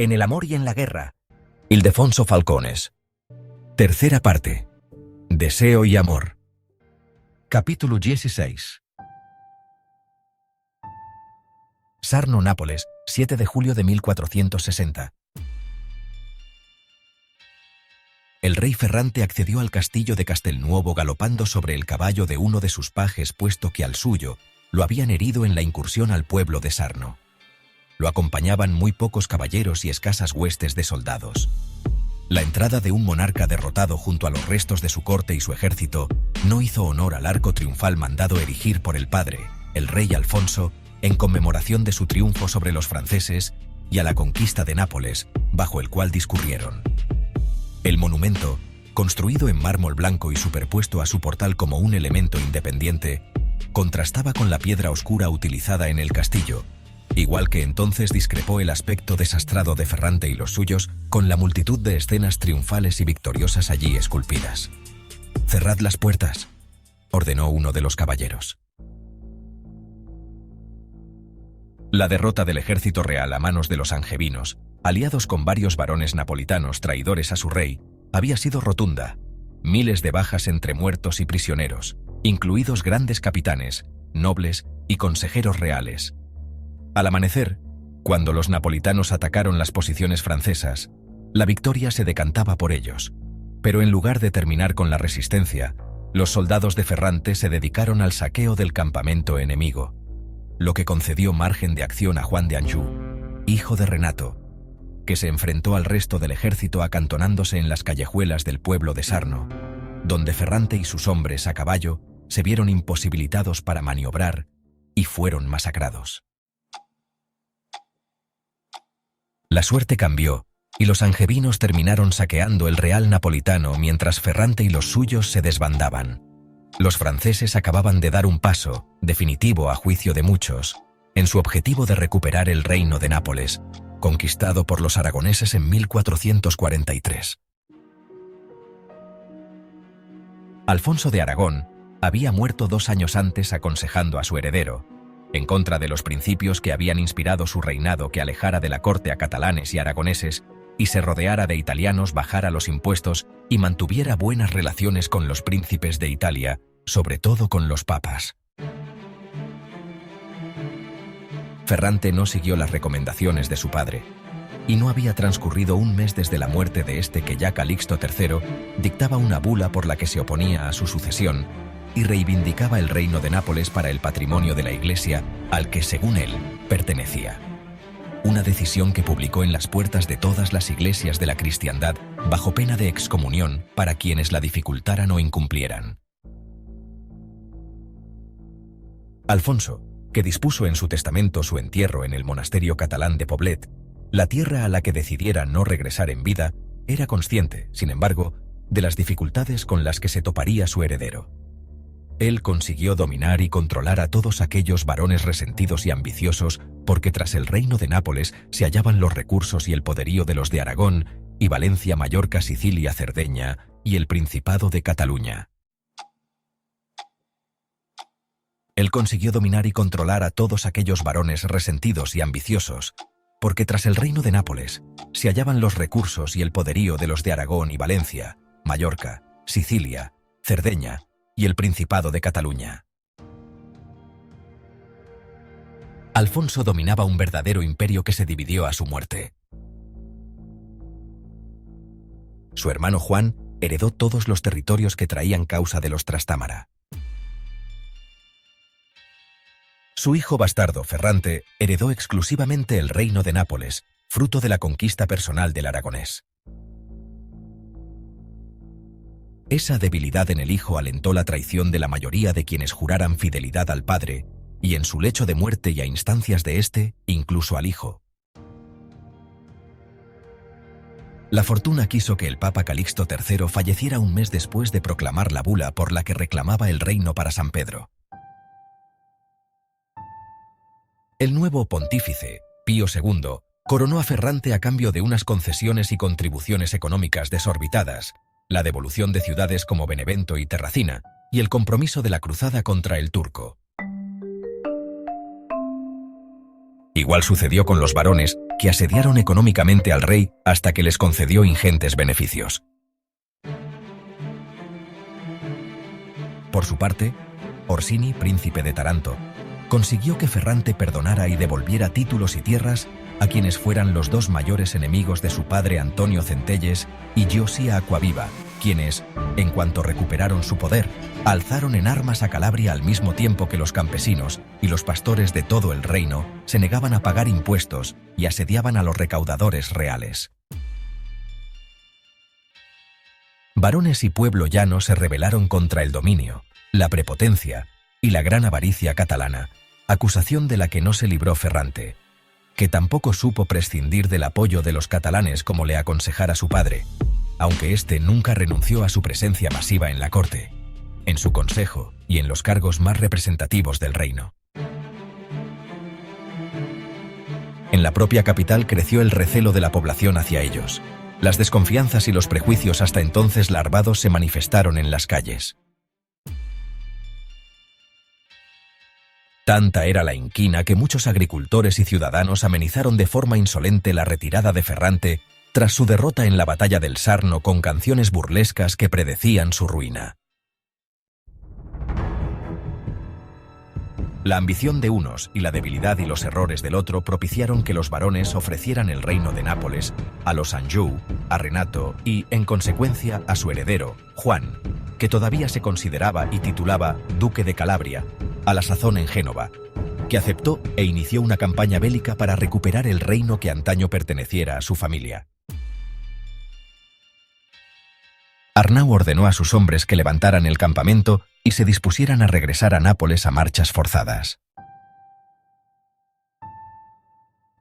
en el amor y en la guerra. Ildefonso Falcones. Tercera parte. Deseo y amor. Capítulo 16. Sarno, Nápoles, 7 de julio de 1460. El rey Ferrante accedió al castillo de Castelnuovo galopando sobre el caballo de uno de sus pajes, puesto que al suyo lo habían herido en la incursión al pueblo de Sarno. Lo acompañaban muy pocos caballeros y escasas huestes de soldados. La entrada de un monarca derrotado junto a los restos de su corte y su ejército no hizo honor al arco triunfal mandado erigir por el padre, el rey Alfonso, en conmemoración de su triunfo sobre los franceses y a la conquista de Nápoles, bajo el cual discurrieron. El monumento, construido en mármol blanco y superpuesto a su portal como un elemento independiente, contrastaba con la piedra oscura utilizada en el castillo, igual que entonces discrepó el aspecto desastrado de Ferrante y los suyos con la multitud de escenas triunfales y victoriosas allí esculpidas. «Cerrad las puertas», ordenó uno de los caballeros. La derrota del ejército real a manos de los angevinos, aliados con varios varones napolitanos traidores a su rey, había sido rotunda. Miles de bajas entre muertos y prisioneros, incluidos grandes capitanes, nobles y consejeros reales. Al amanecer, cuando los napolitanos atacaron las posiciones francesas, la victoria se decantaba por ellos, pero en lugar de terminar con la resistencia, los soldados de Ferrante se dedicaron al saqueo del campamento enemigo, lo que concedió margen de acción a Juan de Anjou, hijo de Renato, que se enfrentó al resto del ejército acantonándose en las callejuelas del pueblo de Sarno, donde Ferrante y sus hombres a caballo se vieron imposibilitados para maniobrar y fueron masacrados. La suerte cambió y los angevinos terminaron saqueando el Real Napolitano mientras Ferrante y los suyos se desbandaban. Los franceses acababan de dar un paso, definitivo a juicio de muchos, en su objetivo de recuperar el reino de Nápoles, conquistado por los aragoneses en 1443. Alfonso de Aragón había muerto 2 años antes aconsejando a su heredero, en contra de los principios que habían inspirado su reinado, que alejara de la corte a catalanes y aragoneses y se rodeara de italianos, bajara los impuestos y mantuviera buenas relaciones con los príncipes de Italia, sobre todo con los papas. Ferrante no siguió las recomendaciones de su padre, y no había transcurrido un mes desde la muerte de este que ya Calixto III dictaba una bula por la que se oponía a su sucesión y reivindicaba el reino de Nápoles para el patrimonio de la Iglesia al que, según él, pertenecía. Una decisión que publicó en las puertas de todas las iglesias de la cristiandad bajo pena de excomunión para quienes la dificultaran o incumplieran. Alfonso, que dispuso en su testamento su entierro en el monasterio catalán de Poblet, la tierra a la que decidiera no regresar en vida, era consciente, sin embargo, de las dificultades con las que se toparía su heredero. Él consiguió dominar y controlar a todos aquellos varones resentidos y ambiciosos porque tras el reino de Nápoles se hallaban los recursos y el poderío de los de Aragón y Valencia, Mallorca, Sicilia, Cerdeña y el Principado de Cataluña. Él consiguió dominar y controlar a todos aquellos varones resentidos y ambiciosos porque tras el reino de Nápoles se hallaban los recursos y el poderío de los de Aragón y Valencia, Mallorca, Sicilia, Cerdeña y el Principado de Cataluña. Alfonso dominaba un verdadero imperio que se dividió a su muerte. Su hermano Juan heredó todos los territorios que traían causa de los Trastámara. Su hijo bastardo, Ferrante, heredó exclusivamente el reino de Nápoles, fruto de la conquista personal del aragonés. Esa debilidad en el hijo alentó la traición de la mayoría de quienes juraran fidelidad al padre, y en su lecho de muerte y a instancias de éste, incluso al hijo. La fortuna quiso que el Papa Calixto III falleciera un mes después de proclamar la bula por la que reclamaba el reino para San Pedro. El nuevo pontífice, Pío II, coronó a Ferrante a cambio de unas concesiones y contribuciones económicas desorbitadas, la devolución de ciudades como Benevento y Terracina, y el compromiso de la cruzada contra el turco. Igual sucedió con los varones que asediaron económicamente al rey hasta que les concedió ingentes beneficios. Por su parte, Orsini, príncipe de Taranto, consiguió que Ferrante perdonara y devolviera títulos y tierras a quienes fueran los dos mayores enemigos de su padre Antonio Centelles y Giosía Acquaviva, quienes, en cuanto recuperaron su poder, alzaron en armas a Calabria al mismo tiempo que los campesinos y los pastores de todo el reino se negaban a pagar impuestos y asediaban a los recaudadores reales. Varones y pueblo llano se rebelaron contra el dominio, la prepotencia y la gran avaricia catalana, acusación de la que no se libró Ferrante, que tampoco supo prescindir del apoyo de los catalanes como le aconsejara su padre, aunque éste nunca renunció a su presencia masiva en la corte, en su consejo y en los cargos más representativos del reino. En la propia capital creció el recelo de la población hacia ellos. Las desconfianzas y los prejuicios hasta entonces larvados se manifestaron en las calles. Tanta era la inquina que muchos agricultores y ciudadanos amenizaron de forma insolente la retirada de Ferrante tras su derrota en la batalla del Sarno con canciones burlescas que predecían su ruina. La ambición de unos y la debilidad y los errores del otro propiciaron que los varones ofrecieran el reino de Nápoles a los Anjou, a Renato y, en consecuencia, a su heredero, Juan, que todavía se consideraba y titulaba Duque de Calabria, a la sazón en Génova, que aceptó e inició una campaña bélica para recuperar el reino que antaño perteneciera a su familia. Arnau ordenó a sus hombres que levantaran el campamento y se dispusieran a regresar a Nápoles a marchas forzadas.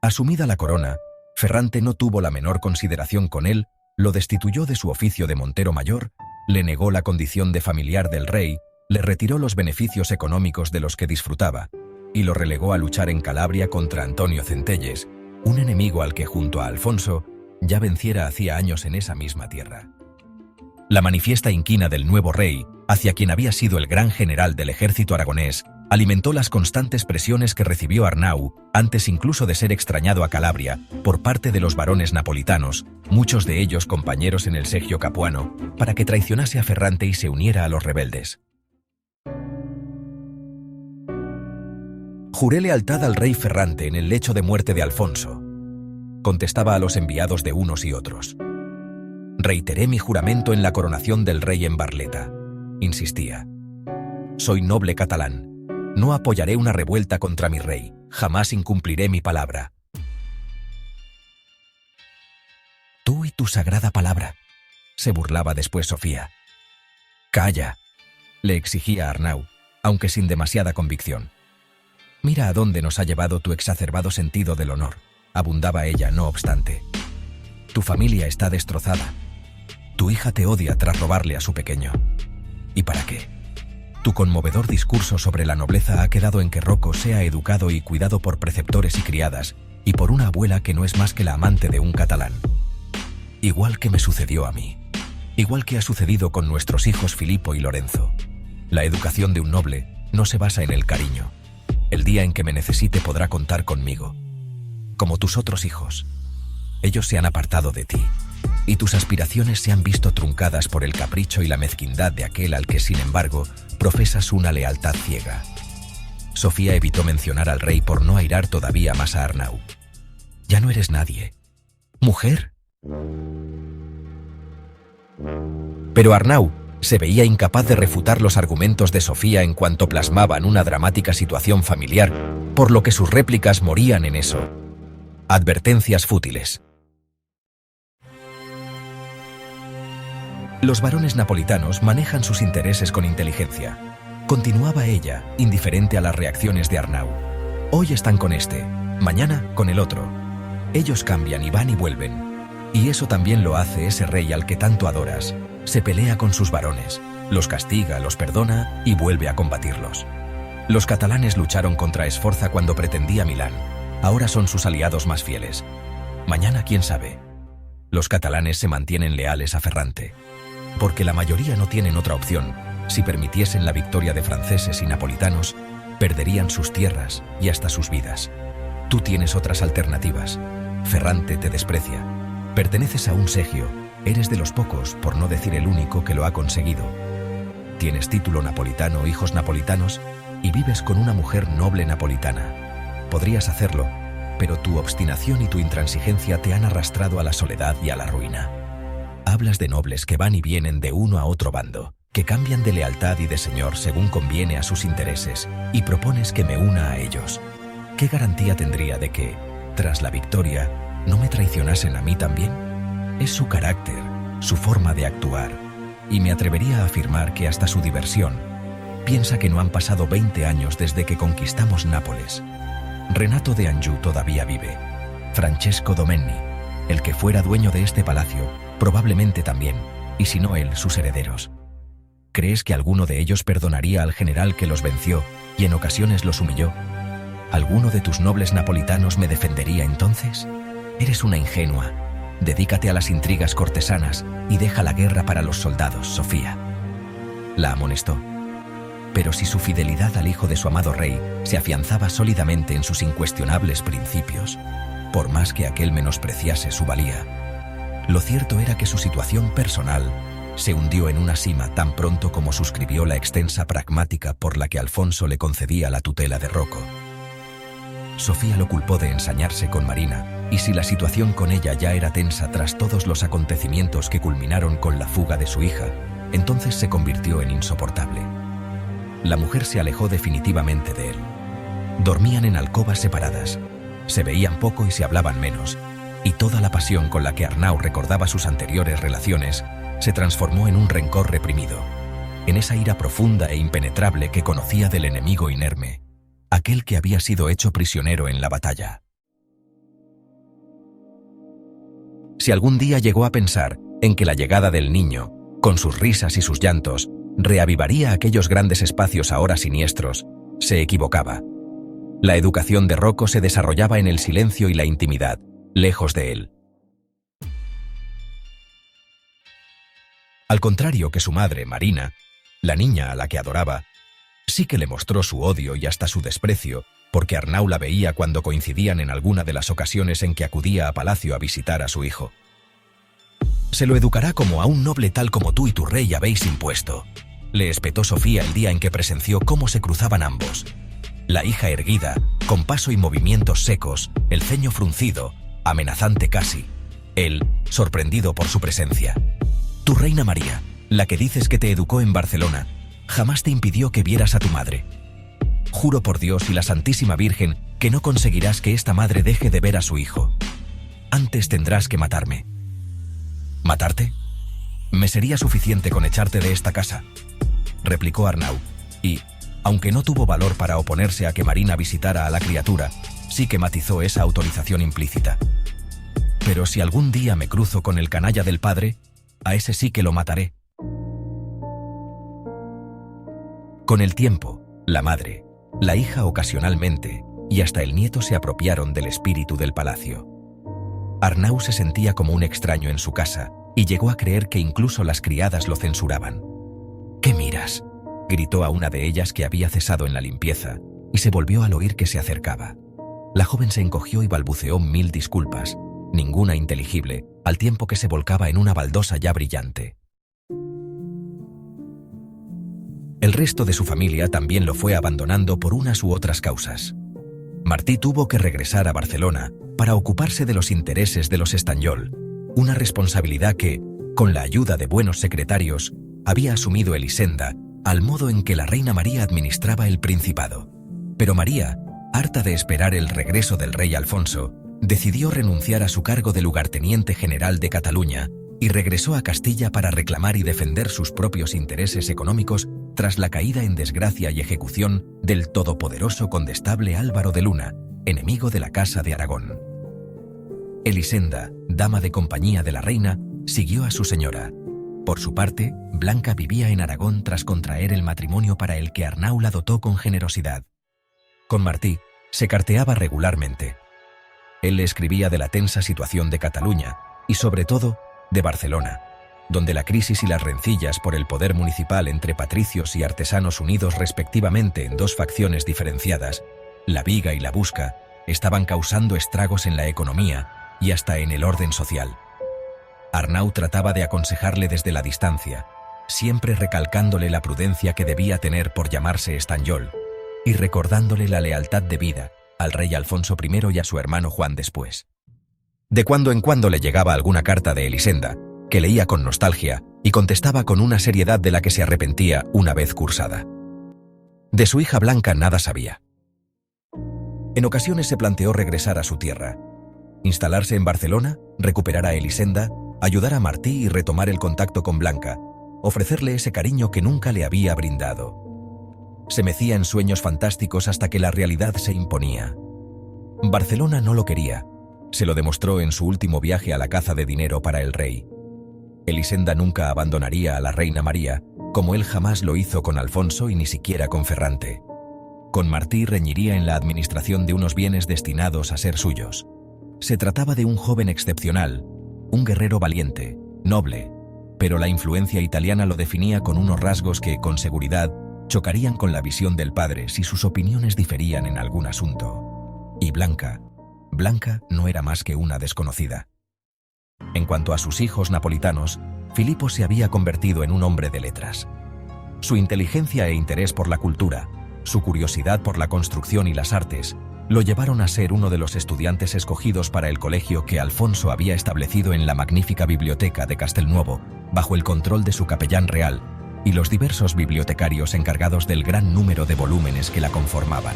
Asumida la corona, Ferrante no tuvo la menor consideración con él, lo destituyó de su oficio de montero mayor, le negó la condición de familiar del rey, le retiró los beneficios económicos de los que disfrutaba y lo relegó a luchar en Calabria contra Antonio Centelles, un enemigo al que junto a Alfonso ya venciera hacía años en esa misma tierra. La manifiesta inquina del nuevo rey, hacia quien había sido el gran general del ejército aragonés, alimentó las constantes presiones que recibió Arnau, antes incluso de ser extrañado a Calabria, por parte de los varones napolitanos, muchos de ellos compañeros en el Segio Capuano, para que traicionase a Ferrante y se uniera a los rebeldes. Juré lealtad al rey Ferrante en el lecho de muerte de Alfonso, contestaba a los enviados de unos y otros. Reiteré mi juramento en la coronación del rey en Barletta, insistía. Soy noble catalán. No apoyaré una revuelta contra mi rey, jamás incumpliré mi palabra. Tú y tu sagrada palabra, se burlaba después Sofía. Calla, le exigía Arnau, aunque sin demasiada convicción. Mira a dónde nos ha llevado tu exacerbado sentido del honor, abundaba ella no obstante. Tu familia está destrozada. Tu hija te odia tras robarle a su pequeño. ¿Y para qué? Tu conmovedor discurso sobre la nobleza ha quedado en que Rocco sea educado y cuidado por preceptores y criadas, y por una abuela que no es más que la amante de un catalán. Igual que me sucedió a mí. Igual que ha sucedido con nuestros hijos Filippo y Lorenzo. La educación de un noble no se basa en el cariño. El día en que me necesite podrá contar conmigo. Como tus otros hijos. Ellos se han apartado de ti, y tus aspiraciones se han visto truncadas por el capricho y la mezquindad de aquel al que, sin embargo, profesas una lealtad ciega. Sofía evitó mencionar al rey por no airar todavía más a Arnau. Ya no eres nadie. ¿Mujer? Pero Arnau se veía incapaz de refutar los argumentos de Sofía en cuanto plasmaban una dramática situación familiar, por lo que sus réplicas morían en eso. Advertencias fútiles. Los varones napolitanos manejan sus intereses con inteligencia. Continuaba ella, indiferente a las reacciones de Arnau. Hoy están con este, mañana con el otro. Ellos cambian y van y vuelven. Y eso también lo hace ese rey al que tanto adoras. Se pelea con sus varones, los castiga, los perdona y vuelve a combatirlos. Los catalanes lucharon contra Esforza cuando pretendía Milán. Ahora son sus aliados más fieles. Mañana, quién sabe. Los catalanes se mantienen leales a Ferrante. Porque la mayoría no tienen otra opción. Si permitiesen la victoria de franceses y napolitanos, perderían sus tierras y hasta sus vidas. Tú tienes otras alternativas. Ferrante te desprecia. Perteneces a un segio, eres de los pocos, por no decir el único, que lo ha conseguido. Tienes título napolitano, hijos napolitanos, y vives con una mujer noble napolitana. Podrías hacerlo, pero tu obstinación y tu intransigencia te han arrastrado a la soledad y a la ruina. Hablas de nobles que van y vienen de uno a otro bando, que cambian de lealtad y de señor según conviene a sus intereses, y propones que me una a ellos. ¿Qué garantía tendría de que, tras la victoria, no me traicionasen a mí también? Es su carácter, su forma de actuar, y me atrevería a afirmar que hasta su diversión. Piensa que no han pasado 20 años desde que conquistamos Nápoles. Renato de Anjou todavía vive. Francesco Domenni, el que fuera dueño de este palacio, probablemente también, y si no él, sus herederos. ¿Crees que alguno de ellos perdonaría al general que los venció y en ocasiones los humilló? ¿Alguno de tus nobles napolitanos me defendería entonces? Eres una ingenua. Dedícate a las intrigas cortesanas y deja la guerra para los soldados, Sofía. La amonestó. Pero si su fidelidad al hijo de su amado rey se afianzaba sólidamente en sus incuestionables principios, por más que aquel menospreciase su valía, lo cierto era que su situación personal se hundió en una sima tan pronto como suscribió la extensa pragmática por la que Alfonso le concedía la tutela de Rocco. Sofía lo culpó de ensañarse con Marina, y si la situación con ella ya era tensa tras todos los acontecimientos que culminaron con la fuga de su hija, entonces se convirtió en insoportable. La mujer se alejó definitivamente de él. Dormían en alcobas separadas, se veían poco y se hablaban menos, y toda la pasión con la que Arnau recordaba sus anteriores relaciones se transformó en un rencor reprimido, en esa ira profunda e impenetrable que conocía del enemigo inerme, aquel que había sido hecho prisionero en la batalla. Si algún día llegó a pensar en que la llegada del niño, con sus risas y sus llantos, reavivaría aquellos grandes espacios ahora siniestros, se equivocaba. La educación de Rocco se desarrollaba en el silencio y la intimidad, lejos de él. Al contrario que su madre, Marina, la niña a la que adoraba, sí que le mostró su odio y hasta su desprecio, porque Arnau la veía cuando coincidían en alguna de las ocasiones en que acudía a palacio a visitar a su hijo. «Se lo educará como a un noble tal como tú y tu rey habéis impuesto», le espetó Sofía el día en que presenció cómo se cruzaban ambos. La hija erguida, con paso y movimientos secos, el ceño fruncido, amenazante casi. Él, sorprendido por su presencia. «Tu reina María, la que dices que te educó en Barcelona, jamás te impidió que vieras a tu madre. Juro por Dios y la Santísima Virgen que no conseguirás que esta madre deje de ver a su hijo. Antes tendrás que matarme». «¿Matarte? Me sería suficiente con echarte de esta casa», replicó Arnau, y, aunque no tuvo valor para oponerse a que Marina visitara a la criatura, sí que matizó esa autorización implícita. «Pero si algún día me cruzo con el canalla del padre, a ese sí que lo mataré». Con el tiempo, la madre, la hija ocasionalmente, y hasta el nieto se apropiaron del espíritu del palacio. Arnau se sentía como un extraño en su casa, y llegó a creer que incluso las criadas lo censuraban. «¿Qué miras?», gritó a una de ellas que había cesado en la limpieza, y se volvió al oír que se acercaba. La joven se encogió y balbuceó 1000 disculpas, ninguna inteligible, al tiempo que se volcaba en una baldosa ya brillante. El resto de su familia también lo fue abandonando por unas u otras causas. Martí tuvo que regresar a Barcelona para ocuparse de los intereses de los Estanyol, una responsabilidad que, con la ayuda de buenos secretarios, había asumido Elisenda al modo en que la reina María administraba el principado. Pero María, harta de esperar el regreso del rey Alfonso, decidió renunciar a su cargo de lugarteniente general de Cataluña y regresó a Castilla para reclamar y defender sus propios intereses económicos tras la caída en desgracia y ejecución del todopoderoso condestable Álvaro de Luna, enemigo de la Casa de Aragón. Elisenda, dama de compañía de la reina, siguió a su señora. Por su parte, Blanca vivía en Aragón tras contraer el matrimonio para el que Arnau la dotó con generosidad. Con Martí se carteaba regularmente. Él le escribía de la tensa situación de Cataluña y, sobre todo, de Barcelona, donde la crisis y las rencillas por el poder municipal entre patricios y artesanos unidos respectivamente en dos facciones diferenciadas, la Viga y la Busca, estaban causando estragos en la economía y hasta en el orden social. Arnau trataba de aconsejarle desde la distancia, siempre recalcándole la prudencia que debía tener por llamarse Estanyol, y recordándole la lealtad debida al rey Alfonso I y a su hermano Juan después. De cuando en cuando le llegaba alguna carta de Elisenda, que leía con nostalgia y contestaba con una seriedad de la que se arrepentía una vez cursada. De su hija Blanca nada sabía. En ocasiones se planteó regresar a su tierra, instalarse en Barcelona, recuperar a Elisenda, ayudar a Martí y retomar el contacto con Blanca, ofrecerle ese cariño que nunca le había brindado. Se mecía en sueños fantásticos hasta que la realidad se imponía. Barcelona no lo quería. Se lo demostró en su último viaje a la caza de dinero para el rey. Elisenda nunca abandonaría a la reina María, como él jamás lo hizo con Alfonso y ni siquiera con Ferrante. Con Martí reñiría en la administración de unos bienes destinados a ser suyos. Se trataba de un joven excepcional, un guerrero valiente, noble, pero la influencia italiana lo definía con unos rasgos que, con seguridad, chocarían con la visión del padre si sus opiniones diferían en algún asunto. Y Blanca no era más que una desconocida. En cuanto a sus hijos napolitanos, Filippo se había convertido en un hombre de letras. Su inteligencia e interés por la cultura, su curiosidad por la construcción y las artes, lo llevaron a ser uno de los estudiantes escogidos para el colegio que Alfonso había establecido en la magnífica biblioteca de Castelnuovo, bajo el control de su capellán real y los diversos bibliotecarios encargados del gran número de volúmenes que la conformaban.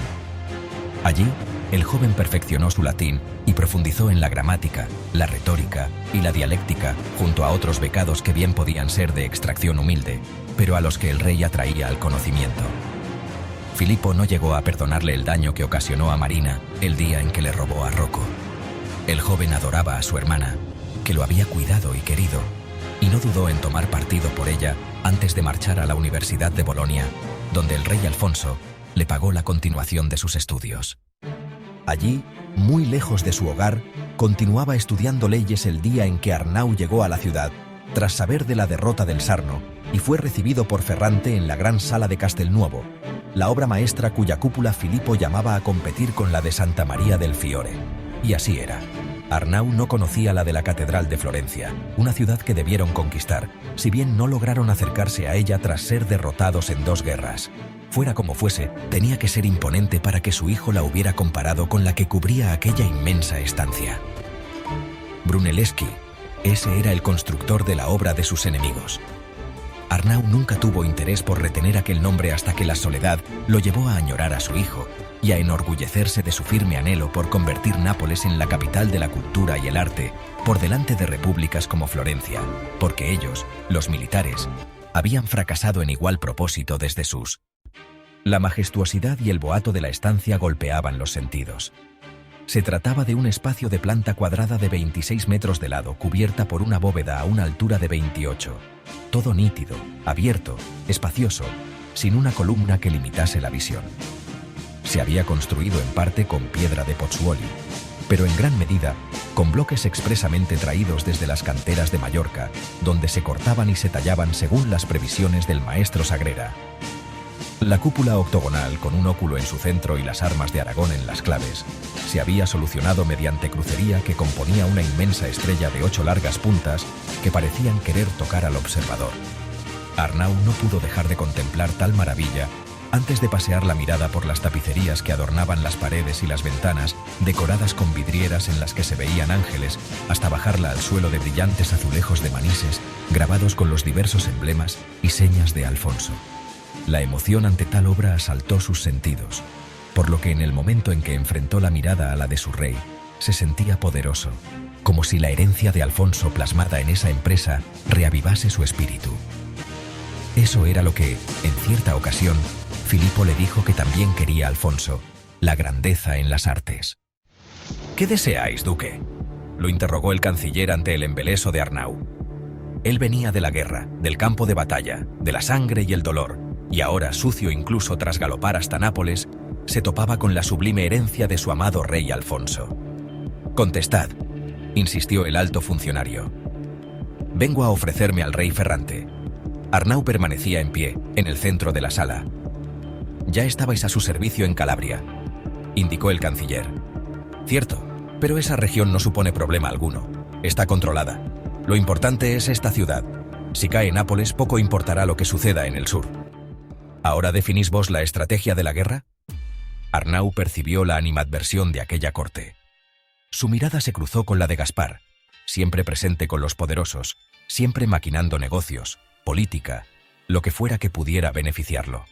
Allí, el joven perfeccionó su latín y profundizó en la gramática, la retórica y la dialéctica, junto a otros becados que bien podían ser de extracción humilde, pero a los que el rey atraía al conocimiento. Filippo no llegó a perdonarle el daño que ocasionó a Marina el día en que le robó a Rocco. El joven adoraba a su hermana, que lo había cuidado y querido, y no dudó en tomar partido por ella antes de marchar a la Universidad de Bolonia, donde el rey Alfonso le pagó la continuación de sus estudios. Allí, muy lejos de su hogar, continuaba estudiando leyes el día en que Arnau llegó a la ciudad, tras saber de la derrota del Sarno, y fue recibido por Ferrante en la gran sala de Castelnuovo, la obra maestra cuya cúpula Filippo llamaba a competir con la de Santa María del Fiore. Y así era. Arnau no conocía la de la Catedral de Florencia, una ciudad que debieron conquistar, si bien no lograron acercarse a ella tras ser derrotados en 2 guerras. Fuera como fuese, tenía que ser imponente para que su hijo la hubiera comparado con la que cubría aquella inmensa estancia. Brunelleschi, ese era el constructor de la obra de sus enemigos. Arnau nunca tuvo interés por retener aquel nombre hasta que la soledad lo llevó a añorar a su hijo y a enorgullecerse de su firme anhelo por convertir Nápoles en la capital de la cultura y el arte, por delante de repúblicas como Florencia, porque ellos, los militares, habían fracasado en igual propósito desde sus. La majestuosidad y el boato de la estancia golpeaban los sentidos. Se trataba de un espacio de planta cuadrada de 26 metros de lado, cubierta por una bóveda a una altura de 28. Todo nítido, abierto, espacioso, sin una columna que limitase la visión. Se había construido en parte con piedra de Pozzuoli, pero en gran medida con bloques expresamente traídos desde las canteras de Mallorca, donde se cortaban y se tallaban según las previsiones del maestro Sagrera. La cúpula octogonal, con un óculo en su centro y las armas de Aragón en las claves, se había solucionado mediante crucería que componía una inmensa estrella de 8 largas puntas que parecían querer tocar al observador. Arnau no pudo dejar de contemplar tal maravilla antes de pasear la mirada por las tapicerías que adornaban las paredes y las ventanas, decoradas con vidrieras en las que se veían ángeles, hasta bajarla al suelo de brillantes azulejos de manises, grabados con los diversos emblemas y señas de Alfonso. La emoción ante tal obra asaltó sus sentidos, por lo que en el momento en que enfrentó la mirada a la de su rey, se sentía poderoso, como si la herencia de Alfonso plasmada en esa empresa reavivase su espíritu. Eso era lo que, en cierta ocasión, Filippo le dijo que también quería Alfonso, la grandeza en las artes. «¿Qué deseáis, duque?», lo interrogó el canciller ante el embeleso de Arnau. Él venía de la guerra, del campo de batalla, de la sangre y el dolor, y ahora, sucio incluso tras galopar hasta Nápoles, se topaba con la sublime herencia de su amado rey Alfonso. «Contestad», insistió el alto funcionario. «Vengo a ofrecerme al rey Ferrante». Arnau permanecía en pie, en el centro de la sala. «Ya estabais a su servicio en Calabria», indicó el canciller. «Cierto», Pero esa región no supone problema alguno. Está controlada. Lo importante es esta ciudad. Si cae Nápoles, poco importará lo que suceda en el sur. ¿Ahora definís vos la estrategia de la guerra? Arnau percibió la animadversión de aquella corte. Su mirada se cruzó con la de Gaspar, siempre presente con los poderosos, siempre maquinando negocios, política, lo que fuera que pudiera beneficiarlo.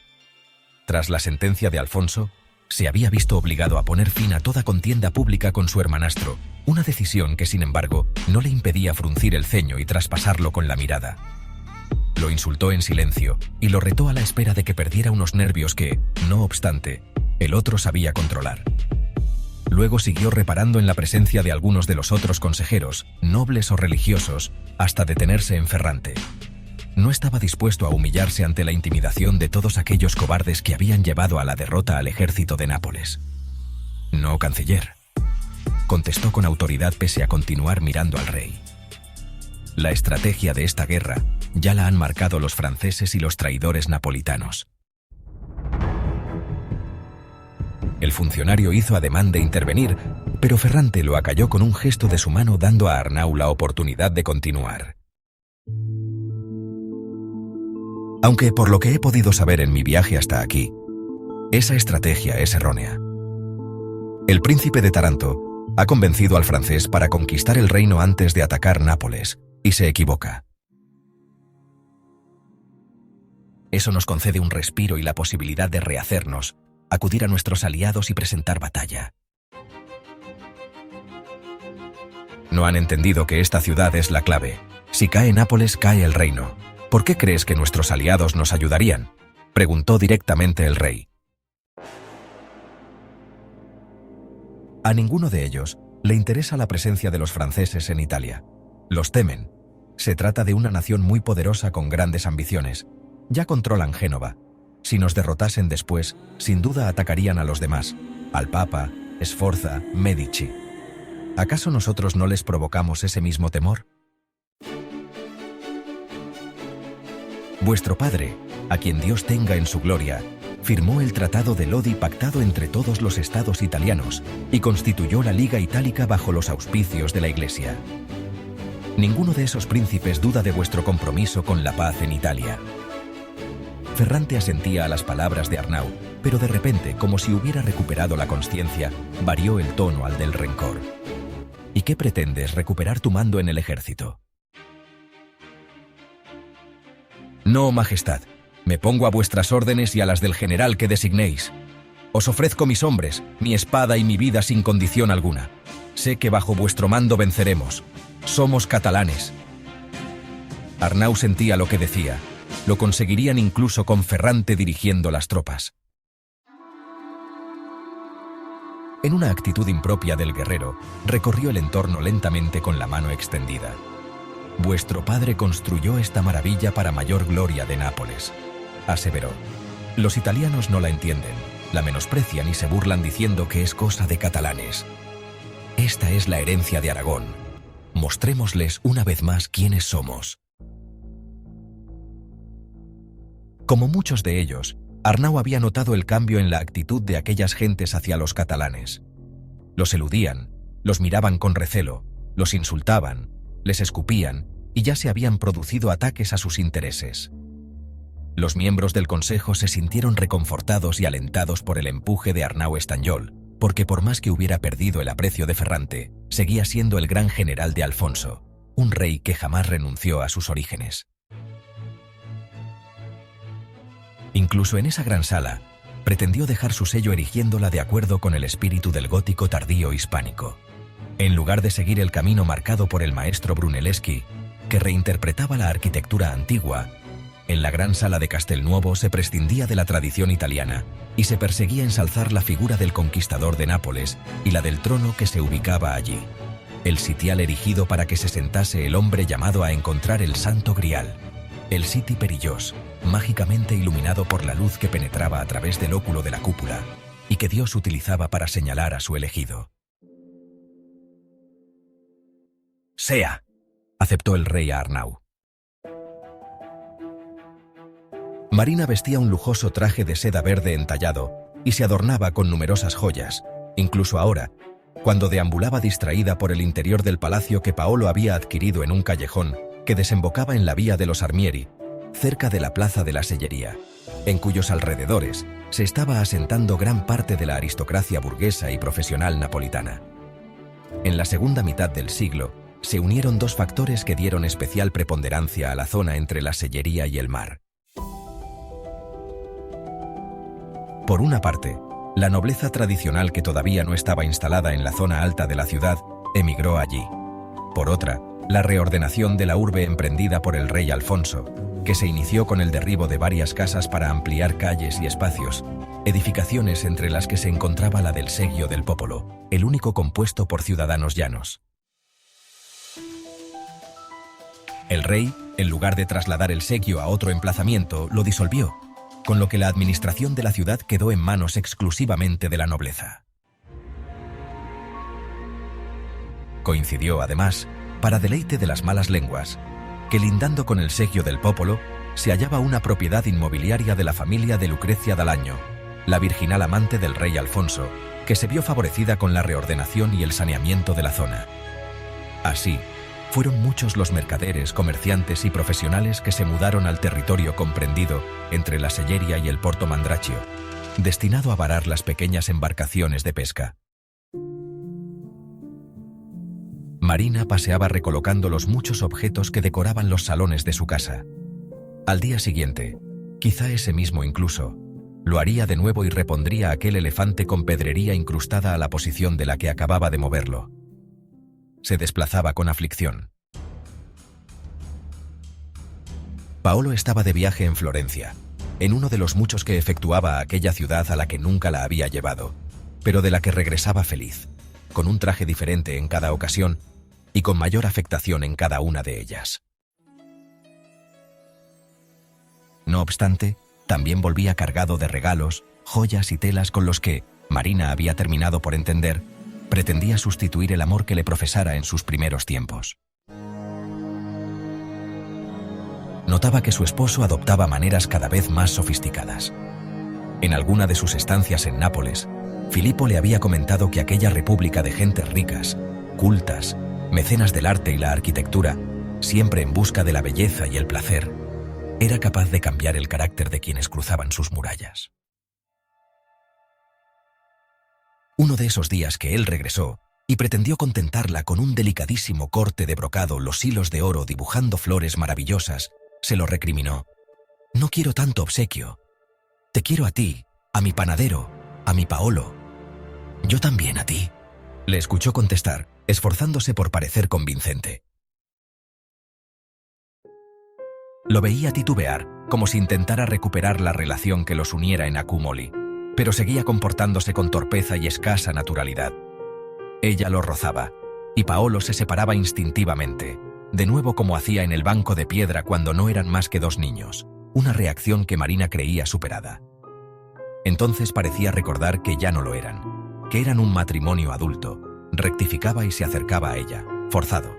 Tras la sentencia de Alfonso, se había visto obligado a poner fin a toda contienda pública con su hermanastro, una decisión que, sin embargo, no le impedía fruncir el ceño y traspasarlo con la mirada. Lo insultó en silencio y lo retó a la espera de que perdiera unos nervios que, no obstante, el otro sabía controlar. Luego siguió reparando en la presencia de algunos de los otros consejeros, nobles o religiosos, hasta detenerse en Ferrante. No estaba dispuesto a humillarse ante la intimidación de todos aquellos cobardes que habían llevado a la derrota al ejército de Nápoles. «No, canciller», contestó con autoridad pese a continuar mirando al rey. «La estrategia de esta guerra ya la han marcado los franceses y los traidores napolitanos». El funcionario hizo ademán de intervenir, pero Ferrante lo acalló con un gesto de su mano, dando a Arnau la oportunidad de continuar. Aunque por lo que he podido saber en mi viaje hasta aquí, esa estrategia es errónea. El príncipe de Taranto ha convencido al francés para conquistar el reino antes de atacar Nápoles, y se equivoca. Eso nos concede un respiro y la posibilidad de rehacernos, acudir a nuestros aliados y presentar batalla. No han entendido que esta ciudad es la clave. Si cae Nápoles, cae el reino. ¿Por qué crees que nuestros aliados nos ayudarían?, preguntó directamente el rey. A ninguno de ellos le interesa la presencia de los franceses en Italia. Los temen. Se trata de una nación muy poderosa con grandes ambiciones. Ya controlan Génova. Si nos derrotasen después, sin duda atacarían a los demás, al Papa, Sforza, Medici. ¿Acaso nosotros no les provocamos ese mismo temor? Vuestro padre, a quien Dios tenga en su gloria, firmó el Tratado de Lodi pactado entre todos los estados italianos y constituyó la Liga Itálica bajo los auspicios de la Iglesia. Ninguno de esos príncipes duda de vuestro compromiso con la paz en Italia. Ferrante asentía a las palabras de Arnau, pero de repente, como si hubiera recuperado la consciencia, varió el tono al del rencor. ¿Y qué pretendes, recuperar tu mando en el ejército? No, majestad, me pongo a vuestras órdenes y a las del general que designéis. Os ofrezco mis hombres, mi espada y mi vida sin condición alguna. Sé que bajo vuestro mando venceremos. Somos catalanes. Arnau sentía lo que decía. Lo conseguirían incluso con Ferrante dirigiendo las tropas. En una actitud impropia del guerrero, recorrió el entorno lentamente con la mano extendida. Vuestro padre construyó esta maravilla para mayor gloria de Nápoles, aseveró. Los italianos no la entienden, la menosprecian y se burlan diciendo que es cosa de catalanes. Esta es la herencia de Aragón. Mostrémosles una vez más quiénes somos. Como muchos de ellos, Arnau había notado el cambio en la actitud de aquellas gentes hacia los catalanes. Los eludían, los miraban con recelo, los insultaban, les escupían y ya se habían producido ataques a sus intereses. Los miembros del consejo se sintieron reconfortados y alentados por el empuje de Arnau Estanyol, porque por más que hubiera perdido el aprecio de Ferrante, seguía siendo el gran general de Alfonso, un rey que jamás renunció a sus orígenes. Incluso en esa gran sala, pretendió dejar su sello erigiéndola de acuerdo con el espíritu del gótico tardío hispánico. En lugar de seguir el camino marcado por el maestro Brunelleschi, que reinterpretaba la arquitectura antigua, en la gran sala de Castelnuovo se prescindía de la tradición italiana y se perseguía ensalzar la figura del conquistador de Nápoles y la del trono que se ubicaba allí, el sitial erigido para que se sentase el hombre llamado a encontrar el Santo Grial, el Siti Perillos, mágicamente iluminado por la luz que penetraba a través del óculo de la cúpula y que Dios utilizaba para señalar a su elegido. «Sea», aceptó el rey a Arnau. Marina vestía un lujoso traje de seda verde entallado y se adornaba con numerosas joyas. Incluso ahora, cuando deambulaba distraída por el interior del palacio que Paolo había adquirido en un callejón que desembocaba en la vía de los Armieri, cerca de la plaza de la Sellería, en cuyos alrededores se estaba asentando gran parte de la aristocracia burguesa y profesional napolitana. En la segunda mitad del siglo, se unieron dos factores que dieron especial preponderancia a la zona entre la Sellería y el mar. Por una parte, la nobleza tradicional que todavía no estaba instalada en la zona alta de la ciudad emigró allí. Por otra, la reordenación de la urbe emprendida por el rey Alfonso, que se inició con el derribo de varias casas para ampliar calles y espacios, edificaciones entre las que se encontraba la del Seggio del Popolo, el único compuesto por ciudadanos llanos. El rey, en lugar de trasladar el Seggio a otro emplazamiento, lo disolvió, con lo que la administración de la ciudad quedó en manos exclusivamente de la nobleza. Coincidió, además, para deleite de las malas lenguas, que lindando con el Seggio del Popolo se hallaba una propiedad inmobiliaria de la familia de Lucrecia d'Alagno, la virginal amante del rey Alfonso, que se vio favorecida con la reordenación y el saneamiento de la zona. Así, fueron muchos los mercaderes, comerciantes y profesionales que se mudaron al territorio comprendido entre la Selleria y el Porto Mandraccio, destinado a varar las pequeñas embarcaciones de pesca. Marina paseaba recolocando los muchos objetos que decoraban los salones de su casa. Al día siguiente, quizá ese mismo incluso, lo haría de nuevo y repondría aquel elefante con pedrería incrustada a la posición de la que acababa de moverlo. Se desplazaba con aflicción. Paolo estaba de viaje en Florencia, en uno de los muchos que efectuaba a aquella ciudad a la que nunca la había llevado, pero de la que regresaba feliz, con un traje diferente en cada ocasión y con mayor afectación en cada una de ellas. No obstante, también volvía cargado de regalos, joyas y telas con los que, Marina había terminado por entender, pretendía sustituir el amor que le profesara en sus primeros tiempos. Notaba que su esposo adoptaba maneras cada vez más sofisticadas. En alguna de sus estancias en Nápoles, Filippo le había comentado que aquella república de gentes ricas, cultas, mecenas del arte y la arquitectura, siempre en busca de la belleza y el placer, era capaz de cambiar el carácter de quienes cruzaban sus murallas. Uno de esos días que él regresó y pretendió contentarla con un delicadísimo corte de brocado, los hilos de oro dibujando flores maravillosas, se lo recriminó. «No quiero tanto obsequio. Te quiero a ti, a mi panadero, a mi Paolo. Yo también a ti», le escuchó contestar, esforzándose por parecer convincente. Lo veía titubear, como si intentara recuperar la relación que los uniera en Accumoli, pero seguía comportándose con torpeza y escasa naturalidad. Ella lo rozaba, y Paolo se separaba instintivamente, de nuevo como hacía en el banco de piedra cuando no eran más que dos niños, una reacción que Marina creía superada. Entonces parecía recordar que ya no lo eran, que eran un matrimonio adulto. Rectificaba y se acercaba a ella, forzado.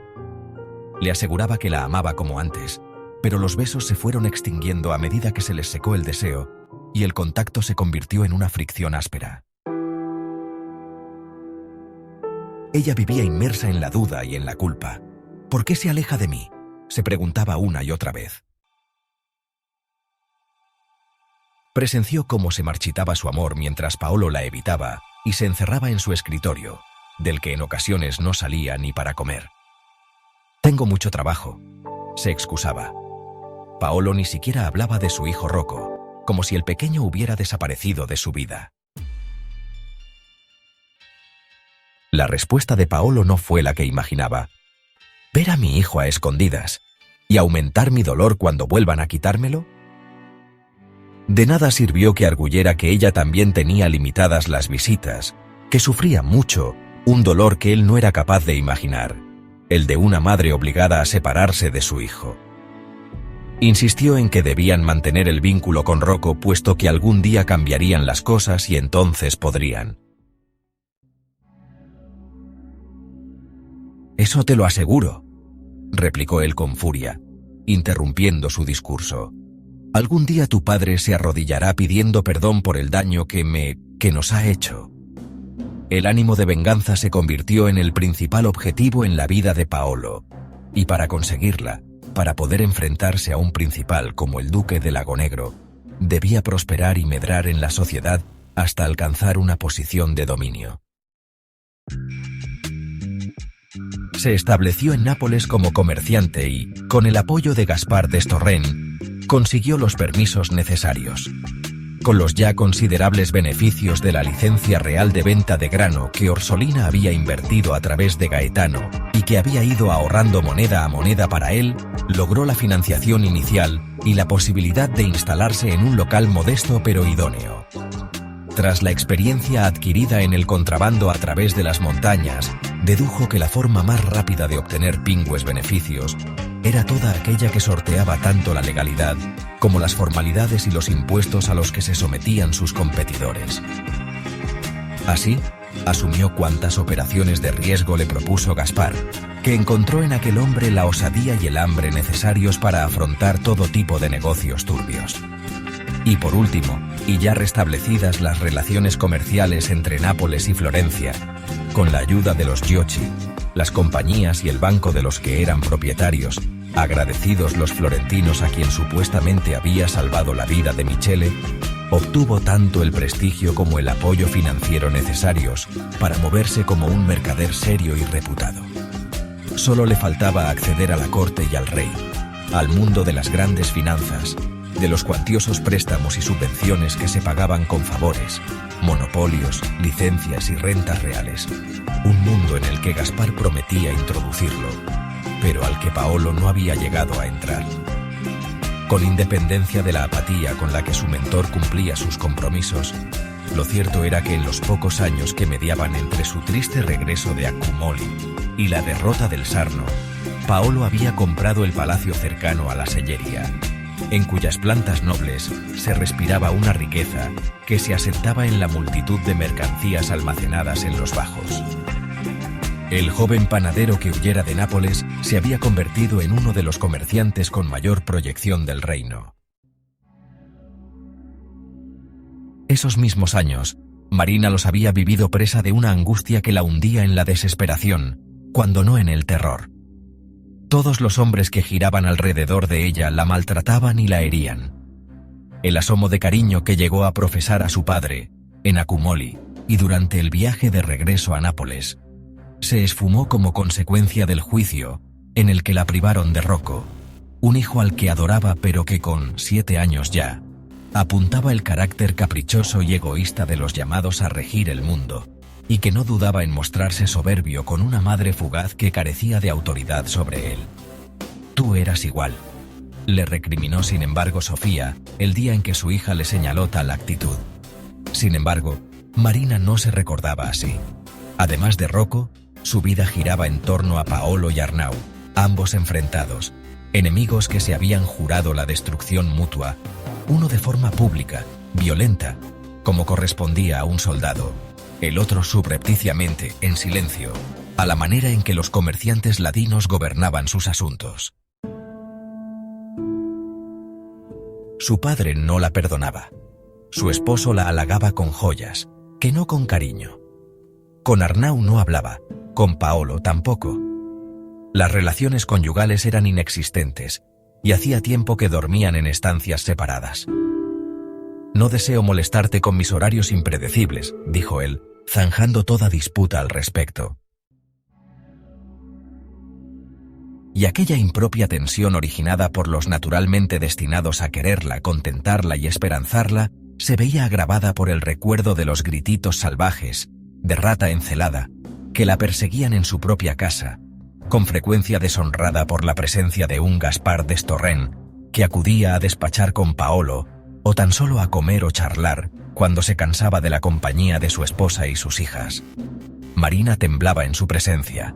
Le aseguraba que la amaba como antes, pero los besos se fueron extinguiendo a medida que se les secó el deseo y el contacto se convirtió en una fricción áspera. Ella vivía inmersa en la duda y en la culpa. ¿Por qué se aleja de mí?, se preguntaba una y otra vez. Presenció cómo se marchitaba su amor mientras Paolo la evitaba y se encerraba en su escritorio, del que en ocasiones no salía ni para comer. «Tengo mucho trabajo», se excusaba. Paolo ni siquiera hablaba de su hijo Rocco, como si el pequeño hubiera desaparecido de su vida. La respuesta de Paolo no fue la que imaginaba. ¿Ver a mi hijo a escondidas y aumentar mi dolor cuando vuelvan a quitármelo? De nada sirvió que arguyera que ella también tenía limitadas las visitas, que sufría mucho, un dolor que él no era capaz de imaginar, el de una madre obligada a separarse de su hijo. Insistió en que debían mantener el vínculo con Rocco, puesto que algún día cambiarían las cosas y entonces podrían. «Eso te lo aseguro», replicó él con furia, interrumpiendo su discurso. «Algún día tu padre se arrodillará pidiendo perdón por el daño que nos ha hecho». El ánimo de venganza se convirtió en el principal objetivo en la vida de Paolo, y para conseguirla, para poder enfrentarse a un principal como el duque de Lagonegro, debía prosperar y medrar en la sociedad hasta alcanzar una posición de dominio. Se estableció en Nápoles como comerciante y, con el apoyo de Gaspar d'Estorren, consiguió los permisos necesarios. Con los ya considerables beneficios de la licencia real de venta de grano que Orsolina había invertido a través de Gaetano y que había ido ahorrando moneda a moneda para él, logró la financiación inicial y la posibilidad de instalarse en un local modesto pero idóneo. Tras la experiencia adquirida en el contrabando a través de las montañas, dedujo que la forma más rápida de obtener pingües beneficios era toda aquella que sorteaba tanto la legalidad como las formalidades y los impuestos a los que se sometían sus competidores. Así, asumió cuantas operaciones de riesgo le propuso Gaspar, que encontró en aquel hombre la osadía y el hambre necesarios para afrontar todo tipo de negocios turbios. Y por último, y ya restablecidas las relaciones comerciales entre Nápoles y Florencia, con la ayuda de los Giochi, las compañías y el banco de los que eran propietarios, agradecidos los florentinos a quien supuestamente había salvado la vida de Michele, obtuvo tanto el prestigio como el apoyo financiero necesarios para moverse como un mercader serio y reputado. Solo le faltaba acceder a la corte y al rey, al mundo de las grandes finanzas, de los cuantiosos préstamos y subvenciones que se pagaban con favores, monopolios, licencias y rentas reales, un mundo en el que Gaspar prometía introducirlo, pero al que Paolo no había llegado a entrar. Con independencia de la apatía con la que su mentor cumplía sus compromisos, lo cierto era que en los pocos años que mediaban entre su triste regreso de Accumoli y la derrota del Sarno, Paolo había comprado el palacio cercano a la Selleria, en cuyas plantas nobles se respiraba una riqueza que se asentaba en la multitud de mercancías almacenadas en los bajos. El joven panadero que huyera de Nápoles se había convertido en uno de los comerciantes con mayor proyección del reino. Esos mismos años, Marina los había vivido presa de una angustia que la hundía en la desesperación, cuando no en el terror. Todos los hombres que giraban alrededor de ella la maltrataban y la herían. El asomo de cariño que llegó a profesar a su padre, en Accumoli, y durante el viaje de regreso a Nápoles, se esfumó como consecuencia del juicio en el que la privaron de Rocco, un hijo al que adoraba pero que con 7 años ya, apuntaba el carácter caprichoso y egoísta de los llamados a regir el mundo, y que no dudaba en mostrarse soberbio con una madre fugaz que carecía de autoridad sobre él. «Tú eras igual», le recriminó sin embargo Sofía el día en que su hija le señaló tal actitud. Sin embargo, Marina no se recordaba así. Además de Rocco, su vida giraba en torno a Paolo y Arnau, ambos enfrentados, enemigos que se habían jurado la destrucción mutua, uno de forma pública, violenta, como correspondía a un soldado, el otro subrepticiamente, en silencio, a la manera en que los comerciantes ladinos gobernaban sus asuntos. Su padre no la perdonaba. Su esposo la halagaba con joyas, que no con cariño. Con Arnau no hablaba, con Paolo tampoco. Las relaciones conyugales eran inexistentes, y hacía tiempo que dormían en estancias separadas. «No deseo molestarte con mis horarios impredecibles», dijo él, zanjando toda disputa al respecto. Y aquella impropia tensión originada por los naturalmente destinados a quererla, contentarla y esperanzarla, se veía agravada por el recuerdo de los grititos salvajes, de rata encelada, que la perseguían en su propia casa, con frecuencia deshonrada por la presencia de un Gaspar d'Estorren, que acudía a despachar con Paolo, o tan solo a comer o charlar, cuando se cansaba de la compañía de su esposa y sus hijas. Marina temblaba en su presencia.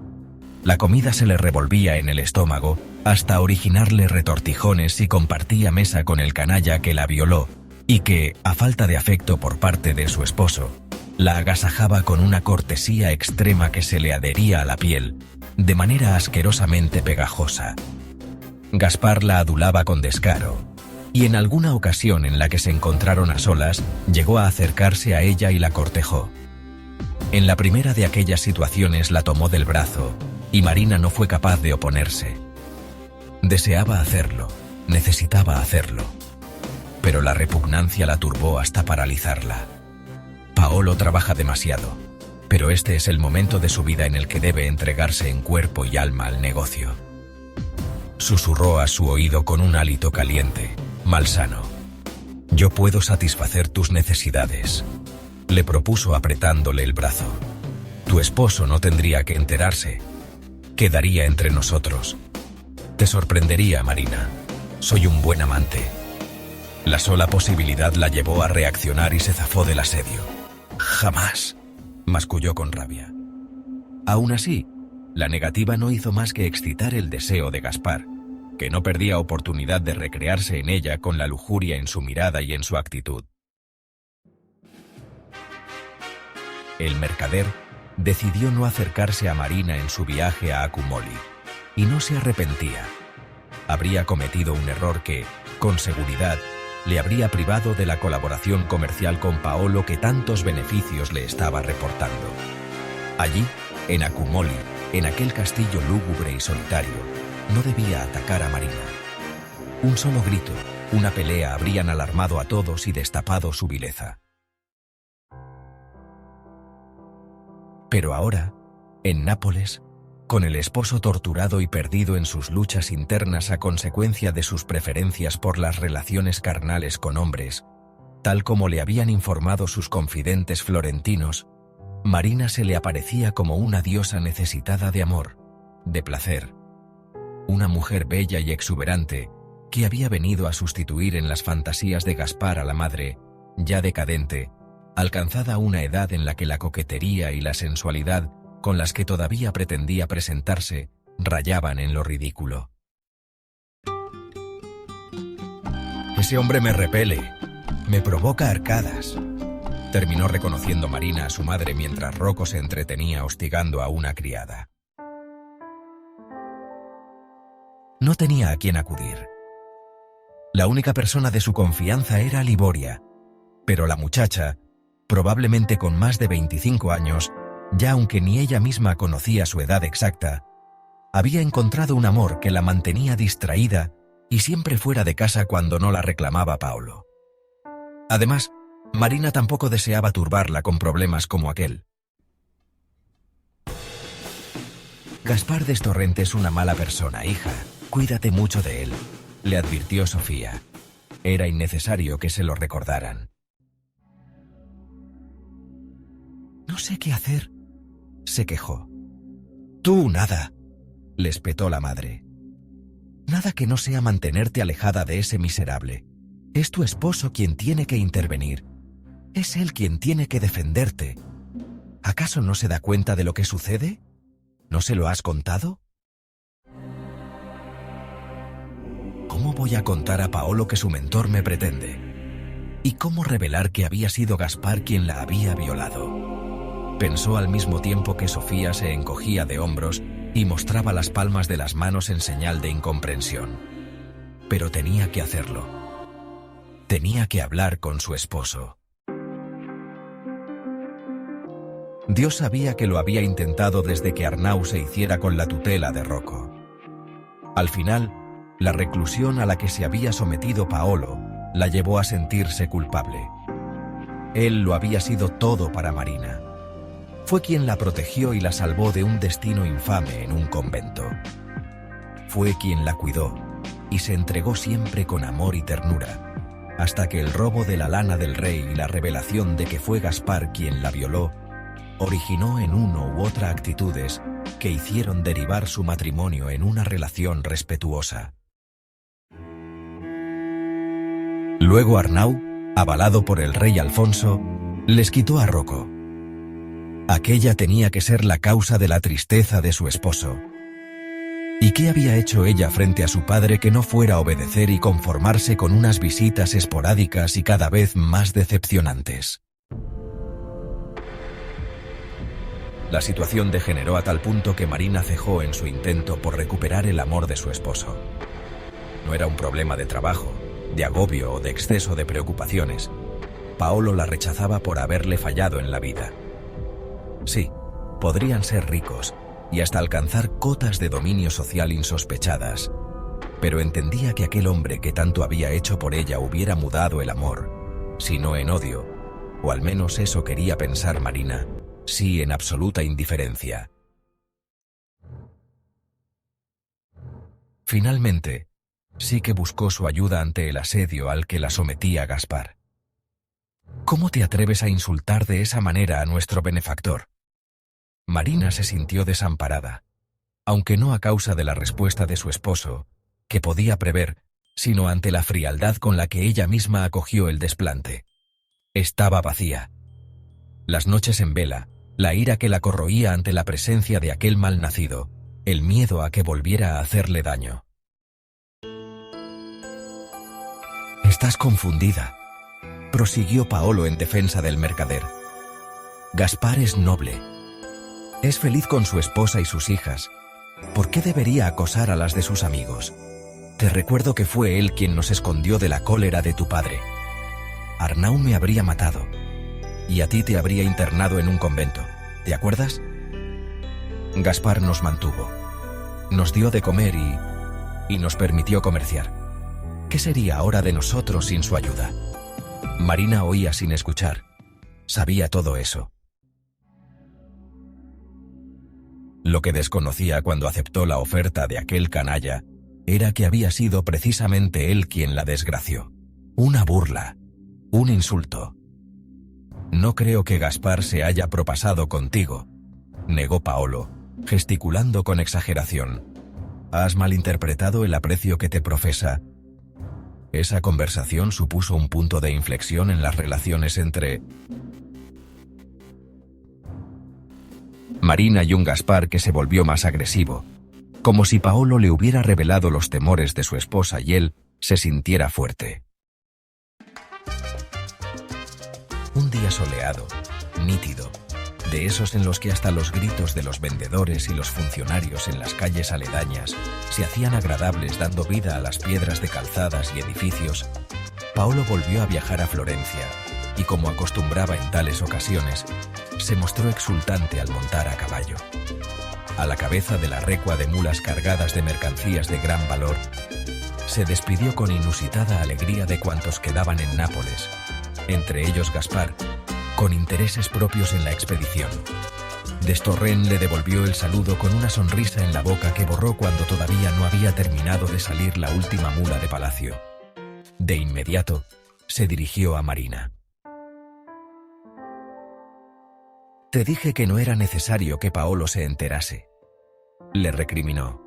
La comida se le revolvía en el estómago hasta originarle retortijones y compartía mesa con el canalla que la violó y que, a falta de afecto por parte de su esposo, la agasajaba con una cortesía extrema que se le adhería a la piel, de manera asquerosamente pegajosa. Gaspar la adulaba con descaro, y en alguna ocasión en la que se encontraron a solas, llegó a acercarse a ella y la cortejó. En la primera de aquellas situaciones la tomó del brazo, y Marina no fue capaz de oponerse. Deseaba hacerlo, necesitaba hacerlo, pero la repugnancia la turbó hasta paralizarla. Paolo trabaja demasiado, pero este es el momento de su vida en el que debe entregarse en cuerpo y alma al negocio. Susurró a su oído con un hálito caliente, malsano. «Yo puedo satisfacer tus necesidades», le propuso apretándole el brazo. «Tu esposo no tendría que enterarse. Quedaría entre nosotros. Te sorprendería, Marina. Soy un buen amante». La sola posibilidad la llevó a reaccionar y se zafó del asedio. «Jamás», masculló con rabia. Aún así, la negativa no hizo más que excitar el deseo de Gaspar, que no perdía oportunidad de recrearse en ella con la lujuria en su mirada y en su actitud. El mercader decidió no acercarse a Marina en su viaje a Accumoli, y no se arrepentía. Habría cometido un error que, con seguridad, le habría privado de la colaboración comercial con Paolo que tantos beneficios le estaba reportando. Allí, en Accumoli, en aquel castillo lúgubre y solitario, no debía atacar a Marina. Un solo grito, una pelea habrían alarmado a todos y destapado su vileza. Pero ahora, en Nápoles, con el esposo torturado y perdido en sus luchas internas a consecuencia de sus preferencias por las relaciones carnales con hombres, tal como le habían informado sus confidentes florentinos, Marina se le aparecía como una diosa necesitada de amor, de placer. Una mujer bella y exuberante que había venido a sustituir en las fantasías de Gaspar a la madre, ya decadente, alcanzada una edad en la que la coquetería y la sensualidad con las que todavía pretendía presentarse rayaban en lo ridículo. «Ese hombre me repele, me provoca arcadas», terminó reconociendo Marina a su madre mientras Rocco se entretenía hostigando a una criada. No tenía a quién acudir. La única persona de su confianza era Liboria, pero la muchacha, probablemente con más de 25 años, ya aunque ni ella misma conocía su edad exacta, había encontrado un amor que la mantenía distraída y siempre fuera de casa cuando no la reclamaba Paolo. Además, Marina tampoco deseaba turbarla con problemas como aquel. «Gaspar Destorrente es una mala persona, hija. Cuídate mucho de él», le advirtió Sofía. Era innecesario que se lo recordaran. «No sé qué hacer», se quejó. «Tú nada», le espetó la madre. «Nada que no sea mantenerte alejada de ese miserable. Es tu esposo quien tiene que intervenir. Es él quien tiene que defenderte. ¿Acaso no se da cuenta de lo que sucede? ¿No se lo has contado?» ¿Cómo voy a contar a Paolo que su mentor me pretende? ¿Y cómo revelar que había sido Gaspar quien la había violado? Pensó al mismo tiempo que Sofía se encogía de hombros y mostraba las palmas de las manos en señal de incomprensión. Pero tenía que hacerlo. Tenía que hablar con su esposo. Dios sabía que lo había intentado desde que Arnau se hiciera con la tutela de Rocco. Al final, la reclusión a la que se había sometido Paolo la llevó a sentirse culpable. Él lo había sido todo para Marina. Fue quien la protegió y la salvó de un destino infame en un convento. Fue quien la cuidó y se entregó siempre con amor y ternura, hasta que el robo de la lana del rey y la revelación de que fue Gaspar quien la violó originó en uno u otra actitudes que hicieron derivar su matrimonio en una relación respetuosa. Luego Arnau, avalado por el rey Alfonso, les quitó a Rocco. Aquella tenía que ser la causa de la tristeza de su esposo. ¿Y qué había hecho ella frente a su padre que no fuera obedecer y conformarse con unas visitas esporádicas y cada vez más decepcionantes? La situación degeneró a tal punto que Marina cejó en su intento por recuperar el amor de su esposo. No era un problema de trabajo, de agobio o de exceso de preocupaciones. Paolo la rechazaba por haberle fallado en la vida. Sí, podrían ser ricos y hasta alcanzar cotas de dominio social insospechadas, pero entendía que aquel hombre que tanto había hecho por ella hubiera mudado el amor, si no en odio, o al menos eso quería pensar Marina, sí en absoluta indiferencia. Finalmente, sí que buscó su ayuda ante el asedio al que la sometía Gaspar. ¿Cómo te atreves a insultar de esa manera a nuestro benefactor? Marina se sintió desamparada, aunque no a causa de la respuesta de su esposo, que podía prever, sino ante la frialdad con la que ella misma acogió el desplante. Estaba vacía. Las noches en vela, la ira que la corroía ante la presencia de aquel malnacido, el miedo a que volviera a hacerle daño. «Estás confundida», prosiguió Paolo en defensa del mercader. «Gaspar es noble. Es feliz con su esposa y sus hijas. ¿Por qué debería acosar a las de sus amigos? Te recuerdo que fue él quien nos escondió de la cólera de tu padre. Arnau me habría matado, y a ti te habría internado en un convento. ¿Te acuerdas? Gaspar nos mantuvo. Nos dio de comer y nos permitió comerciar. ¿Qué sería ahora de nosotros sin su ayuda?» Marina oía sin escuchar. Sabía todo eso. Lo que desconocía cuando aceptó la oferta de aquel canalla era que había sido precisamente él quien la desgració. Una burla, un insulto. «No creo que Gaspar se haya propasado contigo», negó Paolo, gesticulando con exageración. «Has malinterpretado el aprecio que te profesa». Esa conversación supuso un punto de inflexión en las relaciones entre Marina y un Gaspar que se volvió más agresivo, como si Paolo le hubiera revelado los temores de su esposa y él se sintiera fuerte. Un día soleado, nítido, de esos en los que hasta los gritos de los vendedores y los funcionarios en las calles aledañas se hacían agradables dando vida a las piedras de calzadas y edificios, Paolo volvió a viajar a Florencia y, como acostumbraba en tales ocasiones, se mostró exultante al montar a caballo. A la cabeza de la recua de mulas cargadas de mercancías de gran valor, se despidió con inusitada alegría de cuantos quedaban en Nápoles, entre ellos Gaspar, con intereses propios en la expedición. Destorren le devolvió el saludo con una sonrisa en la boca que borró cuando todavía no había terminado de salir la última mula de palacio. De inmediato, se dirigió a Marina. «Te dije que no era necesario que Paolo se enterase», le recriminó.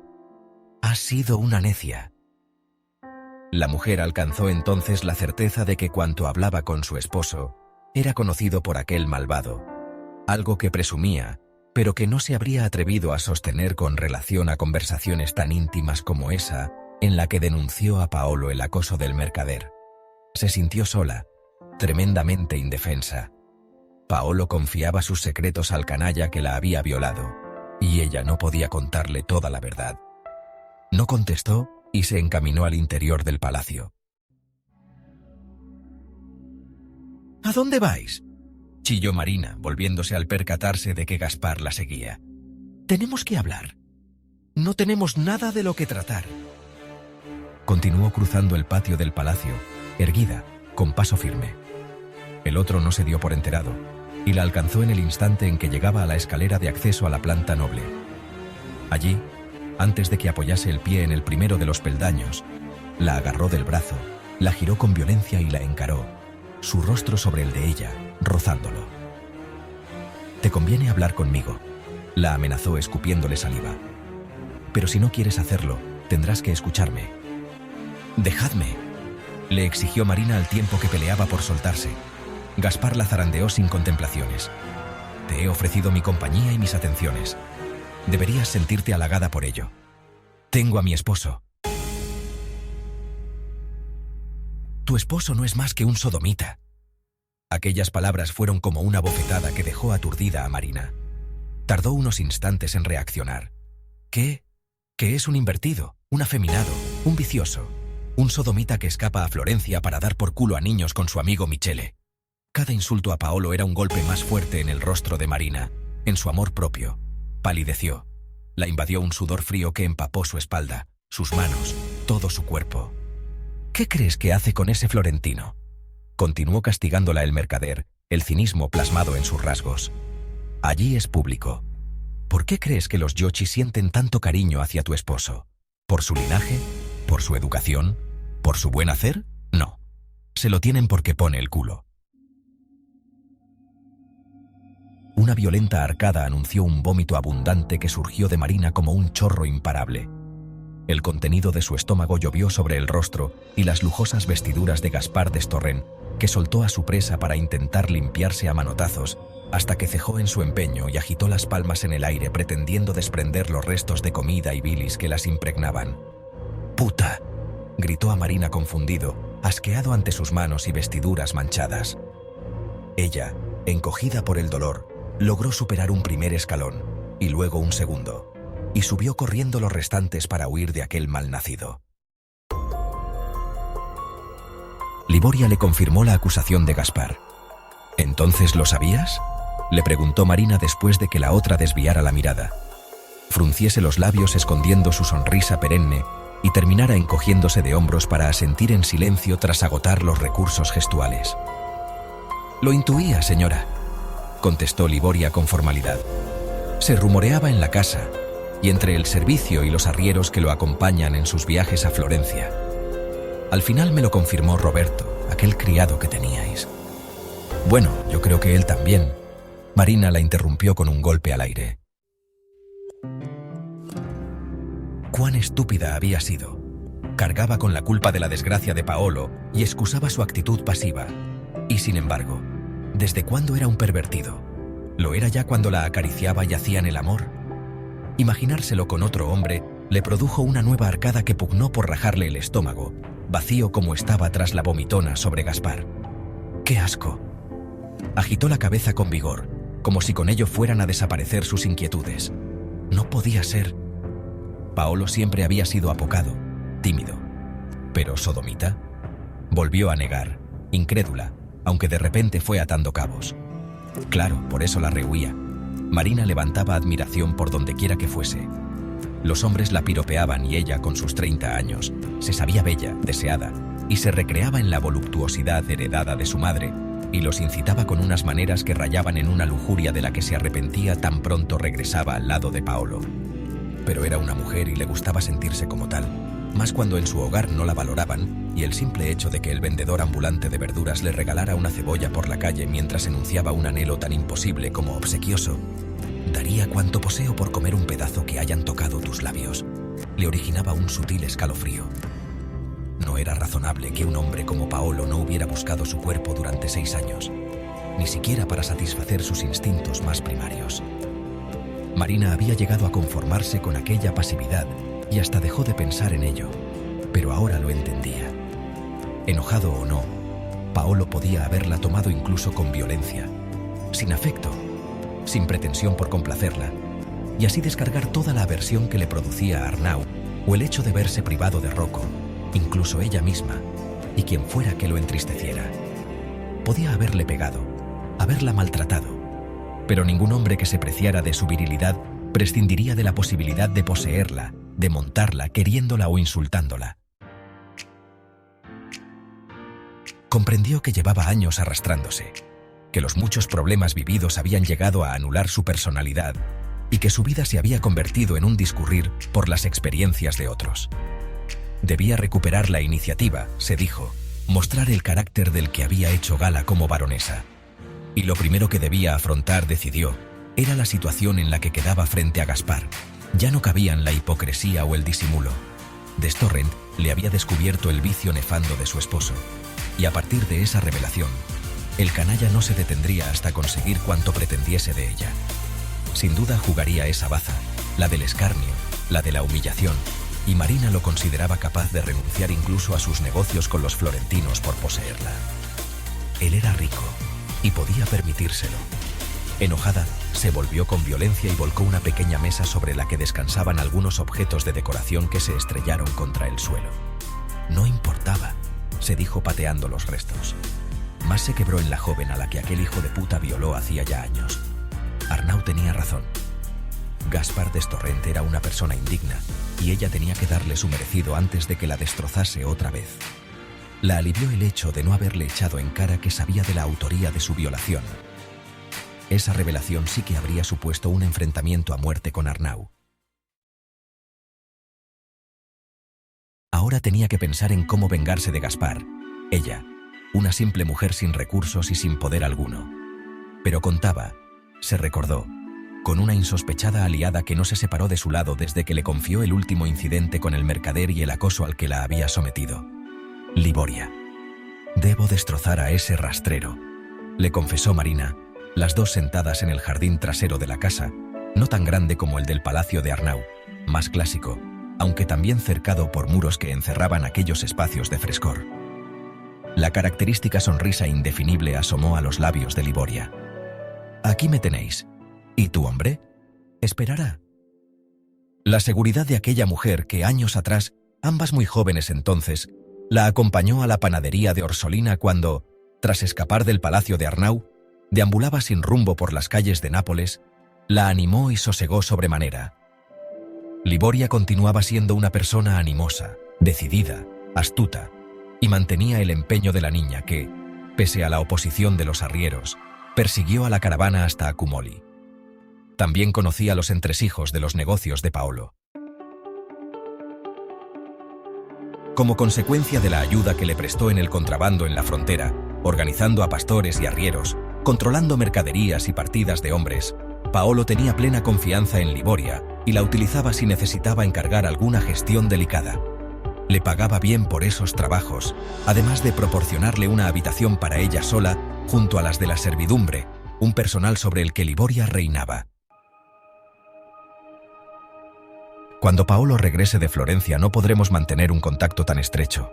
«Has sido una necia». La mujer alcanzó entonces la certeza de que cuanto hablaba con su esposo era conocido por aquel malvado, algo que presumía, pero que no se habría atrevido a sostener con relación a conversaciones tan íntimas como esa en la que denunció a Paolo el acoso del mercader. Se sintió sola, tremendamente indefensa. Paolo confiaba sus secretos al canalla que la había violado, y ella no podía contarle toda la verdad. No contestó y se encaminó al interior del palacio. «¿A dónde vais?», chilló Marina, volviéndose al percatarse de que Gaspar la seguía. «Tenemos que hablar. No tenemos nada de lo que tratar». Continuó cruzando el patio del palacio, erguida, con paso firme. El otro no se dio por enterado, y la alcanzó en el instante en que llegaba a la escalera de acceso a la planta noble. Allí, antes de que apoyase el pie en el primero de los peldaños, la agarró del brazo, la giró con violencia y la encaró, su rostro sobre el de ella, rozándolo. «Te conviene hablar conmigo», la amenazó escupiéndole saliva. «Pero si no quieres hacerlo, tendrás que escucharme». «Dejadme», le exigió Marina al tiempo que peleaba por soltarse. Gaspar la zarandeó sin contemplaciones. «Te he ofrecido mi compañía y mis atenciones. Deberías sentirte halagada por ello. Tengo a mi esposo». «Tu esposo no es más que un sodomita». Aquellas palabras fueron como una bofetada que dejó aturdida a Marina. Tardó unos instantes en reaccionar. ¿Qué? Que es un invertido, un afeminado, un vicioso, un sodomita que escapa a Florencia para dar por culo a niños con su amigo Michele. Cada insulto a Paolo era un golpe más fuerte en el rostro de Marina, en su amor propio. Palideció. La invadió un sudor frío que empapó su espalda, sus manos, todo su cuerpo. ¿Qué crees que hace con ese florentino? Continuó castigándola el mercader, el cinismo plasmado en sus rasgos. Allí es público. ¿Por qué crees que los yochi sienten tanto cariño hacia tu esposo? ¿Por su linaje? ¿Por su educación? ¿Por su buen hacer? No. Se lo tienen porque pone el culo. Una violenta arcada anunció un vómito abundante que surgió de Marina como un chorro imparable. El contenido de su estómago llovió sobre el rostro y las lujosas vestiduras de Gaspar Destorrent, que soltó a su presa para intentar limpiarse a manotazos, hasta que cejó en su empeño y agitó las palmas en el aire pretendiendo desprender los restos de comida y bilis que las impregnaban. ¡Puta!, gritó a Marina confundido, asqueado ante sus manos y vestiduras manchadas. Ella, encogida por el dolor, logró superar un primer escalón, y luego un segundo, y subió corriendo los restantes para huir de aquel malnacido. Liboria le confirmó la acusación de Gaspar. ¿Entonces lo sabías?, le preguntó Marina después de que la otra desviara la mirada. Frunciese los labios escondiendo su sonrisa perenne y terminara encogiéndose de hombros para asentir en silencio tras agotar los recursos gestuales. «Lo intuía, señora», contestó Liboria con formalidad. Se rumoreaba en la casa, y entre el servicio y los arrieros que lo acompañan en sus viajes a Florencia. Al final me lo confirmó Roberto, aquel criado que teníais. Bueno, yo creo que él también. Marina la interrumpió con un golpe al aire. Cuán estúpida había sido. Cargaba con la culpa de la desgracia de Paolo y excusaba su actitud pasiva. Y sin embargo, ¿desde cuándo era un pervertido? Lo era ya cuando la acariciaba y hacían el amor. Imaginárselo con otro hombre le produjo una nueva arcada que pugnó por rajarle el estómago, vacío como estaba tras la vomitona sobre Gaspar. ¡Qué asco! Agitó la cabeza con vigor, como si con ello fueran a desaparecer sus inquietudes. No podía ser. Paolo siempre había sido apocado, tímido. ¿Pero sodomita? Volvió a negar, incrédula, aunque de repente fue atando cabos. Claro, por eso la rehuía. Marina levantaba admiración por donde quiera que fuese. Los hombres la piropeaban y ella, con sus 30 años, se sabía bella, deseada, y se recreaba en la voluptuosidad heredada de su madre, y los incitaba con unas maneras que rayaban en una lujuria de la que se arrepentía tan pronto regresaba al lado de Paolo. Pero era una mujer y le gustaba sentirse como tal, más cuando en su hogar no la valoraban, y el simple hecho de que el vendedor ambulante de verduras le regalara una cebolla por la calle mientras enunciaba un anhelo tan imposible como obsequioso. Daría cuanto poseo por comer un pedazo que hayan tocado tus labios. Le originaba un sutil escalofrío. No era razonable que un hombre como Paolo no hubiera buscado su cuerpo durante 6 años, ni siquiera para satisfacer sus instintos más primarios. Marina había llegado a conformarse con aquella pasividad y hasta dejó de pensar en ello, pero ahora lo entendía. Enojado o no, Paolo podía haberla tomado incluso con violencia, sin afecto, sin pretensión por complacerla, y así descargar toda la aversión que le producía a Arnau o el hecho de verse privado de Rocco, incluso ella misma, y quien fuera que lo entristeciera. Podía haberle pegado, haberla maltratado, pero ningún hombre que se preciara de su virilidad prescindiría de la posibilidad de poseerla, de montarla, queriéndola o insultándola. Comprendió que llevaba años arrastrándose, que los muchos problemas vividos habían llegado a anular su personalidad y que su vida se había convertido en un discurrir por las experiencias de otros. Debía recuperar la iniciativa, se dijo, mostrar el carácter del que había hecho gala como baronesa. Y lo primero que debía afrontar, decidió, era la situación en la que quedaba frente a Gaspar. Ya no cabían la hipocresía o el disimulo. Destorrent le había descubierto el vicio nefando de su esposo, y a partir de esa revelación, el canalla no se detendría hasta conseguir cuanto pretendiese de ella. Sin duda jugaría esa baza, la del escarnio, la de la humillación, y Marina lo consideraba capaz de renunciar incluso a sus negocios con los florentinos por poseerla. Él era rico, y podía permitírselo. Enojada, se volvió con violencia y volcó una pequeña mesa sobre la que descansaban algunos objetos de decoración que se estrellaron contra el suelo. No importaba, se dijo pateando los restos. Más se quebró en la joven a la que aquel hijo de puta violó hacía ya años. Arnau tenía razón. Gaspar Destorrent era una persona indigna, y ella tenía que darle su merecido antes de que la destrozase otra vez. La alivió el hecho de no haberle echado en cara que sabía de la autoría de su violación. Esa revelación sí que habría supuesto un enfrentamiento a muerte con Arnau. Ahora tenía que pensar en cómo vengarse de Gaspar, ella, una simple mujer sin recursos y sin poder alguno. Pero contaba, se recordó, con una insospechada aliada que no se separó de su lado desde que le confió el último incidente con el mercader y el acoso al que la había sometido. Liboria. Debo destrozar a ese rastrero, le confesó Marina, las dos sentadas en el jardín trasero de la casa, no tan grande como el del palacio de Arnau, más clásico, aunque también cercado por muros que encerraban aquellos espacios de frescor. La característica sonrisa indefinible asomó a los labios de Liboria. Aquí me tenéis. ¿Y tu hombre? Esperará. La seguridad de aquella mujer que años atrás, ambas muy jóvenes entonces, la acompañó a la panadería de Orsolina cuando, tras escapar del palacio de Arnau, deambulaba sin rumbo por las calles de Nápoles, la animó y sosegó sobremanera. Liboria continuaba siendo una persona animosa, decidida, astuta, y mantenía el empeño de la niña que, pese a la oposición de los arrieros, persiguió a la caravana hasta Accumoli. También conocía los entresijos de los negocios de Paolo. Como consecuencia de la ayuda que le prestó en el contrabando en la frontera, organizando a pastores y arrieros, controlando mercaderías y partidas de hombres, Paolo tenía plena confianza en Liboria y la utilizaba si necesitaba encargar alguna gestión delicada. Le pagaba bien por esos trabajos, además de proporcionarle una habitación para ella sola junto a las de la servidumbre, un personal sobre el que Liboria reinaba. Cuando Paolo regrese de Florencia no podremos mantener un contacto tan estrecho,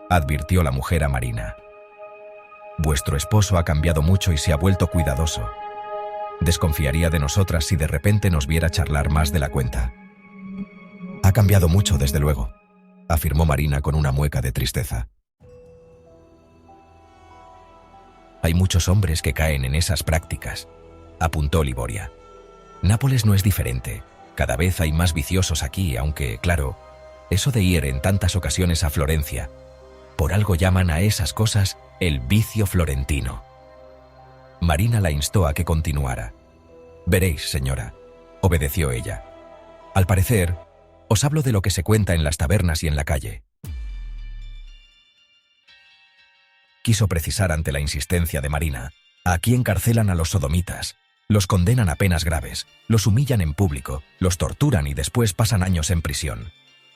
advirtió la mujer a Marina. Vuestro esposo ha cambiado mucho y se ha vuelto cuidadoso. Desconfiaría de nosotras si de repente nos viera charlar más de la cuenta. Ha cambiado mucho, desde luego, afirmó Marina con una mueca de tristeza. Hay muchos hombres que caen en esas prácticas, apuntó Liboria. Nápoles no es diferente. Cada vez hay más viciosos aquí, aunque, claro, eso de ir en tantas ocasiones a Florencia, por algo llaman a esas cosas el vicio florentino. Marina la instó a que continuara. Veréis, señora, obedeció ella. Al parecer, os hablo de lo que se cuenta en las tabernas y en la calle. Quiso precisar ante la insistencia de Marina. Aquí encarcelan a los sodomitas. Los condenan a penas graves, los humillan en público, los torturan y después pasan años en prisión.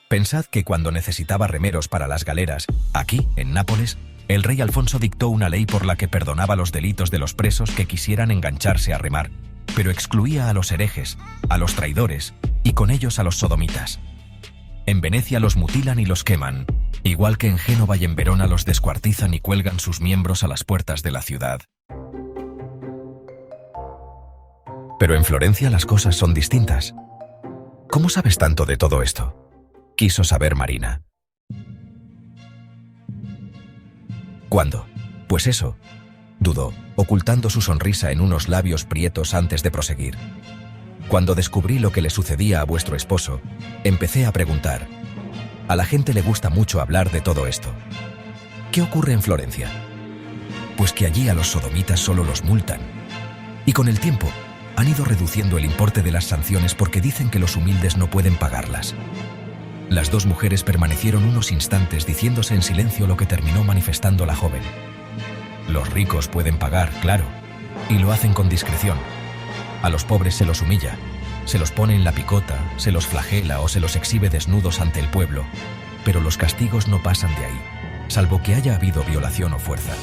Pensad que cuando necesitaba remeros para las galeras, aquí, en Nápoles, el rey Alfonso dictó una ley por la que perdonaba los delitos de los presos que quisieran engancharse a remar, pero excluía a los herejes, a los traidores y con ellos a los sodomitas. En Venecia los mutilan y los queman, igual que en Génova y en Verona los descuartizan y cuelgan sus miembros a las puertas de la ciudad. Pero en Florencia las cosas son distintas. ¿Cómo sabes tanto de todo esto?, quiso saber Marina. ¿Cuándo? Pues eso, dudó, ocultando su sonrisa en unos labios prietos antes de proseguir. Cuando descubrí lo que le sucedía a vuestro esposo, empecé a preguntar. A la gente le gusta mucho hablar de todo esto. ¿Qué ocurre en Florencia? Pues que allí a los sodomitas solo los multan. Y con el tiempo, han ido reduciendo el importe de las sanciones porque dicen que los humildes no pueden pagarlas. Las dos mujeres permanecieron unos instantes diciéndose en silencio lo que terminó manifestando la joven. Los ricos pueden pagar, claro, y lo hacen con discreción. A los pobres se los humilla, se los pone en la picota, se los flagela o se los exhibe desnudos ante el pueblo, pero los castigos no pasan de ahí, salvo que haya habido violación o fuerza,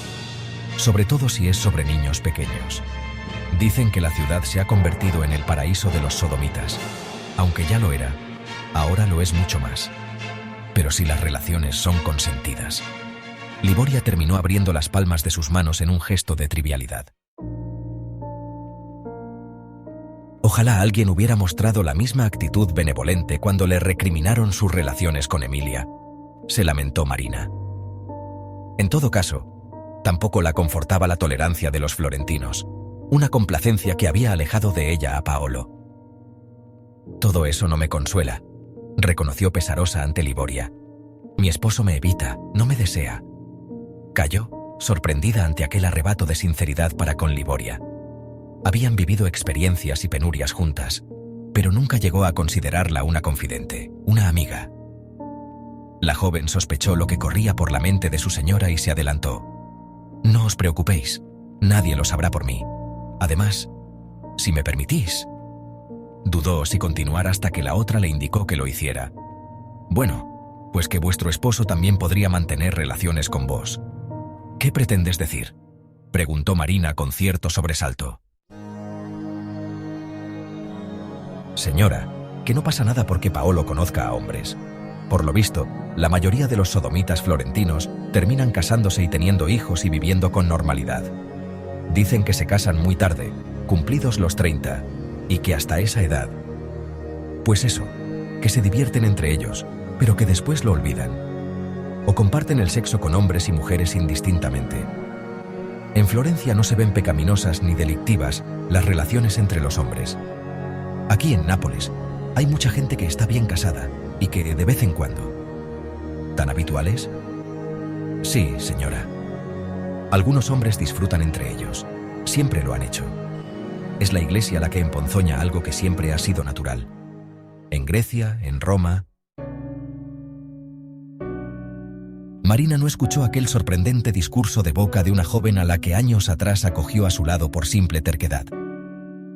sobre todo si es sobre niños pequeños. Dicen que la ciudad se ha convertido en el paraíso de los sodomitas. Aunque ya lo era, ahora lo es mucho más. Pero si las relaciones son consentidas. Liboria terminó abriendo las palmas de sus manos en un gesto de trivialidad. Ojalá alguien hubiera mostrado la misma actitud benevolente cuando le recriminaron sus relaciones con Emilia, se lamentó Marina. En todo caso, tampoco la confortaba la tolerancia de los florentinos. una complacencia que había alejado de ella a Paolo. «Todo eso no me consuela», reconoció pesarosa ante Liboria. «Mi esposo me evita, no me desea». Calló, sorprendida ante aquel arrebato de sinceridad para con Liboria. Habían vivido experiencias y penurias juntas, pero nunca llegó a considerarla una confidente, una amiga. La joven sospechó lo que corría por la mente de su señora y se adelantó. «No os preocupéis, nadie lo sabrá por mí. Además, si me permitís». Dudó si continuar hasta que la otra le indicó que lo hiciera. «Bueno, pues que vuestro esposo también podría mantener relaciones con vos». «¿Qué pretendes decir?», preguntó Marina con cierto sobresalto. «Señora, que no pasa nada porque Paolo conozca a hombres. Por lo visto, la mayoría de los sodomitas florentinos terminan casándose y teniendo hijos y viviendo con normalidad. Dicen que se casan muy tarde, cumplidos los 30, y que hasta esa edad. Pues eso, que se divierten entre ellos, pero que después lo olvidan. O comparten el sexo con hombres y mujeres indistintamente. En Florencia no se ven pecaminosas ni delictivas las relaciones entre los hombres. Aquí en Nápoles hay mucha gente que está bien casada y que de vez en cuando. ¿Tan habituales? Sí, señora. Algunos hombres disfrutan entre ellos. Siempre lo han hecho. Es la Iglesia la que emponzoña algo que siempre ha sido natural. En Grecia, en Roma. Marina no escuchó aquel sorprendente discurso de boca de una joven a la que años atrás acogió a su lado por simple terquedad.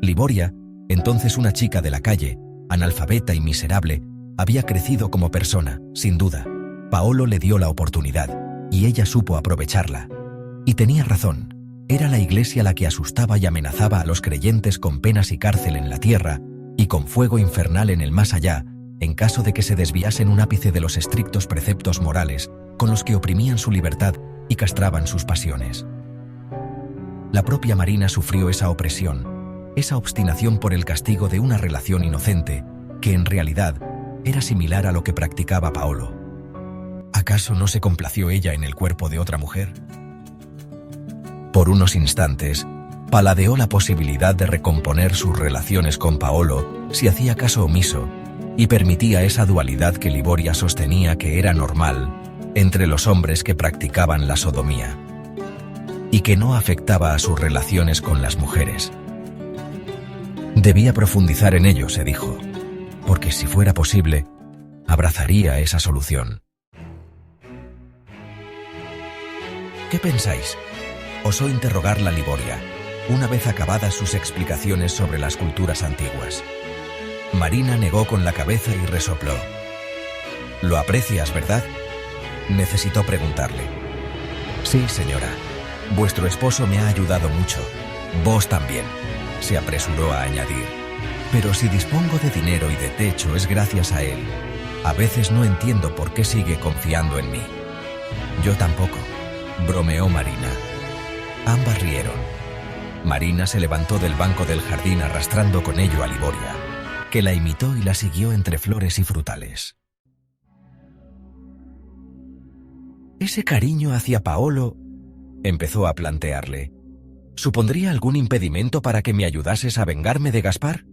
Liboria, entonces una chica de la calle, analfabeta y miserable, había crecido como persona, sin duda. Paolo le dio la oportunidad, y ella supo aprovecharla. Y tenía razón, era la Iglesia la que asustaba y amenazaba a los creyentes con penas y cárcel en la tierra, y con fuego infernal en el más allá, en caso de que se desviasen un ápice de los estrictos preceptos morales, con los que oprimían su libertad y castraban sus pasiones. La propia Marina sufrió esa opresión, esa obstinación por el castigo de una relación inocente, que en realidad era similar a lo que practicaba Paolo. ¿Acaso no se complació ella en el cuerpo de otra mujer? Por unos instantes, paladeó la posibilidad de recomponer sus relaciones con Paolo si hacía caso omiso y permitía esa dualidad que Liboria sostenía que era normal entre los hombres que practicaban la sodomía y que no afectaba a sus relaciones con las mujeres. Debía profundizar en ello, se dijo, porque si fuera posible, abrazaría esa solución. ¿Qué pensáis?, osó interrogarla Liboria, una vez acabadas sus explicaciones sobre las culturas antiguas. Marina negó con la cabeza y resopló. «¿Lo aprecias, verdad?», necesitó preguntarle. «Sí, señora. Vuestro esposo me ha ayudado mucho. Vos también», se apresuró a añadir. «Pero si dispongo de dinero y de techo es gracias a él. A veces no entiendo por qué sigue confiando en mí». «Yo tampoco», bromeó Marina. Ambas rieron. Marina se levantó del banco del jardín arrastrando con ello a Liboria, que la imitó y la siguió entre flores y frutales. «Ese cariño hacia Paolo», empezó a plantearle, «¿supondría algún impedimento para que me ayudases a vengarme de Gaspar?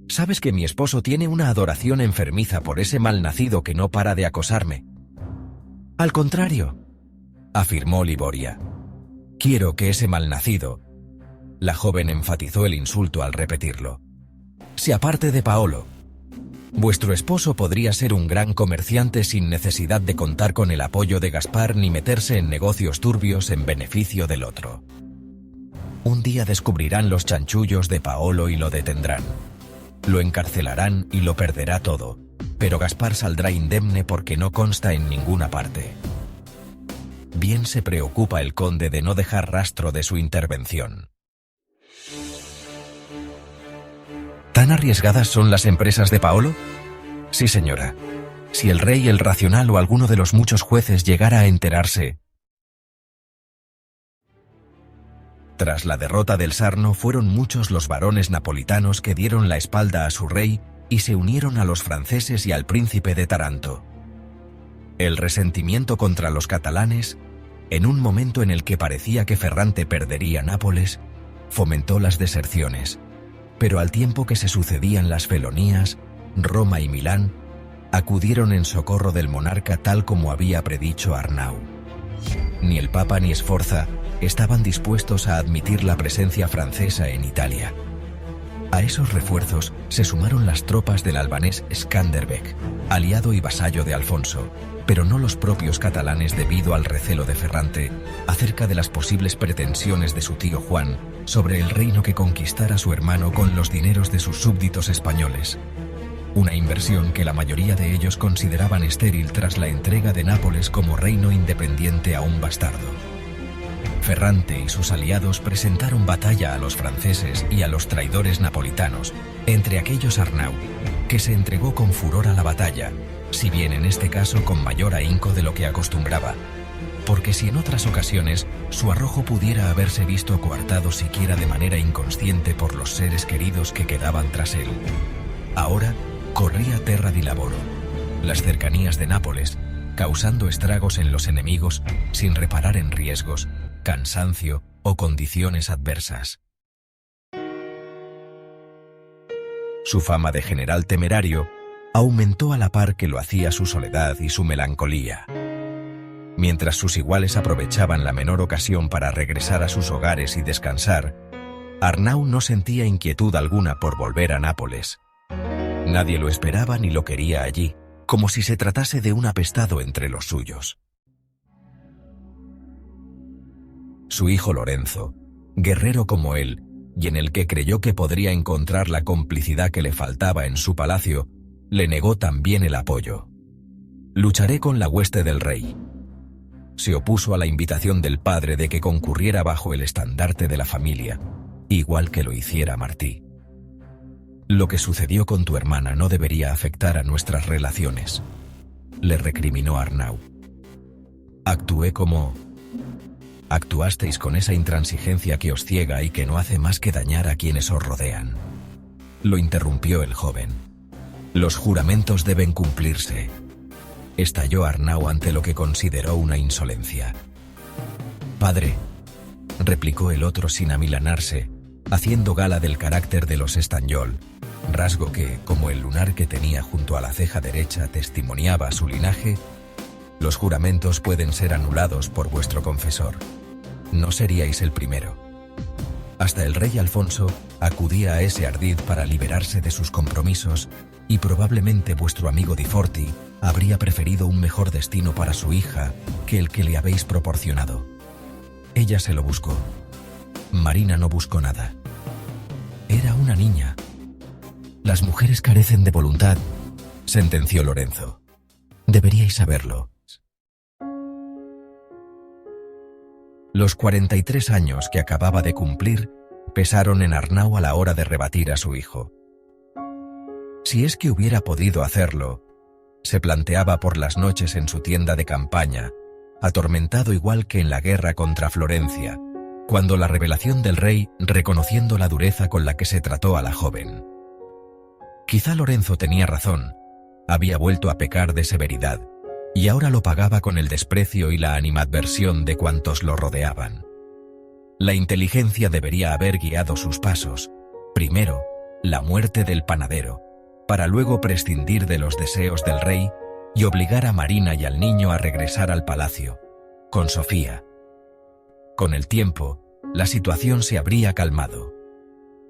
Sabes que mi esposo tiene una adoración enfermiza por ese malnacido que no para de acosarme». «Al contrario», afirmó Liboria. «Quiero que ese malnacido», la joven enfatizó el insulto al repetirlo, «se aparte de Paolo. Vuestro esposo podría ser un gran comerciante sin necesidad de contar con el apoyo de Gaspar ni meterse en negocios turbios en beneficio del otro. Un día descubrirán los chanchullos de Paolo y lo detendrán. Lo encarcelarán y lo perderá todo, pero Gaspar saldrá indemne porque no consta en ninguna parte. Bien se preocupa el conde de no dejar rastro de su intervención». ¿Tan arriesgadas son las empresas de Paolo? Sí, señora. Si el rey, el Racional o alguno de los muchos jueces llegara a enterarse. Tras la derrota del Sarno fueron muchos los varones napolitanos que dieron la espalda a su rey y se unieron a los franceses y al príncipe de Taranto. El resentimiento contra los catalanes, en un momento en el que parecía que Ferrante perdería Nápoles, fomentó las deserciones, pero al tiempo que se sucedían las felonías, Roma y Milán acudieron en socorro del monarca tal como había predicho Arnau. Ni el Papa ni Sforza estaban dispuestos a admitir la presencia francesa en Italia. A esos refuerzos se sumaron las tropas del albanés Skanderbeg, aliado y vasallo de Alfonso, pero no los propios catalanes debido al recelo de Ferrante acerca de las posibles pretensiones de su tío Juan sobre el reino que conquistara su hermano con los dineros de sus súbditos españoles. Una inversión que la mayoría de ellos consideraban estéril tras la entrega de Nápoles como reino independiente a un bastardo. Ferrante y sus aliados presentaron batalla a los franceses y a los traidores napolitanos, entre aquellos Arnau, que se entregó con furor a la batalla, si bien en este caso con mayor ahínco de lo que acostumbraba, porque si en otras ocasiones su arrojo pudiera haberse visto coartado siquiera de manera inconsciente por los seres queridos que quedaban tras él, ahora corría terra di lavoro, las cercanías de Nápoles, causando estragos en los enemigos sin reparar en riesgos, cansancio o condiciones adversas. Su fama de general temerario aumentó a la par que lo hacía su soledad y su melancolía. Mientras sus iguales aprovechaban la menor ocasión para regresar a sus hogares y descansar, Arnau no sentía inquietud alguna por volver a Nápoles. Nadie lo esperaba ni lo quería allí, como si se tratase de un apestado entre los suyos. Su hijo Lorenzo, guerrero como él, y en el que creyó que podría encontrar la complicidad que le faltaba en su palacio, le negó también el apoyo. «Lucharé con la hueste del rey». Se opuso a la invitación del padre de que concurriera bajo el estandarte de la familia, igual que lo hiciera Martí. «Lo que sucedió con tu hermana no debería afectar a nuestras relaciones», le recriminó Arnau. «Actué como... actuasteis con esa intransigencia que os ciega y que no hace más que dañar a quienes os rodean», lo interrumpió el joven. «Los juramentos deben cumplirse», estalló Arnau ante lo que consideró una insolencia. «Padre», replicó el otro sin amilanarse, haciendo gala del carácter de los Estanyol, rasgo que, como el lunar que tenía junto a la ceja derecha testimoniaba su linaje, «los juramentos pueden ser anulados por vuestro confesor. No seríais el primero». Hasta el rey Alfonso acudía a ese ardid para liberarse de sus compromisos y probablemente vuestro amigo Di Forti habría preferido un mejor destino para su hija que el que le habéis proporcionado. Ella se lo buscó. Marina no buscó nada. Era una niña. «Las mujeres carecen de voluntad», sentenció Lorenzo. «Deberíais saberlo». Los 43 años que acababa de cumplir pesaron en Arnau a la hora de rebatir a su hijo. Si es que hubiera podido hacerlo, se planteaba por las noches en su tienda de campaña, atormentado igual que en la guerra contra Florencia, cuando la revelación del rey reconociendo la dureza con la que se trató a la joven. Quizá Lorenzo tenía razón, había vuelto a pecar de severidad, y ahora lo pagaba con el desprecio y la animadversión de cuantos lo rodeaban. La inteligencia debería haber guiado sus pasos, primero, la muerte del panadero, para luego prescindir de los deseos del rey y obligar a Marina y al niño a regresar al palacio, con Sofía. Con el tiempo, la situación se habría calmado.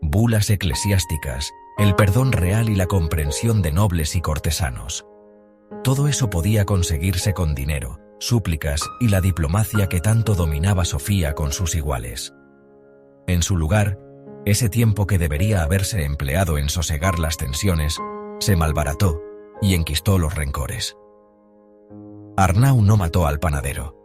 Bulas eclesiásticas, el perdón real y la comprensión de nobles y cortesanos. Todo eso podía conseguirse con dinero, súplicas y la diplomacia que tanto dominaba Sofía con sus iguales. En su lugar, ese tiempo que debería haberse empleado en sosegar las tensiones, se malbarató y enquistó los rencores. Arnau no mató al panadero.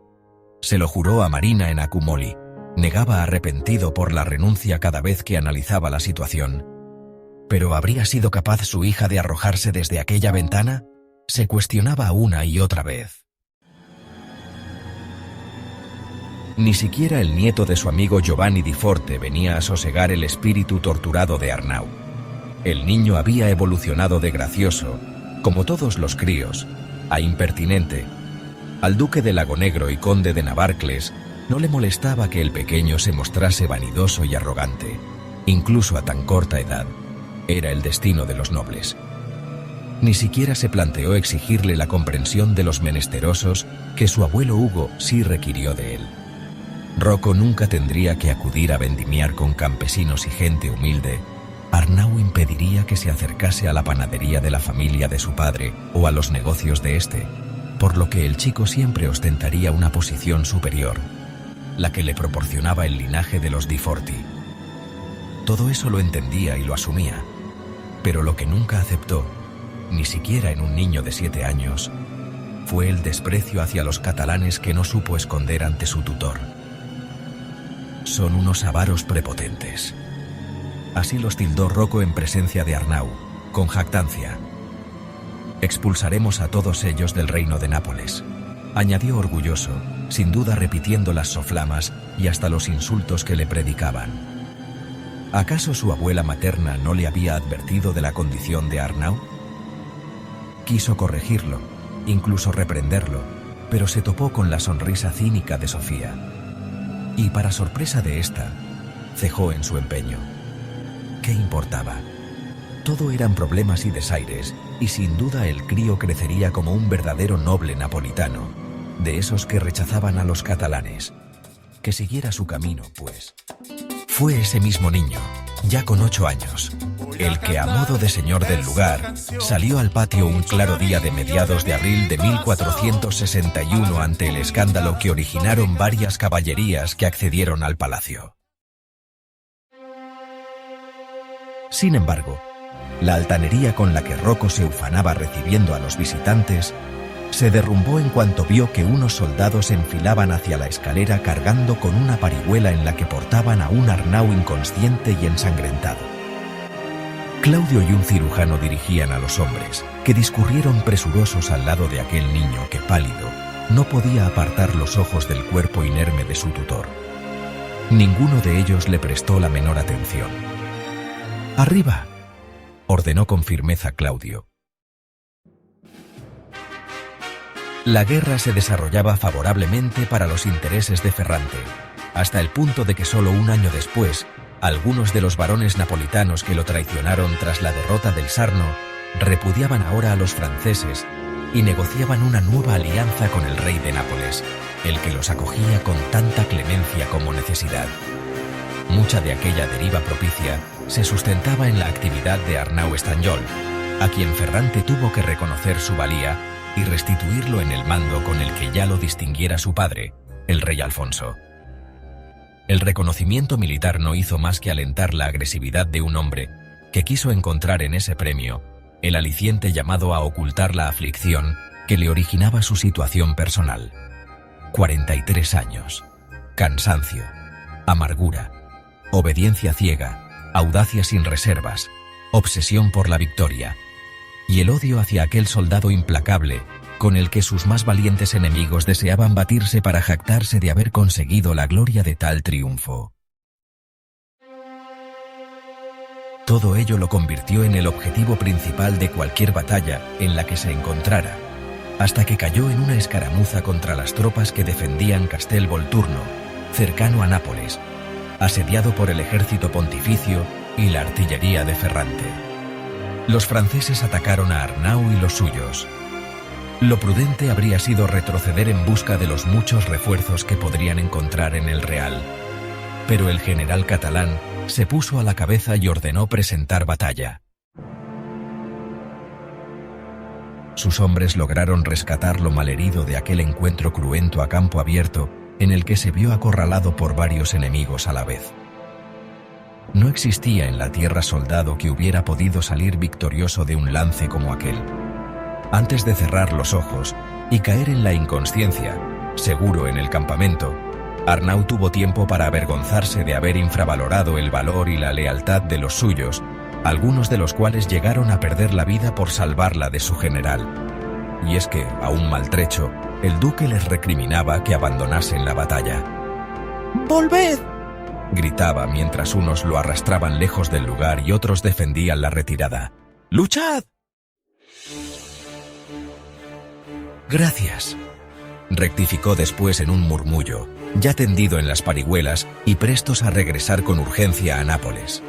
Se lo juró a Marina en Accumoli, negaba arrepentido por la renuncia cada vez que analizaba la situación. ¿Pero habría sido capaz su hija de arrojarse desde aquella ventana? Se cuestionaba una y otra vez. Ni siquiera el nieto de su amigo Giovanni Di Forte venía a sosegar el espíritu torturado de Arnau. El niño había evolucionado de gracioso, como todos los críos, a impertinente. Al duque de Lagonegro y conde de Navarcles No le molestaba que el pequeño se mostrase vanidoso y arrogante, incluso a tan corta edad. Era el destino de los nobles. Ni siquiera se planteó exigirle la comprensión de los menesterosos que su abuelo Hugo sí requirió de él. Rocco nunca tendría que acudir a vendimiar con campesinos y gente humilde. Arnau impediría que se acercase a la panadería de la familia de su padre o a los negocios de éste, por lo que el chico siempre ostentaría una posición superior, la que le proporcionaba el linaje de los Di Forti. Todo eso lo entendía y lo asumía, pero lo que nunca aceptó, ni siquiera en un niño de 7 años, fue el desprecio hacia los catalanes que no supo esconder ante su tutor. Son unos avaros prepotentes. Así los tildó Rocco en presencia de Arnau, con jactancia. Expulsaremos a todos ellos del reino de Nápoles, añadió orgulloso, sin duda repitiendo las soflamas y hasta los insultos que le predicaban. ¿Acaso su abuela materna no le había advertido de la condición de Arnau? Quiso corregirlo, incluso reprenderlo, pero se topó con la sonrisa cínica de Sofía. Y para sorpresa de ésta, cejó en su empeño. ¿Qué importaba? Todo eran problemas y desaires, y sin duda el crío crecería como un verdadero noble napolitano, de esos que rechazaban a los catalanes. Que siguiera su camino, pues. Fue ese mismo niño, ya con 8 años, el que a modo de señor del lugar, salió al patio un claro día de mediados de abril de 1461 ante el escándalo que originaron varias caballerías que accedieron al palacio. Sin embargo, la altanería con la que Rocco se ufanaba recibiendo a los visitantes se derrumbó en cuanto vio que unos soldados se enfilaban hacia la escalera cargando con una parihuela en la que portaban a un Arnau inconsciente y ensangrentado. Claudio y un cirujano dirigían a los hombres, que discurrieron presurosos al lado de aquel niño que, pálido, no podía apartar los ojos del cuerpo inerme de su tutor. Ninguno de ellos le prestó la menor atención. «¡Arriba!», ordenó con firmeza Claudio. La guerra se desarrollaba favorablemente para los intereses de Ferrante, hasta el punto de que solo un año después, algunos de los varones napolitanos que lo traicionaron tras la derrota del Sarno repudiaban ahora a los franceses y negociaban una nueva alianza con el rey de Nápoles, el que los acogía con tanta clemencia como necesidad. Mucha de aquella deriva propicia se sustentaba en la actividad de Arnau Estanyol, a quien Ferrante tuvo que reconocer su valía y restituirlo en el mando con el que ya lo distinguiera su padre, el rey Alfonso. El reconocimiento militar no hizo más que alentar la agresividad de un hombre que quiso encontrar en ese premio el aliciente llamado a ocultar la aflicción que le originaba su situación personal. 43 años, cansancio, amargura, obediencia ciega, audacia sin reservas, obsesión por la victoria, y el odio hacia aquel soldado implacable con el que sus más valientes enemigos deseaban batirse para jactarse de haber conseguido la gloria de tal triunfo. Todo ello lo convirtió en el objetivo principal de cualquier batalla en la que se encontrara, hasta que cayó en una escaramuza contra las tropas que defendían Castel Volturno, cercano a Nápoles, asediado por el ejército pontificio y la artillería de Ferrante. Los franceses atacaron a Arnau y los suyos. Lo prudente habría sido retroceder en busca de los muchos refuerzos que podrían encontrar en el Real, pero el general catalán se puso a la cabeza y ordenó presentar batalla. Sus hombres lograron rescatar lo malherido de aquel encuentro cruento a campo abierto en el que se vio acorralado por varios enemigos a la vez. No existía en la tierra soldado que hubiera podido salir victorioso de un lance como aquel. Antes de cerrar los ojos y caer en la inconsciencia, seguro en el campamento, Arnau tuvo tiempo para avergonzarse de haber infravalorado el valor y la lealtad de los suyos, algunos de los cuales llegaron a perder la vida por salvarla de su general. Y es que, aún maltrecho, el duque les recriminaba que abandonasen la batalla. «¡Volved!», gritaba mientras unos lo arrastraban lejos del lugar y otros defendían la retirada. «¡Luchad!». «Gracias», rectificó después en un murmullo, ya tendido en las parihuelas y prestos a regresar con urgencia a Nápoles.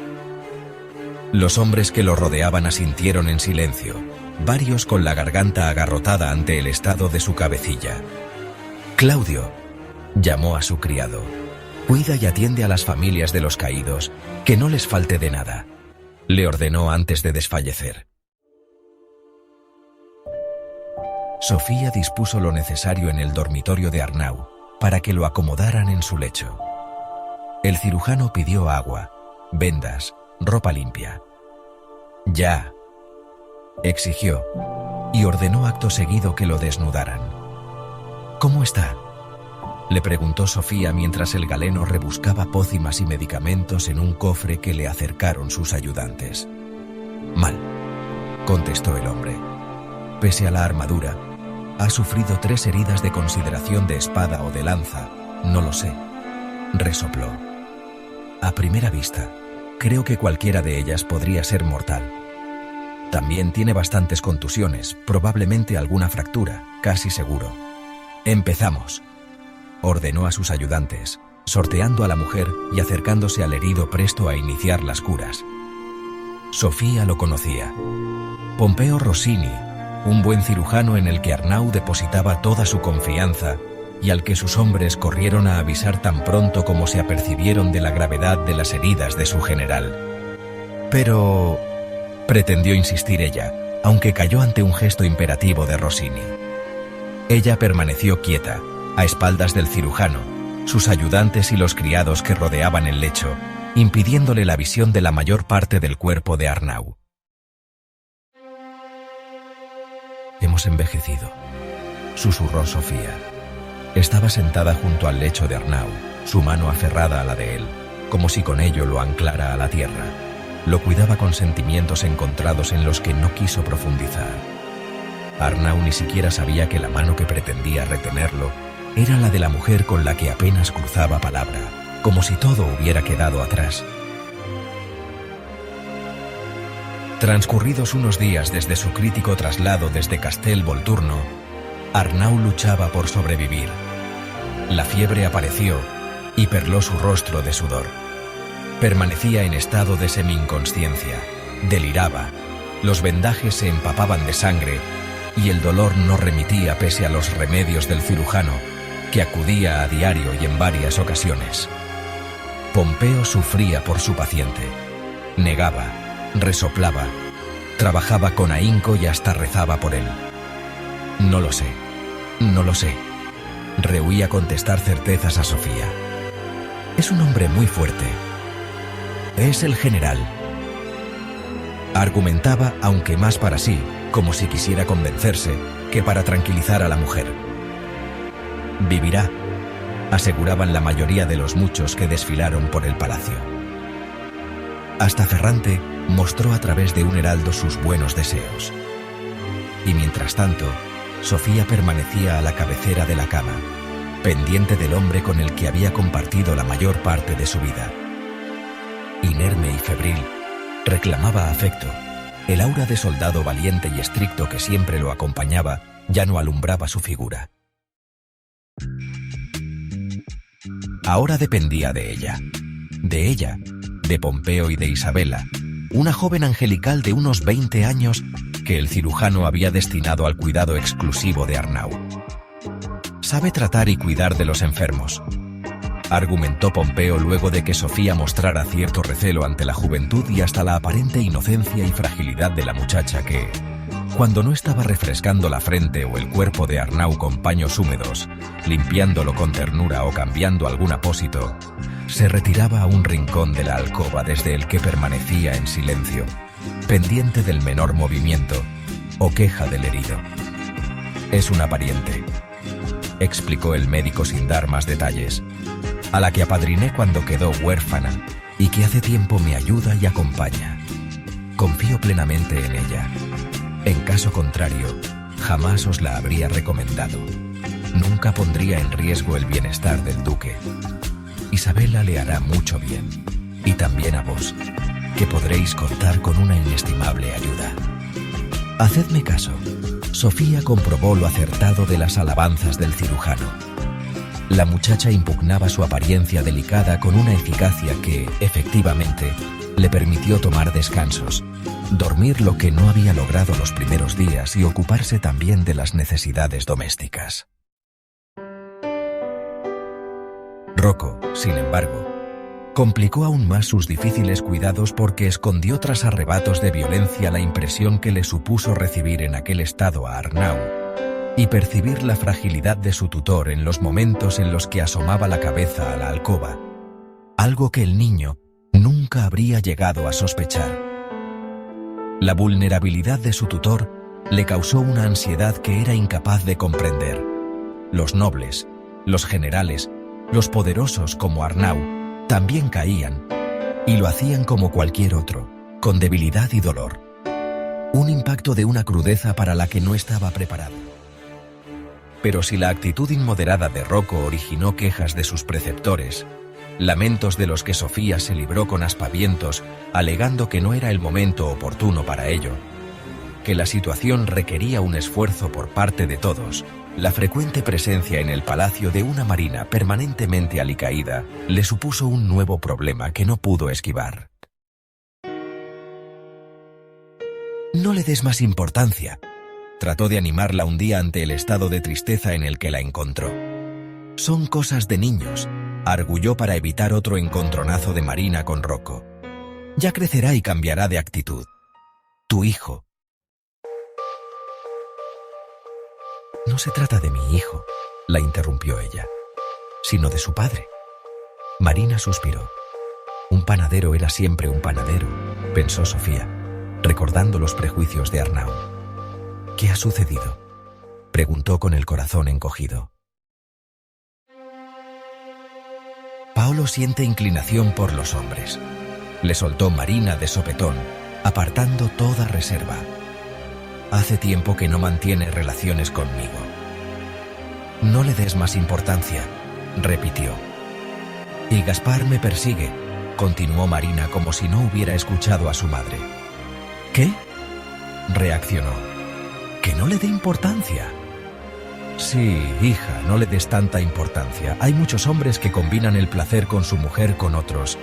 Los hombres que lo rodeaban asintieron en silencio, varios con la garganta agarrotada ante el estado de su cabecilla. «Claudio», llamó a su criado, «cuida y atiende a las familias de los caídos, que no les falte de nada», le ordenó antes de desfallecer. Sofía dispuso lo necesario en el dormitorio de Arnau para que lo acomodaran en su lecho. El cirujano pidió agua, vendas, ropa limpia. «Ya», exigió, y ordenó acto seguido que lo desnudaran. «¿Cómo está?», le preguntó Sofía mientras el galeno rebuscaba pócimas y medicamentos en un cofre que le acercaron sus ayudantes. «Mal», contestó el hombre. «Pese a la armadura, ha sufrido 3 heridas de consideración de espada o de lanza, no lo sé», resopló. «A primera vista, creo que cualquiera de ellas podría ser mortal. También tiene bastantes contusiones, probablemente alguna fractura, casi seguro. Empezamos», ordenó a sus ayudantes, sorteando a la mujer y acercándose al herido presto a iniciar las curas. Sofía lo conocía. Pompeo Rossini, un buen cirujano en el que Arnau depositaba toda su confianza y al que sus hombres corrieron a avisar tan pronto como se apercibieron de la gravedad de las heridas de su general. «Pero», pretendió insistir ella, aunque cayó ante un gesto imperativo de Rossini. Ella permaneció quieta, a espaldas del cirujano, sus ayudantes y los criados que rodeaban el lecho, impidiéndole la visión de la mayor parte del cuerpo de Arnau. «Hemos envejecido», susurró Sofía. Estaba sentada junto al lecho de Arnau, su mano aferrada a la de él, como si con ello lo anclara a la tierra. Lo cuidaba con sentimientos encontrados en los que no quiso profundizar. Arnau ni siquiera sabía que la mano que pretendía retenerlo era la de la mujer con la que apenas cruzaba palabra, como si todo hubiera quedado atrás. Transcurridos unos días desde su crítico traslado desde Castel Volturno, Arnau luchaba por sobrevivir. La fiebre apareció y perló su rostro de sudor. Permanecía en estado de semi-inconsciencia, deliraba, los vendajes se empapaban de sangre y el dolor no remitía pese a los remedios del cirujano, que acudía a diario y en varias ocasiones. Pompeo sufría por su paciente. Negaba, resoplaba, trabajaba con ahínco y hasta rezaba por él. «No lo sé, no lo sé», rehuía contestar certezas a Sofía. «Es un hombre muy fuerte. Es el general», argumentaba, aunque más para sí, como si quisiera convencerse, que para tranquilizar a la mujer. «Vivirá», aseguraban la mayoría de los muchos que desfilaron por el palacio. Hasta Ferrante mostró a través de un heraldo sus buenos deseos. Y mientras tanto, Sofía permanecía a la cabecera de la cama, pendiente del hombre con el que había compartido la mayor parte de su vida. Inerme y febril, reclamaba afecto. El aura de soldado valiente y estricto que siempre lo acompañaba ya no alumbraba su figura. Ahora dependía de ella, de Pompeo y de Isabela, una joven angelical de unos 20 años que el cirujano había destinado al cuidado exclusivo de Arnau. «Sabe tratar y cuidar de los enfermos», argumentó Pompeo luego de que Sofía mostrara cierto recelo ante la juventud y hasta la aparente inocencia y fragilidad de la muchacha que, cuando no estaba refrescando la frente o el cuerpo de Arnau con paños húmedos, limpiándolo con ternura o cambiando algún apósito, se retiraba a un rincón de la alcoba desde el que permanecía en silencio, pendiente del menor movimiento o queja del herido. «Es una pariente», explicó el médico sin dar más detalles, «a la que apadriné cuando quedó huérfana y que hace tiempo me ayuda y acompaña. Confío plenamente en ella. En caso contrario, jamás os la habría recomendado. Nunca pondría en riesgo el bienestar del duque. Isabela le hará mucho bien, y también a vos, que podréis contar con una inestimable ayuda. Hacedme caso, Sofía comprobó lo acertado de las alabanzas del cirujano. La muchacha impugnaba su apariencia delicada con una eficacia que, efectivamente, le permitió tomar descansos, dormir lo que no había logrado los primeros días y ocuparse también de las necesidades domésticas. Rocco, sin embargo, complicó aún más sus difíciles cuidados porque escondió tras arrebatos de violencia la impresión que le supuso recibir en aquel estado a Arnau y percibir la fragilidad de su tutor en los momentos en los que asomaba la cabeza a la alcoba, algo que el niño nunca habría llegado a sospechar. La vulnerabilidad de su tutor le causó una ansiedad que era incapaz de comprender. Los nobles, los generales, los poderosos como Arnau también caían, y lo hacían como cualquier otro, con debilidad y dolor. Un impacto de una crudeza para la que no estaba preparado. Pero si la actitud inmoderada de Rocco originó quejas de sus preceptores, lamentos de los que Sofía se libró con aspavientos, alegando que no era el momento oportuno para ello, que la situación requería un esfuerzo por parte de todos, la frecuente presencia en el palacio de una marina permanentemente alicaída le supuso un nuevo problema que no pudo esquivar. «No le des más importancia», trató de animarla un día ante el estado de tristeza en el que la encontró. «Son cosas de niños», arguyó para evitar otro encontronazo de Marina con Rocco. «Ya crecerá y cambiará de actitud. Tu hijo». «No se trata de mi hijo», la interrumpió ella, «sino de su padre». Marina suspiró. Un panadero era siempre un panadero, pensó Sofía, recordando los prejuicios de Arnau. «¿Qué ha sucedido?», preguntó con el corazón encogido. «Paolo siente inclinación por los hombres», le soltó Marina de sopetón, apartando toda reserva. «Hace tiempo que no mantiene relaciones conmigo». «No le des más importancia», repitió. «Y Gaspar me persigue», continuó Marina como si no hubiera escuchado a su madre. «¿Qué?», reaccionó. «¿Que no le dé importancia?» «Sí, hija, no le des tanta importancia. Hay muchos hombres que combinan el placer con su mujer con otros.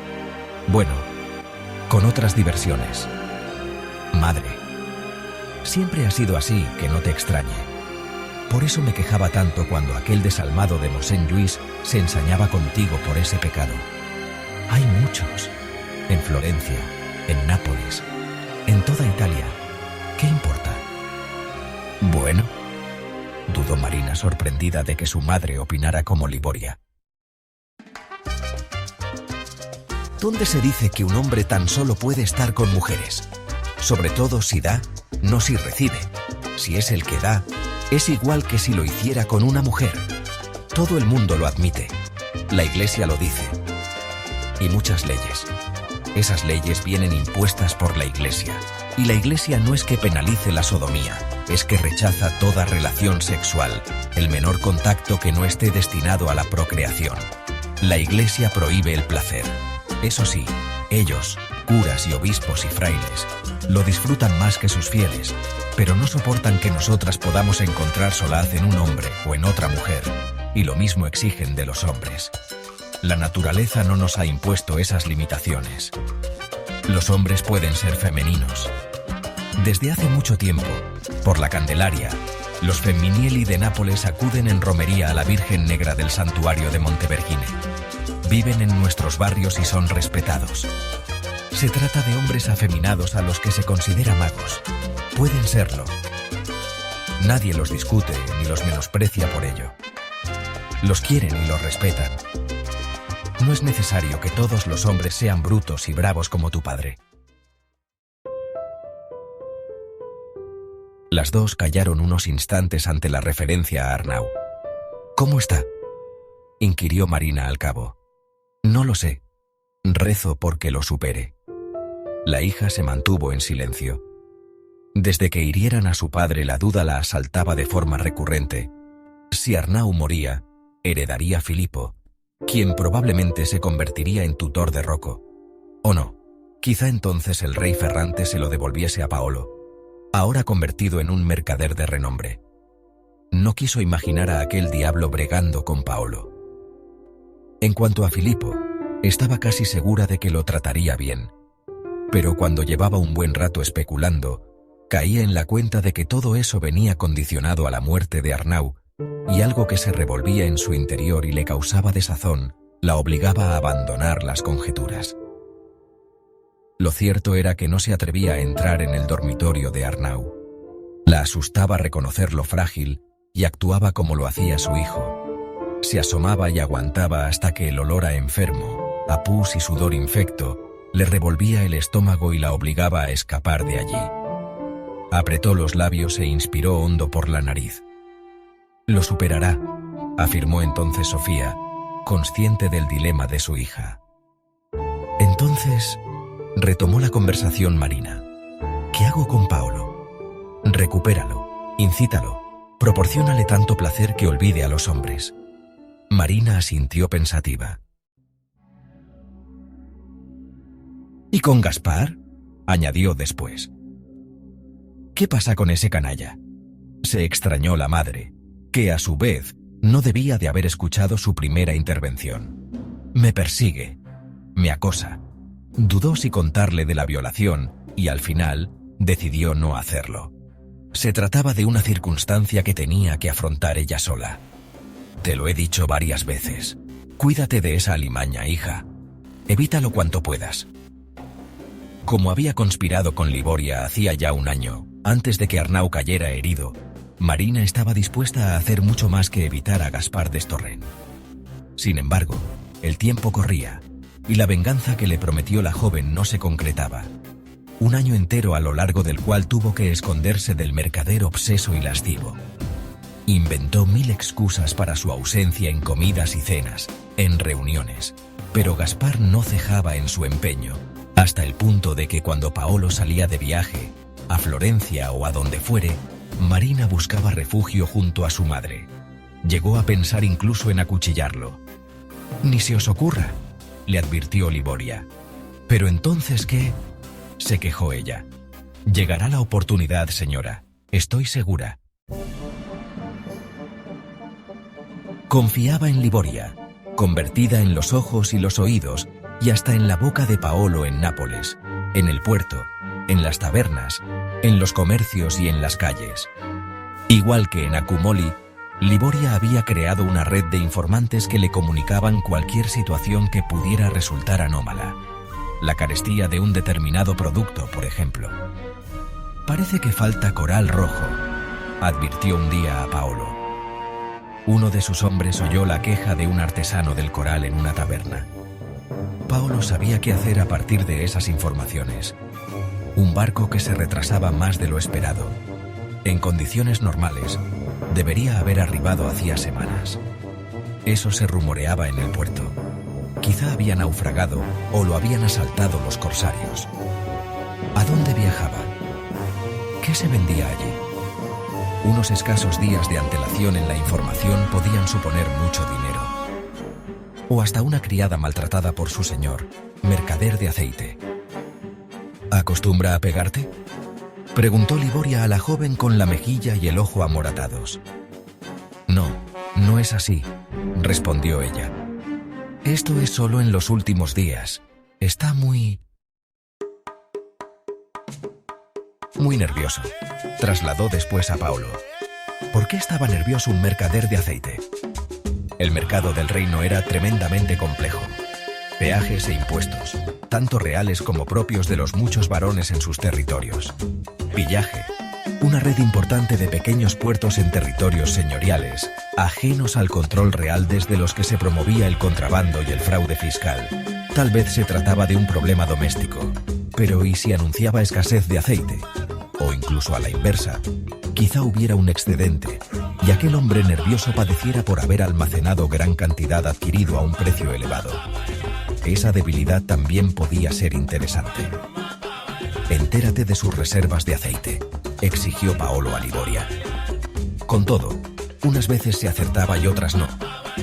Bueno, con otras diversiones. Madre, siempre ha sido así, que no te extrañe. Por eso me quejaba tanto cuando aquel desalmado de Mosén Lluís se ensañaba contigo por ese pecado. Hay muchos. En Florencia, en Nápoles, en toda Italia. ¿Qué importa?» «Bueno», dudó Marina, sorprendida de que su madre opinara como Liboria. «¿Dónde se dice que un hombre tan solo puede estar con mujeres? Sobre todo si da, no si recibe. Si es el que da, es igual que si lo hiciera con una mujer. Todo el mundo lo admite. La Iglesia lo dice. Y muchas leyes. Esas leyes vienen impuestas por la Iglesia. Y la Iglesia no es que penalice la sodomía, es que rechaza toda relación sexual, el menor contacto que no esté destinado a la procreación. La Iglesia prohíbe el placer. Eso sí, ellos, curas y obispos y frailes, lo disfrutan más que sus fieles, pero no soportan que nosotras podamos encontrar solaz en un hombre o en otra mujer, y lo mismo exigen de los hombres. La naturaleza no nos ha impuesto esas limitaciones. Los hombres pueden ser femeninos. Desde hace mucho tiempo, por la Candelaria, los Femminieli de Nápoles acuden en romería a la Virgen Negra del santuario de Montevergine. Viven en nuestros barrios y son respetados. Se trata de hombres afeminados a los que se considera magos. Pueden serlo. Nadie los discute ni los menosprecia por ello. Los quieren y los respetan. No es necesario que todos los hombres sean brutos y bravos como tu padre». Las dos callaron unos instantes ante la referencia a Arnau. «¿Cómo está?», inquirió Marina al cabo. «No lo sé. Rezo porque lo supere». La hija se mantuvo en silencio. Desde que hirieran a su padre, la duda la asaltaba de forma recurrente. Si Arnau moría, heredaría Filippo, quien probablemente se convertiría en tutor de Rocco. O no, quizá entonces el rey Ferrante se lo devolviese a Paolo. ahora convertido en un mercader de renombre. No quiso imaginar a aquel diablo bregando con Paolo. En cuanto a Filippo, estaba casi segura de que lo trataría bien. Pero cuando llevaba un buen rato especulando, caía en la cuenta de que todo eso venía condicionado a la muerte de Arnau, y algo que se revolvía en su interior y le causaba desazón, la obligaba a abandonar las conjeturas. Lo cierto era que no se atrevía a entrar en el dormitorio de Arnau. La asustaba reconocer lo frágil y actuaba como lo hacía su hijo. Se asomaba y aguantaba hasta que el olor a enfermo, a pus y sudor infecto, le revolvía el estómago y la obligaba a escapar de allí. Apretó los labios e inspiró hondo por la nariz. «Lo superará», afirmó entonces Sofía, consciente del dilema de su hija. Entonces, retomó la conversación Marina. «¿Qué hago con Paolo? Recupéralo, incítalo, proporciónale tanto placer que olvide a los hombres». Marina asintió pensativa. «¿Y con Gaspar?», añadió después. «¿Qué pasa con ese canalla?», se extrañó la madre, que a su vez no debía de haber escuchado su primera intervención. «Me persigue, me acosa». Dudó si contarle de la violación y al final decidió no hacerlo. Se trataba de una circunstancia que tenía que afrontar ella sola. «Te lo he dicho varias veces. Cuídate de esa alimaña, hija. Evítalo cuanto puedas». Como había conspirado con Liboria hacía ya un año, antes de que Arnau cayera herido, Marina estaba dispuesta a hacer mucho más que evitar a Gaspar Destorrent. Sin embargo, el tiempo corría, y la venganza que le prometió la joven no se concretaba. Un año entero a lo largo del cual tuvo que esconderse del mercader obseso y lascivo. Inventó 1000 excusas para su ausencia en comidas y cenas, en reuniones, pero Gaspar no cejaba en su empeño, hasta el punto de que cuando Paolo salía de viaje, a Florencia o a donde fuere, Marina buscaba refugio junto a su madre. Llegó a pensar incluso en acuchillarlo. «Ni se os ocurra», le advirtió Liboria. «¿Pero entonces qué?», se quejó ella. «Llegará la oportunidad, señora, estoy segura». Confiaba en Liboria, convertida en los ojos y los oídos y hasta en la boca de Paolo en Nápoles, en el puerto, en las tabernas, en los comercios y en las calles. Igual que en Accumoli, Liboria había creado una red de informantes que le comunicaban cualquier situación que pudiera resultar anómala. La carestía de un determinado producto, por ejemplo. «Parece que falta coral rojo», advirtió un día a Paolo. Uno de sus hombres oyó la queja de un artesano del coral en una taberna. Paolo sabía qué hacer a partir de esas informaciones. Un barco que se retrasaba más de lo esperado. En condiciones normales, debería haber arribado hacía semanas. Eso se rumoreaba en el puerto. Quizá había naufragado o lo habían asaltado los corsarios. ¿A dónde viajaba? ¿Qué se vendía allí? Unos escasos días de antelación en la información podían suponer mucho dinero. O hasta una criada maltratada por su señor, mercader de aceite. ¿Acostumbra a pegarte?, preguntó Liboria a la joven con la mejilla y el ojo amoratados. «No, no es así», respondió ella. «Esto es solo en los últimos días. Está muy nervioso», trasladó después a Paolo. ¿Por qué estaba nervioso un mercader de aceite? El mercado del reino era tremendamente complejo. Peajes e impuestos, tanto reales como propios de los muchos varones en sus territorios. Pillaje, una red importante de pequeños puertos en territorios señoriales, ajenos al control real desde los que se promovía el contrabando y el fraude fiscal. Tal vez se trataba de un problema doméstico, pero ¿y si anunciaba escasez de aceite? O incluso a la inversa, quizá hubiera un excedente, y aquel hombre nervioso padeciera por haber almacenado gran cantidad adquirido a un precio elevado. Esa debilidad también podía ser interesante. «Entérate de sus reservas de aceite», exigió Paolo a Liboria. Con todo, unas veces se acertaba y otras no,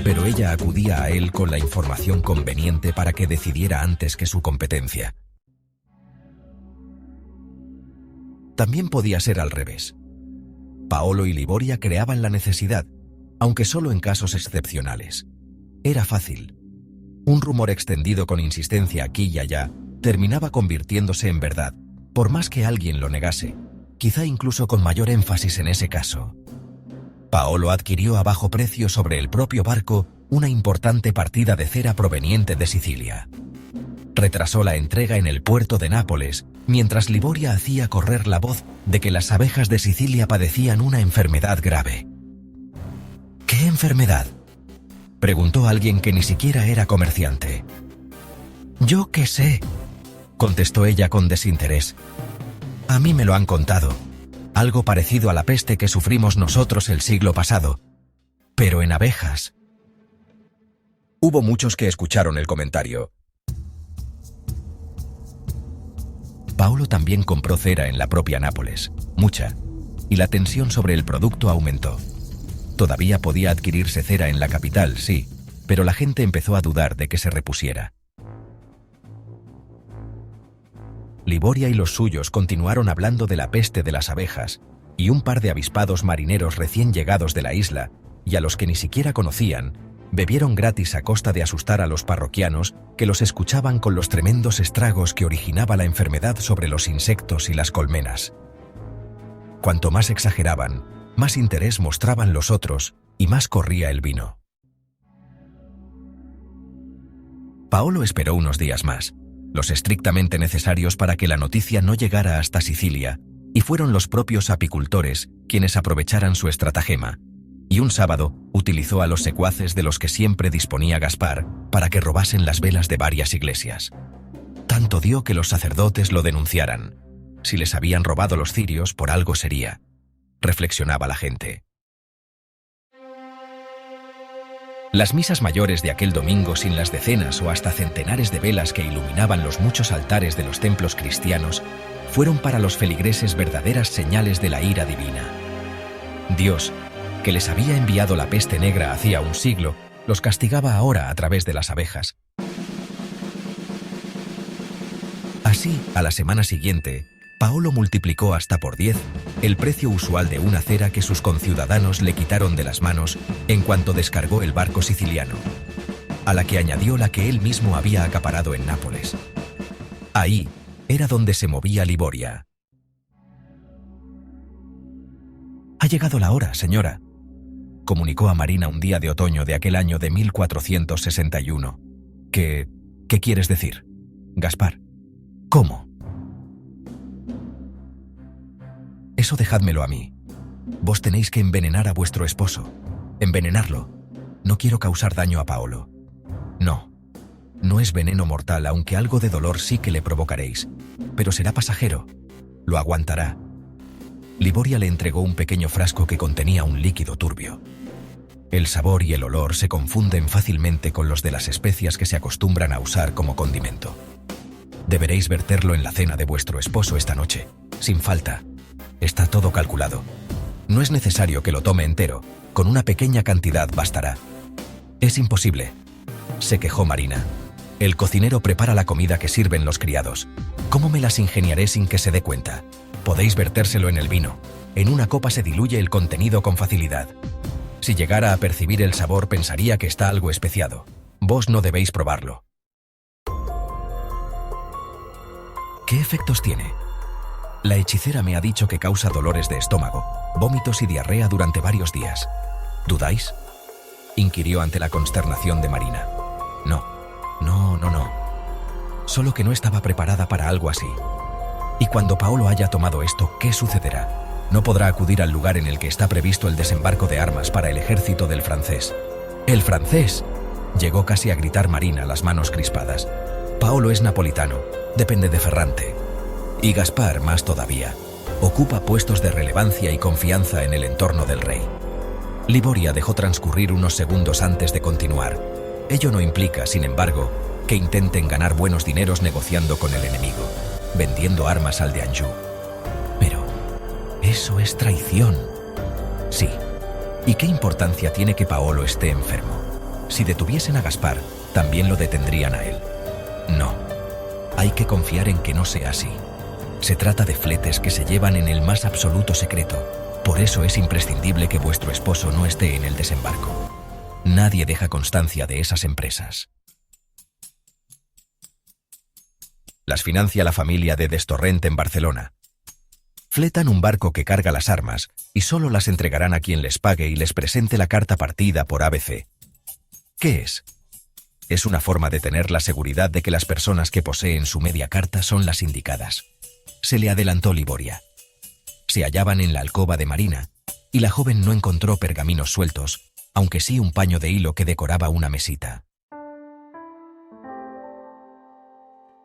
pero ella acudía a él con la información conveniente para que decidiera antes que su competencia. también podía ser al revés. Paolo y Liboria creaban la necesidad, aunque solo en casos excepcionales. Era fácil. Un rumor extendido con insistencia aquí y allá terminaba convirtiéndose en verdad, por más que alguien lo negase, quizá incluso con mayor énfasis en ese caso. Paolo adquirió a bajo precio sobre el propio barco una importante partida de cera proveniente de Sicilia. Retrasó la entrega en el puerto de Nápoles, mientras Liboria hacía correr la voz de que las abejas de Sicilia padecían una enfermedad grave. ¿Qué enfermedad?, preguntó alguien que ni siquiera era comerciante. «Yo qué sé», contestó ella con desinterés. «A mí me lo han contado. Algo parecido a la peste que sufrimos nosotros el siglo pasado. Pero en abejas». Hubo muchos que escucharon el comentario. Paolo también compró cera en la propia Nápoles, mucha, y la tensión sobre el producto aumentó. Todavía podía adquirirse cera en la capital, sí, pero la gente empezó a dudar de que se repusiera. Liboria y los suyos continuaron hablando de la peste de las abejas, y un par de avispados marineros recién llegados de la isla, y a los que ni siquiera conocían, bebieron gratis a costa de asustar a los parroquianos que los escuchaban con los tremendos estragos que originaba la enfermedad sobre los insectos y las colmenas. Cuanto más exageraban, más interés mostraban los otros y más corría el vino. Paolo esperó unos días más, los estrictamente necesarios para que la noticia no llegara hasta Sicilia, y fueron los propios apicultores quienes aprovecharan su estratagema, y un sábado utilizó a los secuaces de los que siempre disponía Gaspar para que robasen las velas de varias iglesias. Tanto dio que los sacerdotes lo denunciaran. Si les habían robado los cirios, por algo sería, reflexionaba la gente. Las misas mayores de aquel domingo, sin las decenas o hasta centenares de velas que iluminaban los muchos altares de los templos cristianos, fueron para los feligreses verdaderas señales de la ira divina. Dios, que les había enviado la peste negra hacía un siglo, los castigaba ahora a través de las abejas. Así, a la semana siguiente, Paolo multiplicó hasta por 10 el precio usual de una cera que sus conciudadanos le quitaron de las manos en cuanto descargó el barco siciliano, a la que añadió la que él mismo había acaparado en Nápoles. Ahí era donde se movía Liboria. «Ha llegado la hora, señora», comunicó a Marina un día de otoño de aquel año de 1461. ¿Qué quieres decir, Gaspar? ¿Cómo? Eso dejádmelo a mí. Vos tenéis que envenenar a vuestro esposo. Envenenarlo. No quiero causar daño a Paolo. No. No es veneno mortal, aunque algo de dolor sí que le provocaréis. Pero será pasajero. Lo aguantará. Liboria le entregó un pequeño frasco que contenía un líquido turbio. El sabor y el olor se confunden fácilmente con los de las especias que se acostumbran a usar como condimento. Deberéis verterlo en la cena de vuestro esposo esta noche, sin falta. Está todo calculado. No es necesario que lo tome entero, con una pequeña cantidad bastará. Es imposible, se quejó Marina. El cocinero prepara la comida que sirven los criados. ¿Cómo me las ingeniaré sin que se dé cuenta? Podéis vertérselo en el vino. En una copa se diluye el contenido con facilidad. Si llegara a percibir el sabor, pensaría que está algo especiado. Vos no debéis probarlo. ¿Qué efectos tiene? La hechicera me ha dicho que causa dolores de estómago, vómitos y diarrea durante varios días. ¿Dudáis?, inquirió ante la consternación de Marina. No. Solo que no estaba preparada para algo así. Y cuando Paolo haya tomado esto, ¿qué sucederá? No podrá acudir al lugar en el que está previsto el desembarco de armas para el ejército del francés. ¿El francés?, llegó casi a gritar Marina, las manos crispadas. Paolo es napolitano, depende de Ferrante. Y Gaspar más todavía. Ocupa puestos de relevancia y confianza en el entorno del rey. Liboria dejó transcurrir unos segundos antes de continuar. Ello no implica, sin embargo, que intenten ganar buenos dineros negociando con el enemigo, vendiendo armas al de Anjou. Pero eso es traición. Sí. ¿Y qué importancia tiene que Paolo esté enfermo? Si detuviesen a Gaspar, también lo detendrían a él. No. Hay que confiar en que no sea así. Se trata de fletes que se llevan en el más absoluto secreto. Por eso es imprescindible que vuestro esposo no esté en el desembarco. Nadie deja constancia de esas empresas. Las financia la familia de Destorrent en Barcelona. Fletan un barco que carga las armas y solo las entregarán a quien les pague y les presente la carta partida por ABC. ¿Qué es? Es una forma de tener la seguridad de que las personas que poseen su media carta son las indicadas. Se le adelantó Liboria. Se hallaban en la alcoba de Marina y la joven no encontró pergaminos sueltos, aunque sí un paño de hilo que decoraba una mesita.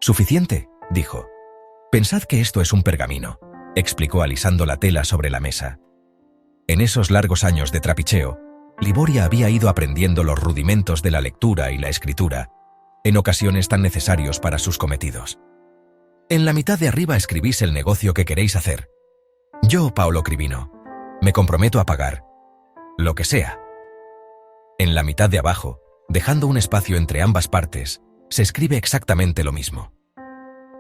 «Suficiente», dijo. «Pensad que esto es un pergamino», explicó alisando la tela sobre la mesa. En esos largos años de trapicheo, Liboria había ido aprendiendo los rudimentos de la lectura y la escritura, en ocasiones tan necesarios para sus cometidos. En la mitad de arriba escribís el negocio que queréis hacer. Yo, Paolo Cribino, me comprometo a pagar lo que sea. En la mitad de abajo, dejando un espacio entre ambas partes, se escribe exactamente lo mismo.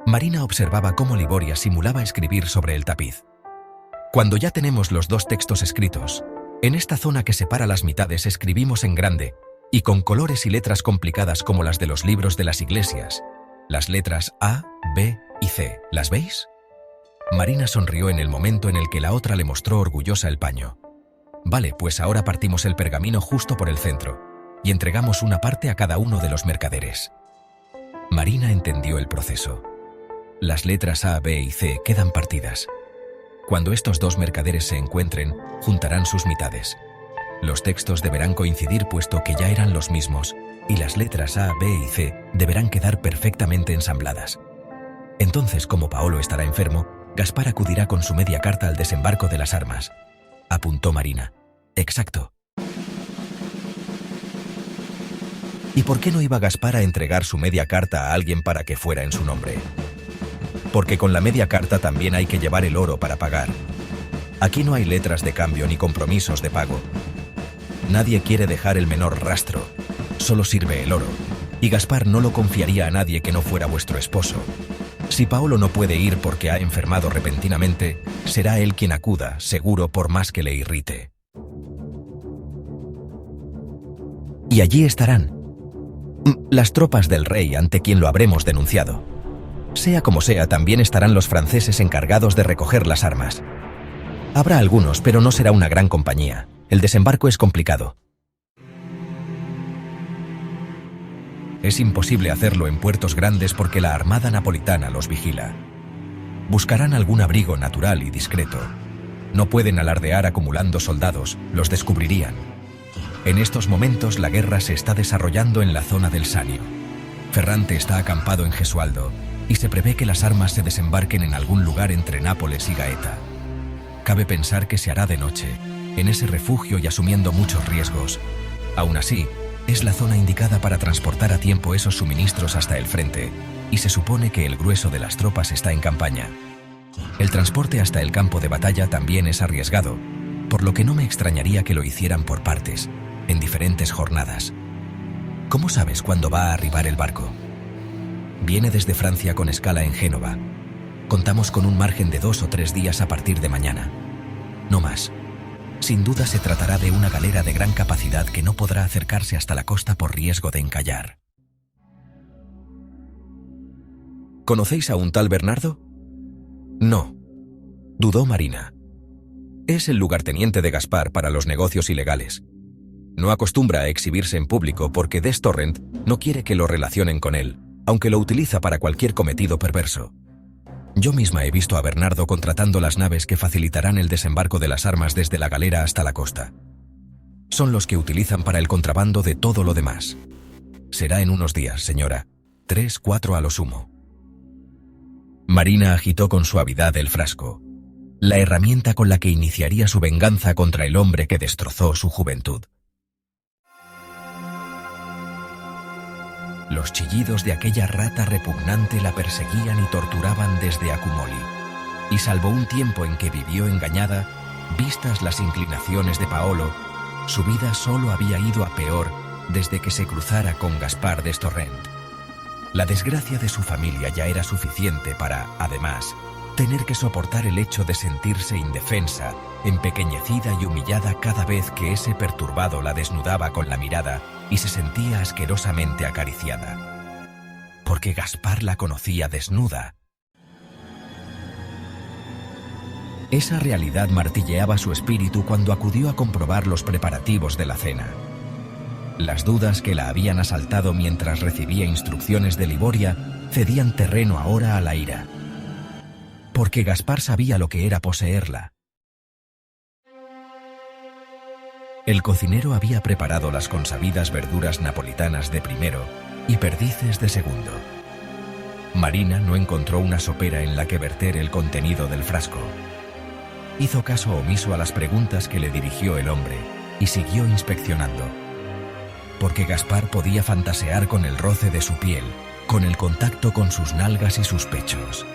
Marina observaba cómo Liboria simulaba escribir sobre el tapiz. Cuando ya tenemos los dos textos escritos, en esta zona que separa las mitades escribimos en grande y con colores y letras complicadas como las de los libros de las iglesias, las letras A, B y C. ¿Las veis? Marina sonrió en el momento en el que la otra le mostró orgullosa el paño. Vale, pues ahora partimos el pergamino justo por el centro y entregamos una parte a cada uno de los mercaderes. Marina entendió el proceso. Las letras A, B y C quedan partidas. Cuando estos dos mercaderes se encuentren, juntarán sus mitades. Los textos deberán coincidir puesto que ya eran los mismos, y las letras A, B y C deberán quedar perfectamente ensambladas. Entonces, como Paolo estará enfermo, Gaspar acudirá con su media carta al desembarco de las armas. Apuntó Marina. Exacto. ¿Y por qué no iba Gaspar a entregar su media carta a alguien para que fuera en su nombre? Porque con la media carta también hay que llevar el oro para pagar. Aquí no hay letras de cambio ni compromisos de pago. Nadie quiere dejar el menor rastro, solo sirve el oro. Y Gaspar no lo confiaría a nadie que no fuera vuestro esposo. Si Paolo no puede ir porque ha enfermado repentinamente, será él quien acuda, seguro, por más que le irrite. Y allí estarán las tropas del rey ante quien lo habremos denunciado. Sea como sea, también estarán los franceses encargados de recoger las armas. Habrá algunos, pero no será una gran compañía. El desembarco es complicado. Es imposible hacerlo en puertos grandes porque la armada napolitana los vigila. Buscarán algún abrigo natural y discreto. No pueden alardear acumulando soldados, los descubrirían. En estos momentos la guerra se está desarrollando en la zona del Sanio. Ferrante está acampado en Gesualdo y se prevé que las armas se desembarquen en algún lugar entre Nápoles y Gaeta. Cabe pensar que se hará de noche, en ese refugio y asumiendo muchos riesgos. Aún así, es la zona indicada para transportar a tiempo esos suministros hasta el frente, y se supone que el grueso de las tropas está en campaña. El transporte hasta el campo de batalla también es arriesgado, por lo que no me extrañaría que lo hicieran por partes, en diferentes jornadas. ¿Cómo sabes cuándo va a arribar el barco? Viene desde Francia con escala en Génova. Contamos con un margen de 2 o 3 días a partir de mañana. No más. Sin duda se tratará de una galera de gran capacidad que no podrá acercarse hasta la costa por riesgo de encallar. ¿Conocéis a un tal Bernardo? No, dudó Marina. Es el lugarteniente de Gaspar para los negocios ilegales. No acostumbra a exhibirse en público porque Destorrent no quiere que lo relacionen con él, aunque lo utiliza para cualquier cometido perverso. Yo misma he visto a Bernardo contratando las naves que facilitarán el desembarco de las armas desde la galera hasta la costa. Son los que utilizan para el contrabando de todo lo demás. Será en unos días, señora. 3, 4 a lo sumo. Marina agitó con suavidad el frasco, la herramienta con la que iniciaría su venganza contra el hombre que destrozó su juventud. Los chillidos de aquella rata repugnante la perseguían y torturaban desde Accumoli, y salvo un tiempo en que vivió engañada, vistas las inclinaciones de Paolo, su vida solo había ido a peor desde que se cruzara con Gaspar Destorrent. La desgracia de su familia ya era suficiente para, además, tener que soportar el hecho de sentirse indefensa, empequeñecida y humillada cada vez que ese perturbado la desnudaba con la mirada y se sentía asquerosamente acariciada. Porque Gaspar la conocía desnuda. Esa realidad martilleaba su espíritu cuando acudió a comprobar los preparativos de la cena. Las dudas que la habían asaltado mientras recibía instrucciones de Liboria cedían terreno ahora a la ira. Porque Gaspar sabía lo que era poseerla. El cocinero había preparado las consabidas verduras napolitanas de primero y perdices de segundo. Marina no encontró una sopera en la que verter el contenido del frasco. Hizo caso omiso a las preguntas que le dirigió el hombre y siguió inspeccionando. Porque Gaspar podía fantasear con el roce de su piel, con el contacto con sus nalgas y sus pechos.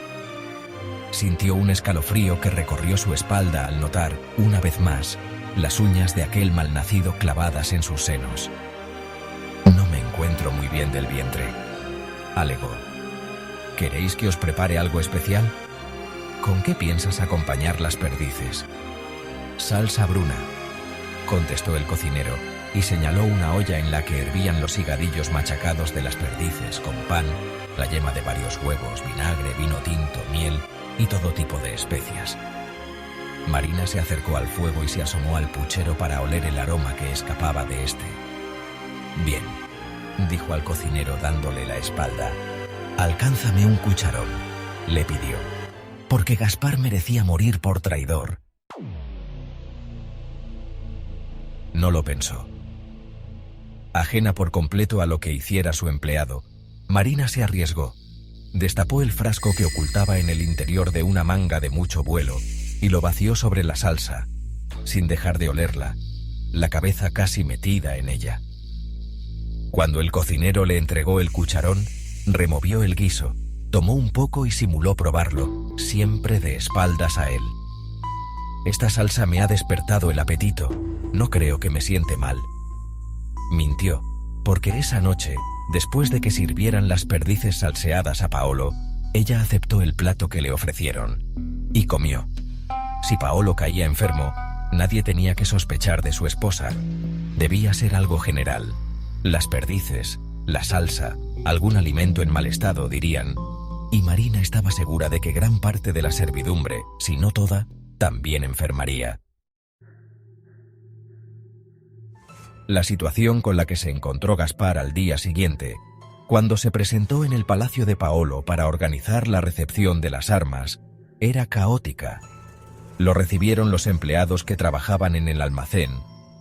Sintió un escalofrío que recorrió su espalda al notar, una vez más, las uñas de aquel malnacido clavadas en sus senos. «No me encuentro muy bien del vientre», alegó. «¿Queréis que os prepare algo especial? ¿Con qué piensas acompañar las perdices?» «Salsa bruna», contestó el cocinero, y señaló una olla en la que hervían los higadillos machacados de las perdices con pan, la yema de varios huevos, vinagre, vino tinto, miel y todo tipo de especias. Marina se acercó al fuego y se asomó al puchero para oler el aroma que escapaba de este. «Bien», dijo al cocinero dándole la espalda. «Alcánzame un cucharón», le pidió, porque Gaspar merecía morir por traidor. No lo pensó. Ajena por completo a lo que hiciera su empleado, Marina se arriesgó. Destapó el frasco que ocultaba en el interior de una manga de mucho vuelo y lo vació sobre la salsa, sin dejar de olerla, la cabeza casi metida en ella. Cuando el cocinero le entregó el cucharón, removió el guiso, tomó un poco y simuló probarlo, siempre de espaldas a él. «Esta salsa me ha despertado el apetito, no creo que me siente mal». Mintió, porque esa noche, después de que sirvieran las perdices salseadas a Paolo, ella aceptó el plato que le ofrecieron y comió. Si Paolo caía enfermo, nadie tenía que sospechar de su esposa. Debía ser algo general. Las perdices, la salsa, algún alimento en mal estado, dirían. Y Marina estaba segura de que gran parte de la servidumbre, si no toda, también enfermaría. La situación con la que se encontró Gaspar al día siguiente, cuando se presentó en el palacio de Paolo para organizar la recepción de las armas, era caótica. Lo recibieron los empleados que trabajaban en el almacén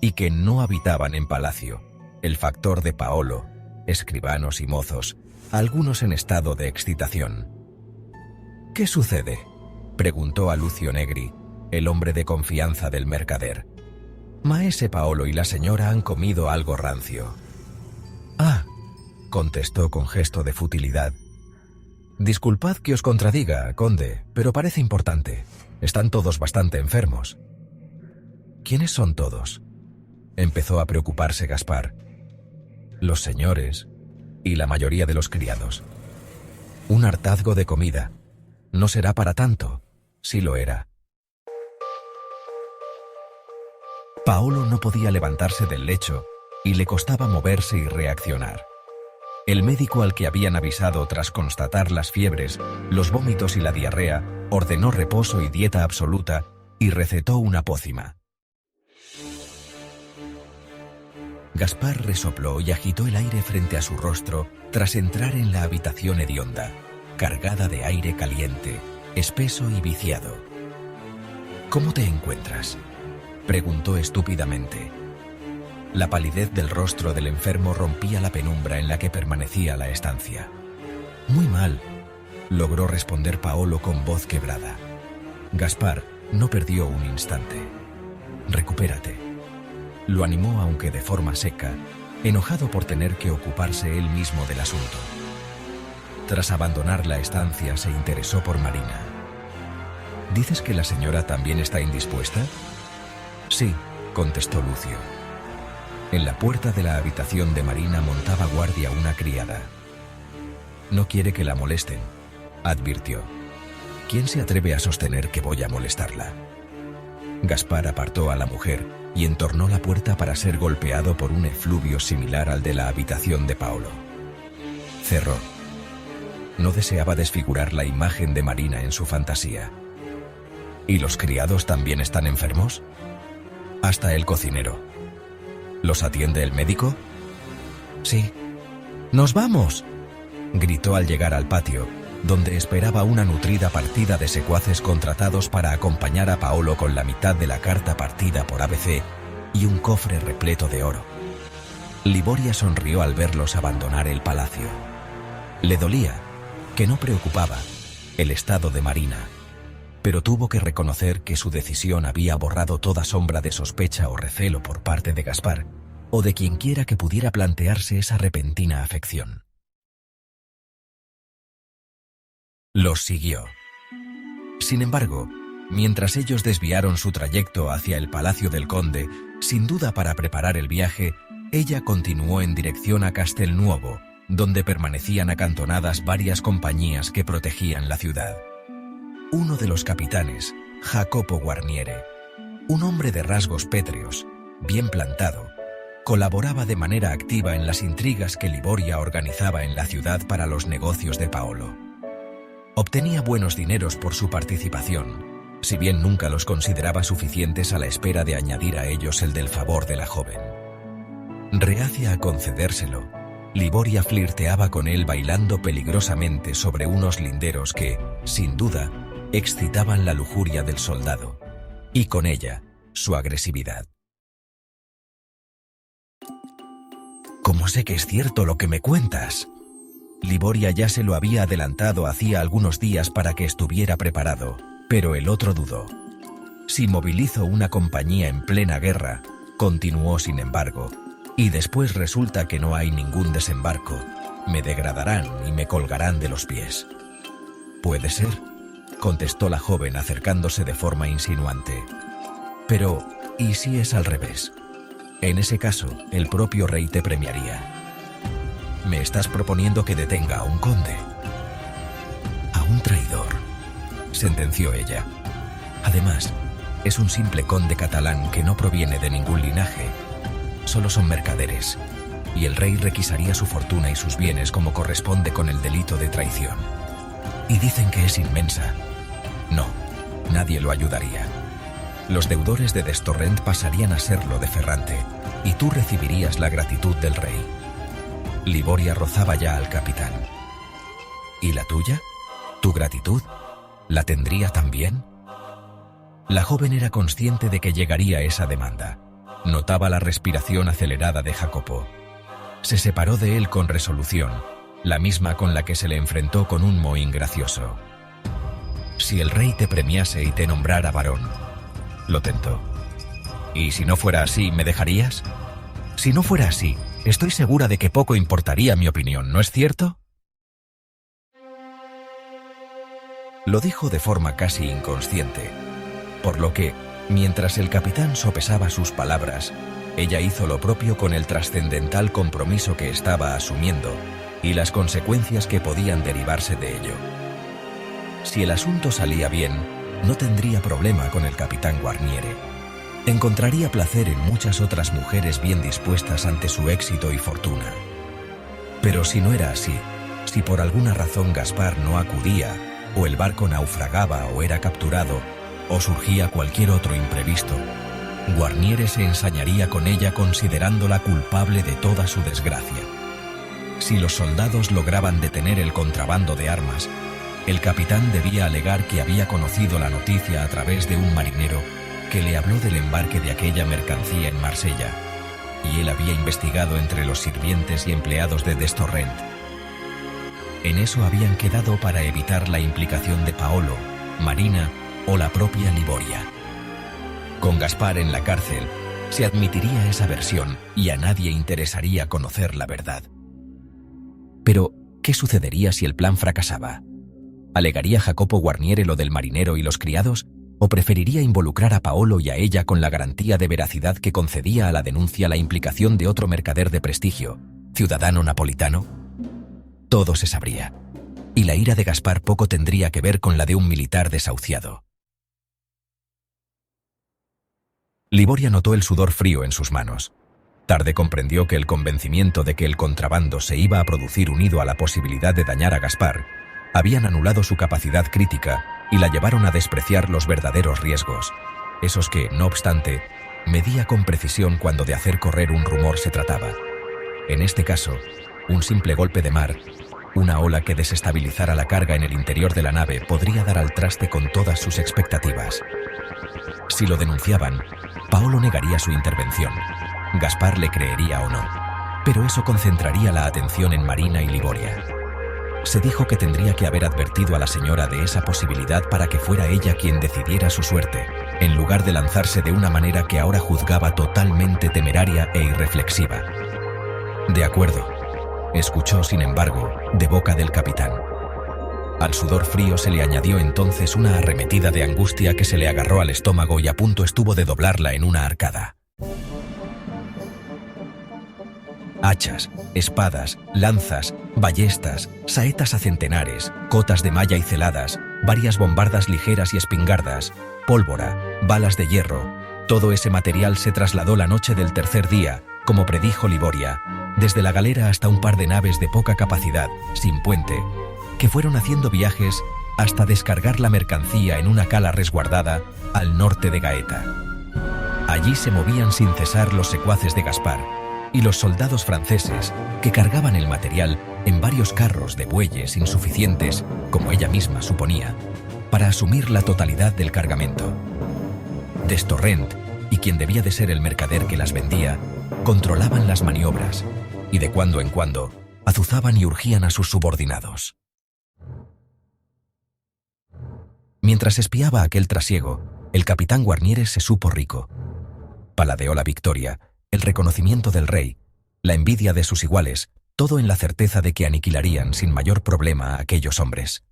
y que no habitaban en palacio, el factor de Paolo, escribanos y mozos, algunos en estado de excitación. «¿Qué sucede?», preguntó a Lucio Negri, el hombre de confianza del mercader. «Maese Paolo y la señora han comido algo rancio». «Ah», contestó con gesto de futilidad. «Disculpad que os contradiga, conde, pero parece importante. Están todos bastante enfermos». «¿Quiénes son todos?», empezó a preocuparse Gaspar. «Los señores y la mayoría de los criados. Un hartazgo de comida. No será para tanto». Sí lo era. Paolo no podía levantarse del lecho y le costaba moverse y reaccionar. El médico al que habían avisado tras constatar las fiebres, los vómitos y la diarrea, ordenó reposo y dieta absoluta y recetó una pócima. Gaspar resopló y agitó el aire frente a su rostro tras entrar en la habitación hedionda, cargada de aire caliente, espeso y viciado. «¿Cómo te encuentras?», preguntó estúpidamente. La palidez del rostro del enfermo rompía la penumbra en la que permanecía la estancia. «Muy mal», logró responder Paolo con voz quebrada. Gaspar no perdió un instante. «Recupérate», lo animó aunque de forma seca, enojado por tener que ocuparse él mismo del asunto. Tras abandonar la estancia se interesó por Marina. «¿Dices que la señora también está indispuesta?». «Sí», contestó Lucio. En la puerta de la habitación de Marina montaba guardia una criada. «No quiere que la molesten», advirtió. ¿Quién se atreve a sostener que voy a molestarla? Gaspar apartó a la mujer y entornó la puerta para ser golpeado por un efluvio similar al de la habitación de Paolo. Cerró. No deseaba desfigurar la imagen de Marina en su fantasía. ¿Y los criados también están enfermos? Hasta el cocinero. ¿Los atiende el médico? Sí. ¡Nos vamos!, gritó al llegar al patio, donde esperaba una nutrida partida de secuaces contratados para acompañar a Paolo con la mitad de la carta partida por ABC y un cofre repleto de oro. Liboria sonrió al verlos abandonar el palacio. Le dolía, que no preocupaba, el estado de Marina, pero tuvo que reconocer que su decisión había borrado toda sombra de sospecha o recelo por parte de Gaspar, o de quienquiera que pudiera plantearse esa repentina afección. Los siguió. Sin embargo, mientras ellos desviaron su trayecto hacia el palacio del conde, sin duda para preparar el viaje, ella continuó en dirección a Castelnuovo, donde permanecían acantonadas varias compañías que protegían la ciudad. Uno de los capitanes, Jacopo Guarniere, un hombre de rasgos pétreos, bien plantado, colaboraba de manera activa en las intrigas que Liboria organizaba en la ciudad para los negocios de Paolo. Obtenía buenos dineros por su participación, si bien nunca los consideraba suficientes a la espera de añadir a ellos el del favor de la joven. Reacia a concedérselo, Liboria flirteaba con él bailando peligrosamente sobre unos linderos que, sin duda, excitaban la lujuria del soldado, y con ella, su agresividad. ¿Cómo sé que es cierto lo que me cuentas? Liboria ya se lo había adelantado hacía algunos días para que estuviera preparado, pero el otro dudó. Si movilizo una compañía en plena guerra, continuó sin embargo, y después resulta que no hay ningún desembarco, me degradarán y me colgarán de los pies. Puede ser, contestó la joven acercándose de forma insinuante. Pero, ¿y si es al revés? En ese caso, el propio rey te premiaría. ¿Me estás proponiendo que detenga a un conde? A un traidor, sentenció ella. Además, es un simple conde catalán que no proviene de ningún linaje. Solo son mercaderes, y el rey requisaría su fortuna y sus bienes como corresponde con el delito de traición. Y dicen que es inmensa. No, nadie lo ayudaría. Los deudores de Destorrent pasarían a serlo de Ferrante, y tú recibirías la gratitud del rey. Liboria rozaba ya al capitán. ¿Y la tuya? ¿Tu gratitud? ¿La tendría también? La joven era consciente de que llegaría esa demanda. Notaba la respiración acelerada de Jacopo. Se separó de él con resolución, la misma con la que se le enfrentó con un mohín gracioso. Si el rey te premiase y te nombrara varón, lo tentó. ¿Y si no fuera así, me dejarías? Si no fuera así, estoy segura de que poco importaría mi opinión, ¿no es cierto? Lo dijo de forma casi inconsciente, por lo que, mientras el capitán sopesaba sus palabras, ella hizo lo propio con el trascendental compromiso que estaba asumiendo y las consecuencias que podían derivarse de ello. Si el asunto salía bien, no tendría problema con el capitán Guarniere. Encontraría placer en muchas otras mujeres bien dispuestas ante su éxito y fortuna. Pero si no era así, si por alguna razón Gaspar no acudía, o el barco naufragaba o era capturado, o surgía cualquier otro imprevisto, Guarniere se ensañaría con ella considerándola culpable de toda su desgracia. Si los soldados lograban detener el contrabando de armas, el capitán debía alegar que había conocido la noticia a través de un marinero que le habló del embarque de aquella mercancía en Marsella, y él había investigado entre los sirvientes y empleados de Destorrent. En eso habían quedado para evitar la implicación de Paolo, Marina o la propia Liboria. Con Gaspar en la cárcel, se admitiría esa versión y a nadie interesaría conocer la verdad. Pero, ¿qué sucedería si el plan fracasaba? ¿Alegaría Jacopo Guarniere lo del marinero y los criados? ¿O preferiría involucrar a Paolo y a ella con la garantía de veracidad que concedía a la denuncia la implicación de otro mercader de prestigio, ciudadano napolitano? Todo se sabría. y la ira de Gaspar poco tendría que ver con la de un militar desahuciado. Liboria notó el sudor frío en sus manos. Tarde comprendió que el convencimiento de que el contrabando se iba a producir unido a la posibilidad de dañar a Gaspar habían anulado su capacidad crítica y la llevaron a despreciar los verdaderos riesgos, esos que, no obstante, medía con precisión cuando de hacer correr un rumor se trataba. En este caso, un simple golpe de mar, una ola que desestabilizara la carga en el interior de la nave podría dar al traste con todas sus expectativas. Si lo denunciaban, Paolo negaría su intervención. Gaspar le creería o no, pero eso concentraría la atención en Marina y Liboria. Se dijo que tendría que haber advertido a la señora de esa posibilidad para que fuera ella quien decidiera su suerte, en lugar de lanzarse de una manera que ahora juzgaba totalmente temeraria e irreflexiva. De acuerdo, escuchó, sin embargo, de boca del capitán. Al sudor frío se le añadió entonces una arremetida de angustia que se le agarró al estómago y a punto estuvo de doblarla en una arcada. Hachas, espadas, lanzas, ballestas, saetas a centenares, cotas de malla y celadas, varias bombardas ligeras y espingardas, pólvora, balas de hierro, todo ese material se trasladó la noche del tercer día, como predijo Liboria, desde la galera hasta un par de naves de poca capacidad, sin puente, que fueron haciendo viajes hasta descargar la mercancía en una cala resguardada al norte de Gaeta. Allí se movían sin cesar los secuaces de Gaspar y los soldados franceses que cargaban el material en varios carros de bueyes insuficientes, como ella misma suponía, para asumir la totalidad del cargamento. Destorrent, y quien debía de ser el mercader que las vendía, controlaban las maniobras y de cuando en cuando azuzaban y urgían a sus subordinados. Mientras espiaba aquel trasiego, el capitán Guarniere se supo rico. Paladeó la victoria, el reconocimiento del rey, la envidia de sus iguales, todo en la certeza de que aniquilarían sin mayor problema a aquellos hombres.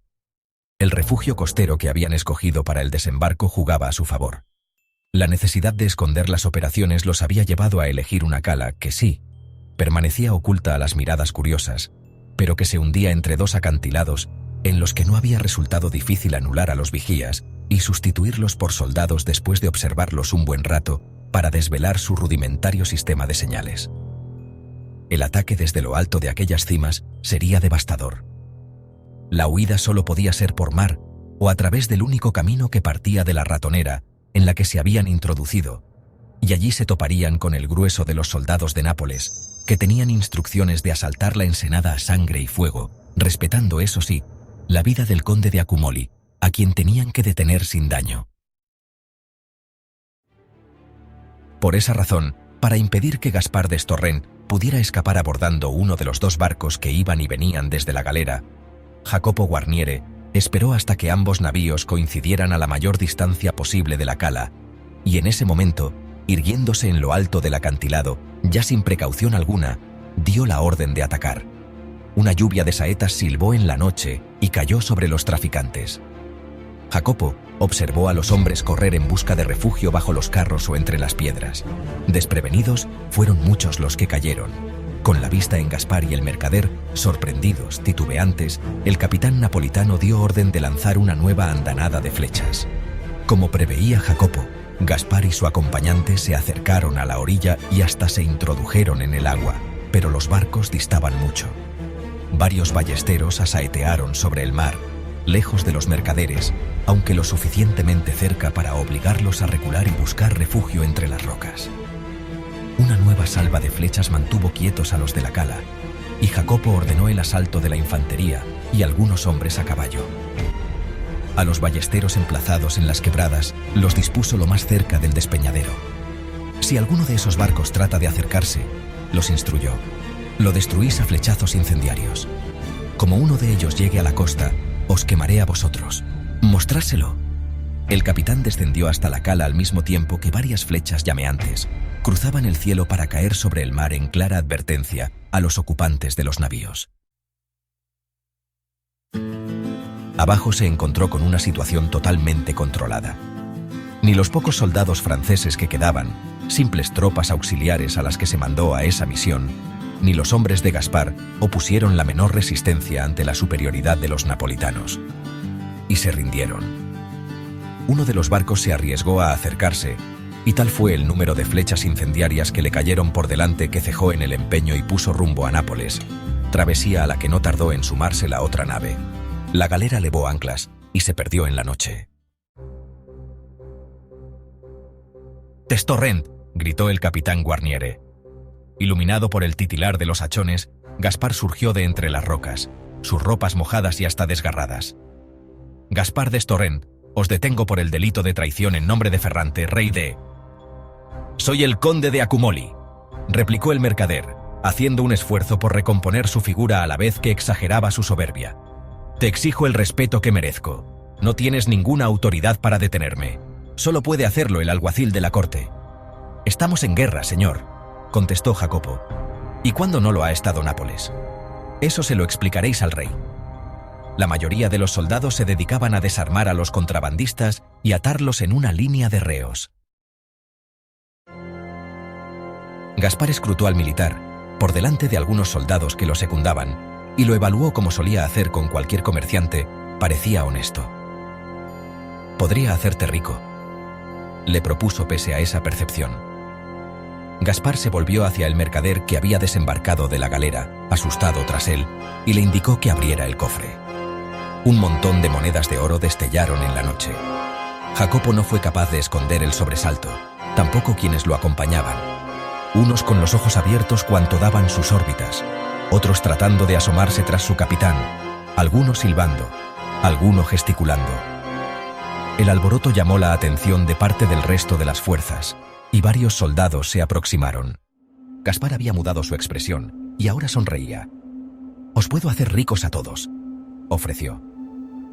El refugio costero que habían escogido para el desembarco jugaba a su favor. La necesidad de esconder las operaciones los había llevado a elegir una cala que sí, permanecía oculta a las miradas curiosas, pero que se hundía entre dos acantilados en los que no había resultado difícil anular a los vigías y sustituirlos por soldados después de observarlos un buen rato para desvelar su rudimentario sistema de señales. El ataque desde lo alto de aquellas cimas sería devastador. La huida solo podía ser por mar o a través del único camino que partía de la ratonera en la que se habían introducido, y allí se toparían con el grueso de los soldados de Nápoles, que tenían instrucciones de asaltar la ensenada a sangre y fuego, respetando, eso sí, la vida del conde de Accumoli, a quien tenían que detener sin daño. Por esa razón, para impedir que Gaspar Destorrent pudiera escapar abordando uno de los dos barcos que iban y venían desde la galera, Jacopo Guarniere esperó hasta que ambos navíos coincidieran a la mayor distancia posible de la cala, y en ese momento, irguiéndose en lo alto del acantilado, ya sin precaución alguna, dio la orden de atacar. Una lluvia de saetas silbó en la noche y cayó sobre los traficantes. Jacopo observó a los hombres correr en busca de refugio bajo los carros o entre las piedras. Desprevenidos, fueron muchos los que cayeron. Con la vista en Gaspar y el mercader, sorprendidos, titubeantes, el capitán napolitano dio orden de lanzar una nueva andanada de flechas. Como preveía Jacopo, Gaspar y su acompañante se acercaron a la orilla y hasta se introdujeron en el agua, pero los barcos distaban mucho. Varios ballesteros asaetearon sobre el mar, lejos de los mercaderes, aunque lo suficientemente cerca para obligarlos a recular y buscar refugio entre las rocas. Una nueva salva de flechas mantuvo quietos a los de la cala, y Jacopo ordenó el asalto de la infantería y algunos hombres a caballo. A los ballesteros emplazados en las quebradas los dispuso lo más cerca del despeñadero. Si alguno de esos barcos trata de acercarse, los instruyó, lo destruís a flechazos incendiarios. Como uno de ellos llegue a la costa, os quemaré a vosotros. Mostrárselo. El capitán descendió hasta la cala al mismo tiempo que varias flechas llameantes cruzaban el cielo para caer sobre el mar en clara advertencia a los ocupantes de los navíos. Abajo se encontró con una situación totalmente controlada. Ni los pocos soldados franceses que quedaban, simples tropas auxiliares a las que se mandó a esa misión, ni los hombres de Gaspar opusieron la menor resistencia ante la superioridad de los napolitanos. Y se rindieron. Uno de los barcos se arriesgó a acercarse, y tal fue el número de flechas incendiarias que le cayeron por delante que cejó en el empeño y puso rumbo a Nápoles, travesía a la que no tardó en sumarse la otra nave. La galera levó anclas y se perdió en la noche. «Testorrent», gritó el capitán Guarniere. Iluminado por el titilar de los hachones, Gaspar surgió de entre las rocas, sus ropas mojadas y hasta desgarradas. «Gaspar Destorrent, os detengo por el delito de traición en nombre de Ferrante, rey de...». «Soy el conde de Acumoli», replicó el mercader, haciendo un esfuerzo por recomponer su figura a la vez que exageraba su soberbia. «Te exijo el respeto que merezco. No tienes ninguna autoridad para detenerme. Solo puede hacerlo el alguacil de la corte». «Estamos en guerra, señor», contestó Jacopo. «¿Y cuándo no lo ha estado Nápoles? Eso se lo explicaréis al rey». La mayoría de los soldados se dedicaban a desarmar a los contrabandistas y atarlos en una línea de reos. Gaspar escrutó al militar, por delante de algunos soldados que lo secundaban, y lo evaluó como solía hacer con cualquier comerciante. Parecía honesto. «Podría hacerte rico», le propuso pese a esa percepción. Gaspar se volvió hacia el mercader que había desembarcado de la galera, asustado tras él, y le indicó que abriera el cofre. Un montón de monedas de oro destellaron en la noche. Jacopo no fue capaz de esconder el sobresalto, tampoco quienes lo acompañaban. Unos con los ojos abiertos cuanto daban sus órbitas, otros tratando de asomarse tras su capitán, algunos silbando, alguno gesticulando. El alboroto llamó la atención de parte del resto de las fuerzas, y varios soldados se aproximaron. Gaspar había mudado su expresión, y ahora sonreía. «Os puedo hacer ricos a todos», ofreció.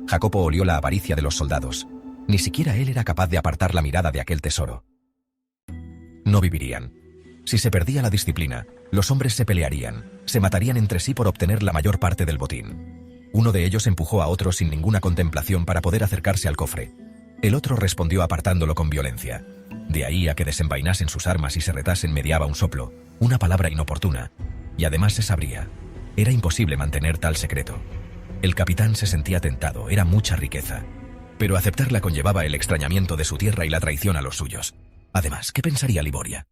Jacopo olió la avaricia de los soldados. Ni siquiera él era capaz de apartar la mirada de aquel tesoro. No vivirían. Si se perdía la disciplina, los hombres se pelearían, se matarían entre sí por obtener la mayor parte del botín. Uno de ellos empujó a otro sin ninguna contemplación para poder acercarse al cofre. El otro respondió apartándolo con violencia. De ahí a que desenvainasen sus armas y se retasen mediaba un soplo, una palabra inoportuna, y además se sabría. Era imposible mantener tal secreto. El capitán se sentía tentado, era mucha riqueza. Pero aceptarla conllevaba el extrañamiento de su tierra y la traición a los suyos. Además, ¿qué pensaría Liboria?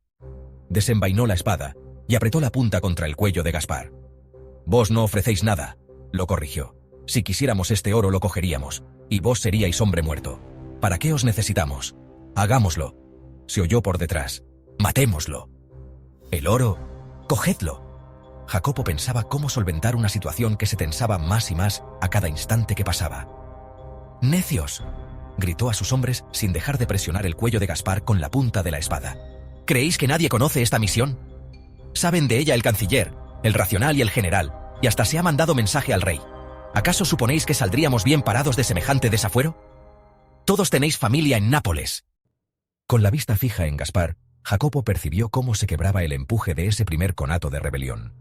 Desenvainó la espada y apretó la punta contra el cuello de Gaspar. «Vos no ofrecéis nada», lo corrigió. «Si quisiéramos este oro lo cogeríamos, y vos seríais hombre muerto. ¿Para qué os necesitamos? Hagámoslo». Se oyó por detrás. «Matémoslo». «¿El oro? Cogedlo». Jacopo pensaba cómo solventar una situación que se tensaba más y más a cada instante que pasaba. «¡Necios!», gritó a sus hombres sin dejar de presionar el cuello de Gaspar con la punta de la espada. «¿Creéis que nadie conoce esta misión? Saben de ella el canciller, el racional y el general, y hasta se ha mandado mensaje al rey. ¿Acaso suponéis que saldríamos bien parados de semejante desafuero? Todos tenéis familia en Nápoles». Con la vista fija en Gaspar, Jacopo percibió cómo se quebraba el empuje de ese primer conato de rebelión.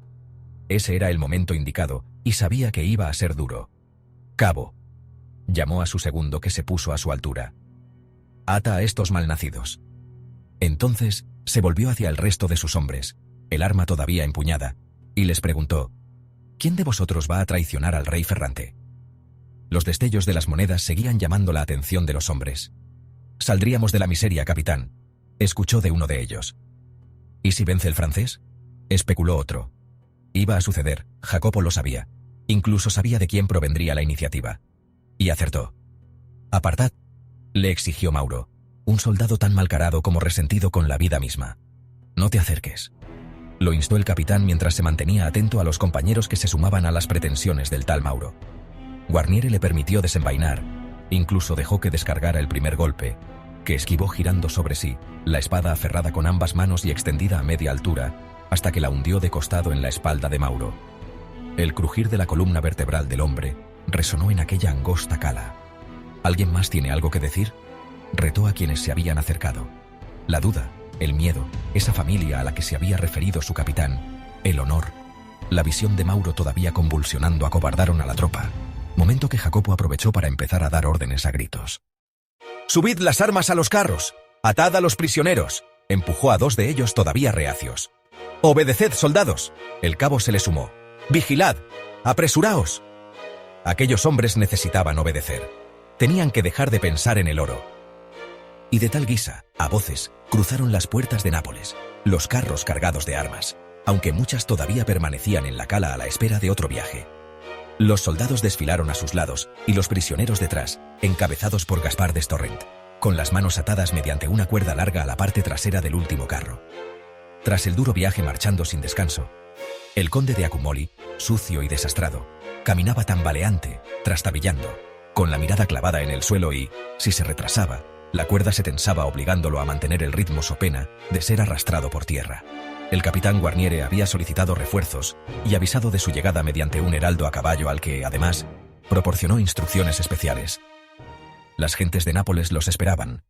Ese era el momento indicado, y sabía que iba a ser duro. «Cabo», llamó a su segundo que se puso a su altura. «Ata a estos malnacidos». Entonces se volvió hacia el resto de sus hombres, el arma todavía empuñada, y les preguntó: «¿Quién de vosotros va a traicionar al rey Ferrante?». Los destellos de las monedas seguían llamando la atención de los hombres. «Saldríamos de la miseria, capitán», escuchó de uno de ellos. «¿Y si vence el francés?», especuló otro. Iba a suceder, Jacopo lo sabía. Incluso sabía de quién provendría la iniciativa. Y acertó. «Apartad», le exigió Mauro, un soldado tan malcarado como resentido con la vida misma. «No te acerques», lo instó el capitán mientras se mantenía atento a los compañeros que se sumaban a las pretensiones del tal Mauro. Guarniere le permitió desenvainar, incluso dejó que descargara el primer golpe, que esquivó girando sobre sí, la espada aferrada con ambas manos y extendida a media altura, hasta que la hundió de costado en la espalda de Mauro. El crujir de la columna vertebral del hombre resonó en aquella angosta cala. «¿Alguien más tiene algo que decir?», retó a quienes se habían acercado. La duda, el miedo, esa familia a la que se había referido su capitán, el honor, la visión de Mauro todavía convulsionando acobardaron a la tropa, momento que Jacopo aprovechó para empezar a dar órdenes a gritos. «¡Subid las armas a los carros! ¡Atad a los prisioneros!», empujó a dos de ellos todavía reacios. «¡Obedeced, soldados!». El cabo se le sumó. «¡Vigilad! ¡Apresuraos!». Aquellos hombres necesitaban obedecer. Tenían que dejar de pensar en el oro. Y de tal guisa, a voces, cruzaron las puertas de Nápoles, los carros cargados de armas, aunque muchas todavía permanecían en la cala a la espera de otro viaje. Los soldados desfilaron a sus lados y los prisioneros detrás, encabezados por Gaspar d'Estorrent, con las manos atadas mediante una cuerda larga a la parte trasera del último carro. Tras el duro viaje marchando sin descanso, el conde de Accumoli, sucio y desastrado, caminaba tambaleante, trastabillando, con la mirada clavada en el suelo y, si se retrasaba, la cuerda se tensaba obligándolo a mantener el ritmo so pena de ser arrastrado por tierra. El capitán Guarniere había solicitado refuerzos y avisado de su llegada mediante un heraldo a caballo al que, además, proporcionó instrucciones especiales. Las gentes de Nápoles los esperaban.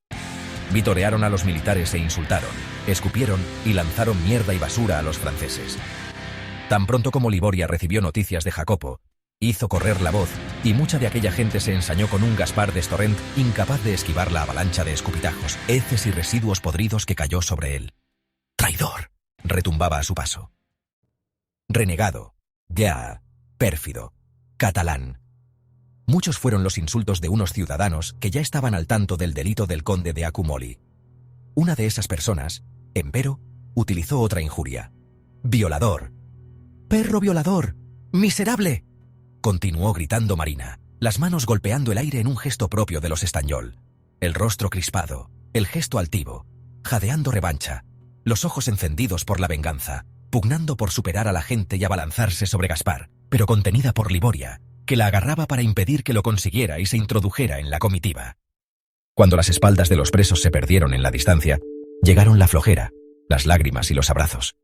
Vitorearon a los militares e insultaron, escupieron y lanzaron mierda y basura a los franceses. Tan pronto como Liboria recibió noticias de Jacopo, hizo correr la voz y mucha de aquella gente se ensañó con un Gaspar d'Estorrent incapaz de esquivar la avalancha de escupitajos, heces y residuos podridos que cayó sobre él. «¡Traidor!», retumbaba a su paso. «Renegado», «ya», «pérfido», «catalán». Muchos fueron los insultos de unos ciudadanos que ya estaban al tanto del delito del conde de Accumoli. Una de esas personas, empero, utilizó otra injuria. «¡Violador! ¡Perro violador! ¡Miserable!», continuó gritando Marina, las manos golpeando el aire en un gesto propio de los Estañol, el rostro crispado, el gesto altivo, jadeando revancha, los ojos encendidos por la venganza, pugnando por superar a la gente y abalanzarse sobre Gaspar, pero contenida por Liboria, que la agarraba para impedir que lo consiguiera y se introdujera en la comitiva. Cuando las espaldas de los presos se perdieron en la distancia, llegaron la flojera, las lágrimas y los abrazos.